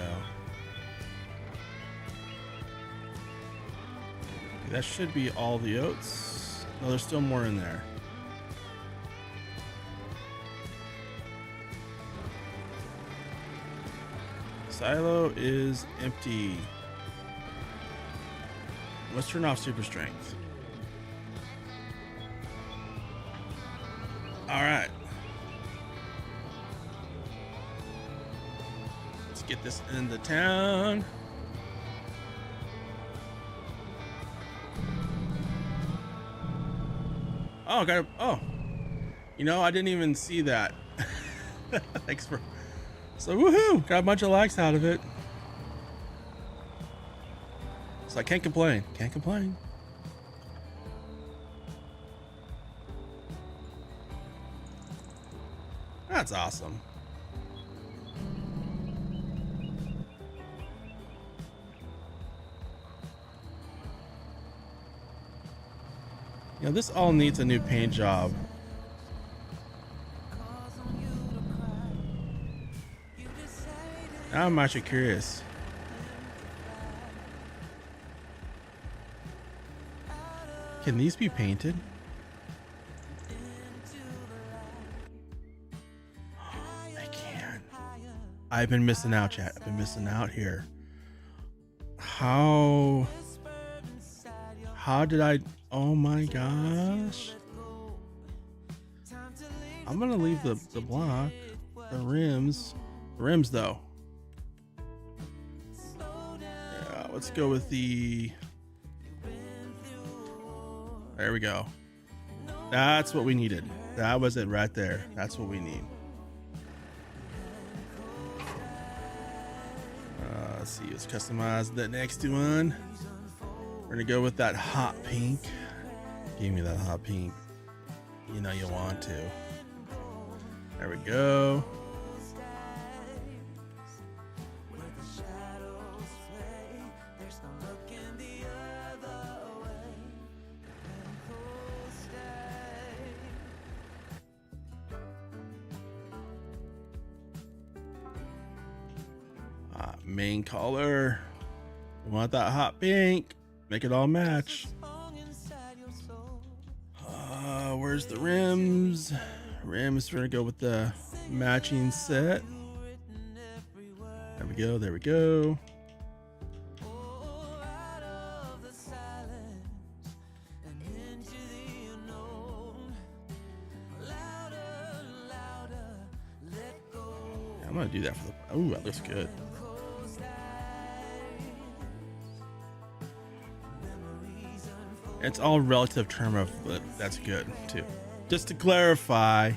That should be all the oats. No, there's still more in there. Silo is empty. Let's turn off super strength. All right. Let's get this into town. Oh, got it. Oh, you know, I didn't even see that. Thanks for. So woohoo! Got a bunch of likes out of it. So I can't complain. Can't complain. That's awesome. You know, this all needs a new paint job. Now I'm actually curious. Can these be painted? I can. I've been missing out, chat. I've been missing out here. How did I? Oh my gosh. I'm gonna leave the block, the rims though. Yeah, let's go with the, there we go. That's what we needed. That was it right there. That's what we need. Let's see, let's customize the next one. We're gonna go with that hot pink. Give me that hot pink. You know you want to. There we go. Main color. We want that hot pink. Make it all match. Where's the rims? Rims, we're gonna go with the matching set. There we go, there we go. I'm gonna do that for the, ooh, that looks good. It's all relative term of, but that's good too. Just to clarify,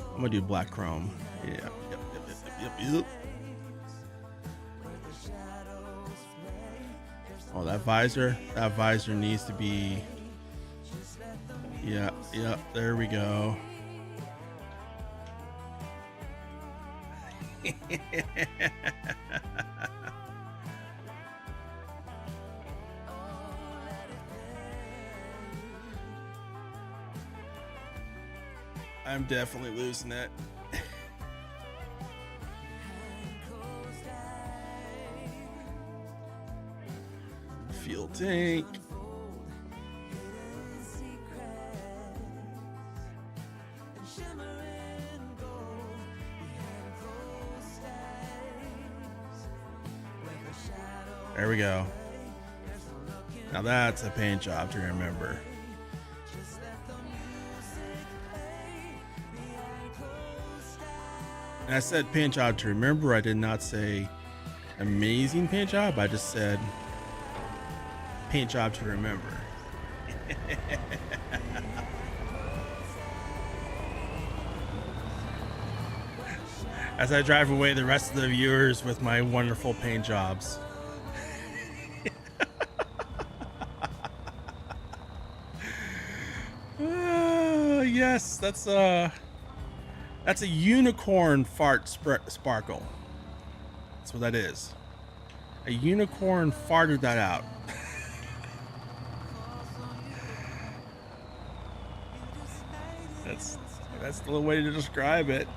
I'm gonna do black chrome. Yeah, yep. Oh, that visor needs to be, yeah, there we go. I'm definitely losing it. Fuel tank. There we go. Now that's a paint job to remember. And I said paint job to remember. I did not say amazing paint job. I just said paint job to remember. As I drive away the rest of the viewers with my wonderful paint jobs. Yes, that's a unicorn fart sparkle. That's what that is. A unicorn farted that out. That's the way to describe it.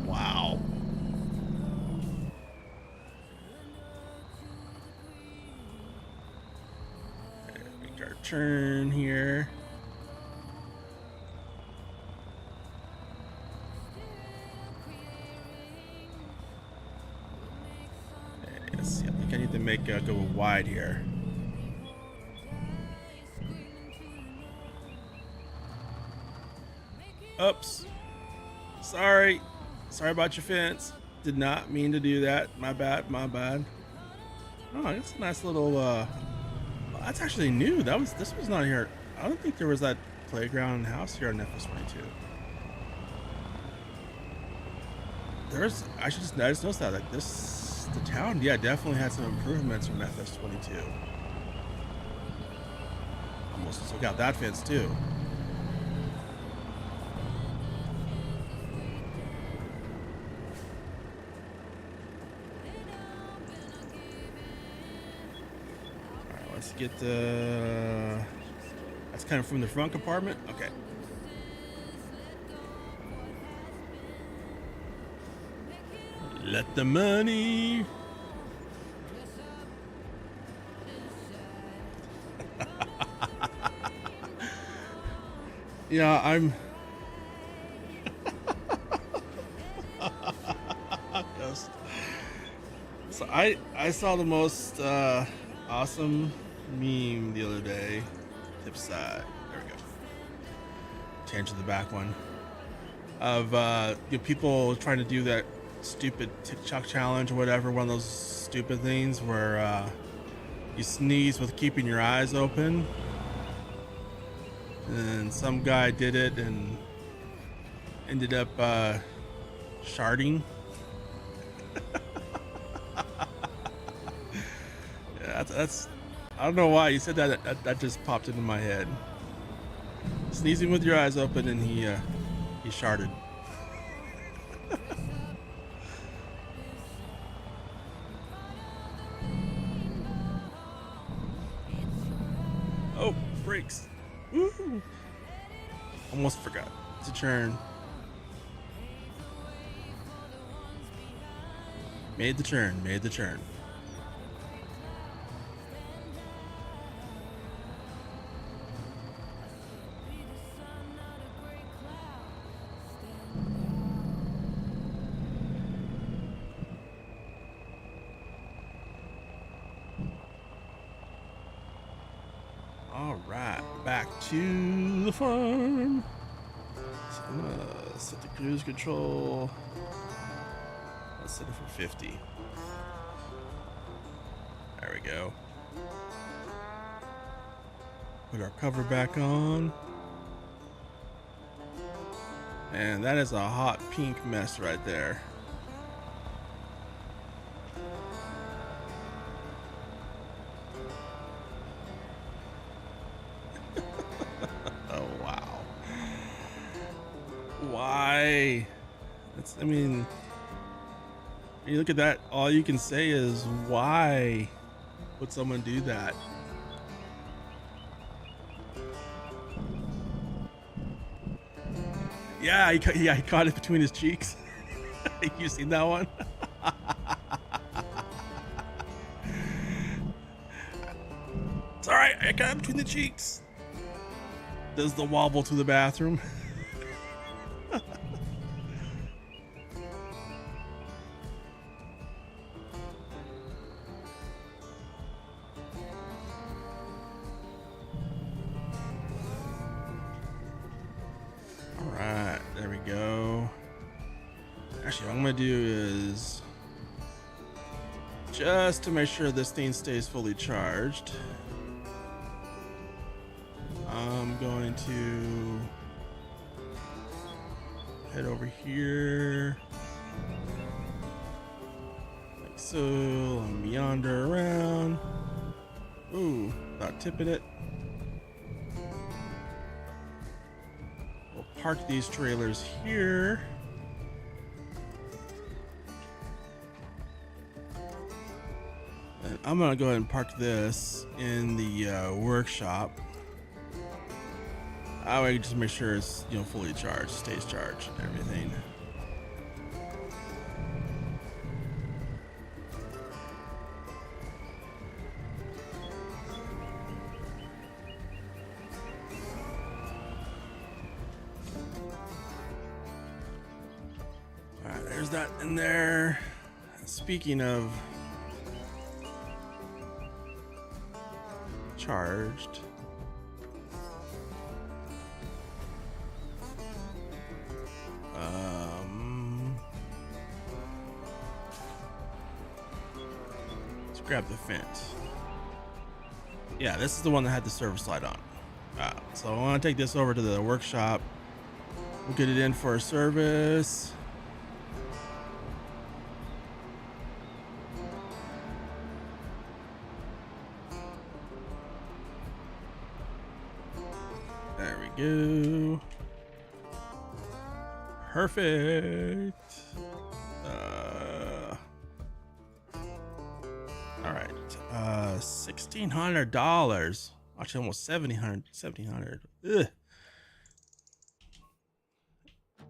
Wow. Make our turn here. Yes, I think I need to make go wide here. Oops. Sorry about your fence. Did not mean to do that. My bad. Oh, it's a nice little that's actually new. This was not here. I don't think there was that playground house here on FS22. I just noticed that like the town, yeah, definitely had some improvements from FS22. Almost took out that fence too. Let's get the, that's kind of from the front compartment. Okay. Let the money. Yeah, I'm Ghost. So I saw the most awesome meme the other day. Tip side. There we go. Change to the back one. Of people trying to do that stupid TikTok challenge or whatever. One of those stupid things where you sneeze with keeping your eyes open. And some guy did it and ended up sharding. Yeah, that's I don't know why you said that. That just popped into my head. Sneezing with your eyes open, and he sharded. Oh, brakes. Woo. Almost forgot to turn. Made the turn, made the turn. All right, back to the farm. So I'm gonna set the cruise control. Let's set it for 50. There we go. Put our cover back on. And that is a hot pink mess right there. Oh, wow. Why? I mean, when you look at that, all you can say is, why would someone do that? Yeah, he caught it between his cheeks. You seen that one? It's all right. I got it between the cheeks. Does the wobble to the bathroom? Alright, there we go. Actually, what I'm gonna do is, just to make sure this thing stays fully charged, I'm going to head over here like so, and meander around. Ooh, not tipping it. We'll park these trailers here. And I'm gonna go ahead and park this in the workshop. I would just make sure it's, you know, fully charged, stays charged, and everything. All right, there's that in there. Speaking of charged, let's grab the fence. Yeah, this is the one that had the service light on. So I want to take this over to the workshop. We'll get it in for a service. There we go. Perfect. All right. $1,600. Actually, almost $1,700. Ugh. All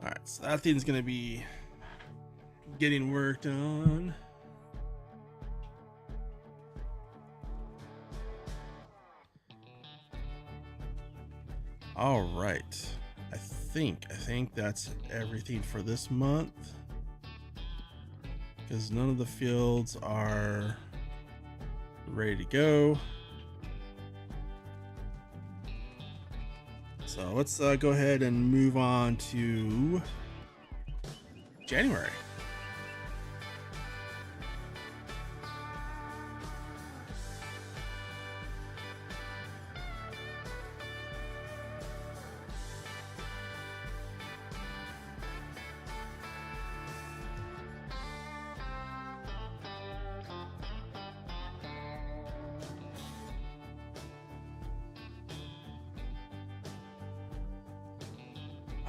right. So that thing's gonna be getting worked on. All right. I think that's everything for this month, because none of the fields are ready to go. So let's go ahead and move on to January.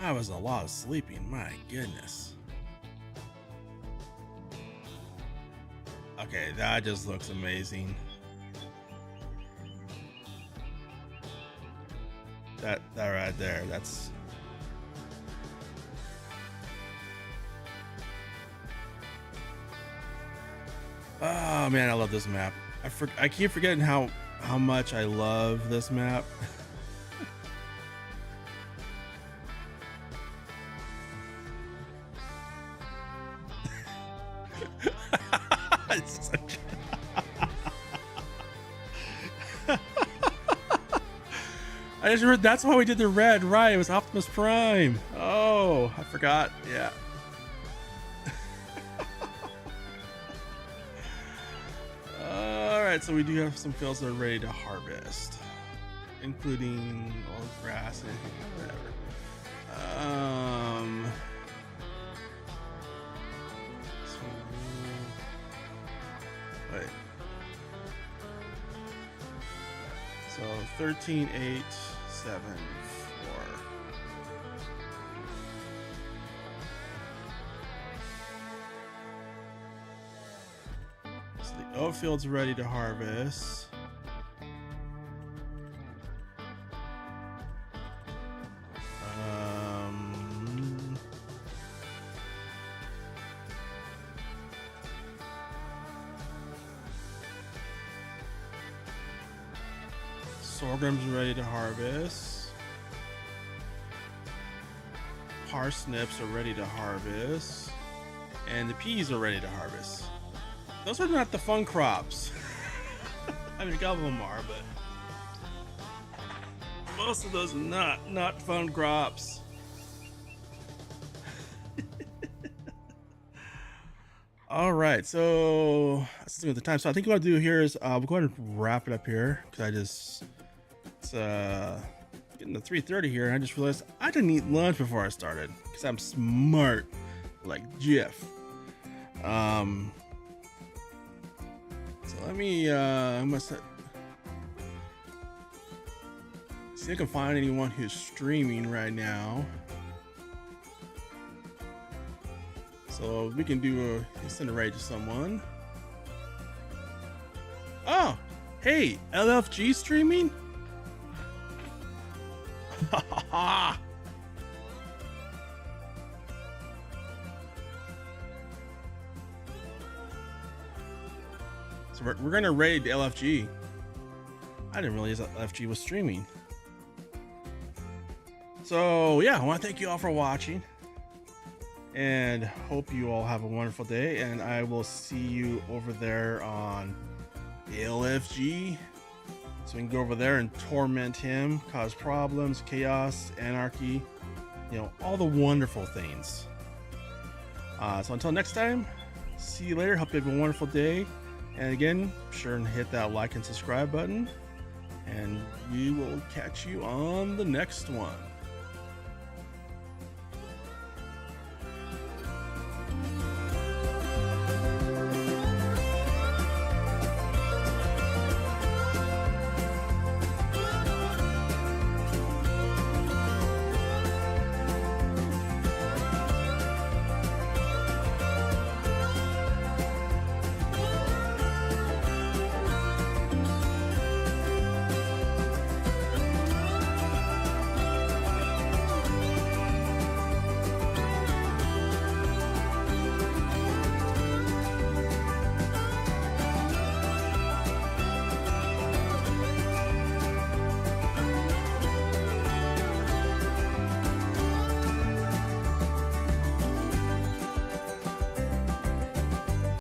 That was a lot of sleeping, my goodness. Okay, that just looks amazing. That right there, that's... Oh man, I love this map. I keep forgetting how much I love this map. It's such... I just remember that's why we did the red, right? It was Optimus Prime. Oh, I forgot. Yeah. All right, so we do have some fields that are ready to harvest, including all the grass and whatever. Wait. So 13, 8, 7, 4. So the oat field's ready to harvest. Sorghum's ready to harvest. Parsnips are ready to harvest. And the peas are ready to harvest. Those are not the fun crops. I mean, a couple of them are, but most of those are not fun crops. All right, so that's the time. So I think what I'll do here is we'll go ahead and wrap it up here because it's getting to 3:30 here, and I just realized I didn't eat lunch before I started because I'm smart like Jeff. So let me I'm gonna see if I can find anyone who's streaming right now. So we can do send a raid to someone. Oh, hey, LFG streaming. So we're gonna raid the LFG. I didn't realize that LFG was streaming. So yeah, I want to thank you all for watching, and hope you all have a wonderful day. And I will see you over there on the LFG, so we can go over there and torment him, cause problems, chaos, anarchy, you know, all the wonderful things. So until next time, see you later. Hope you have a wonderful day. And again, be sure and hit that like and subscribe button, and we will catch you on the next one.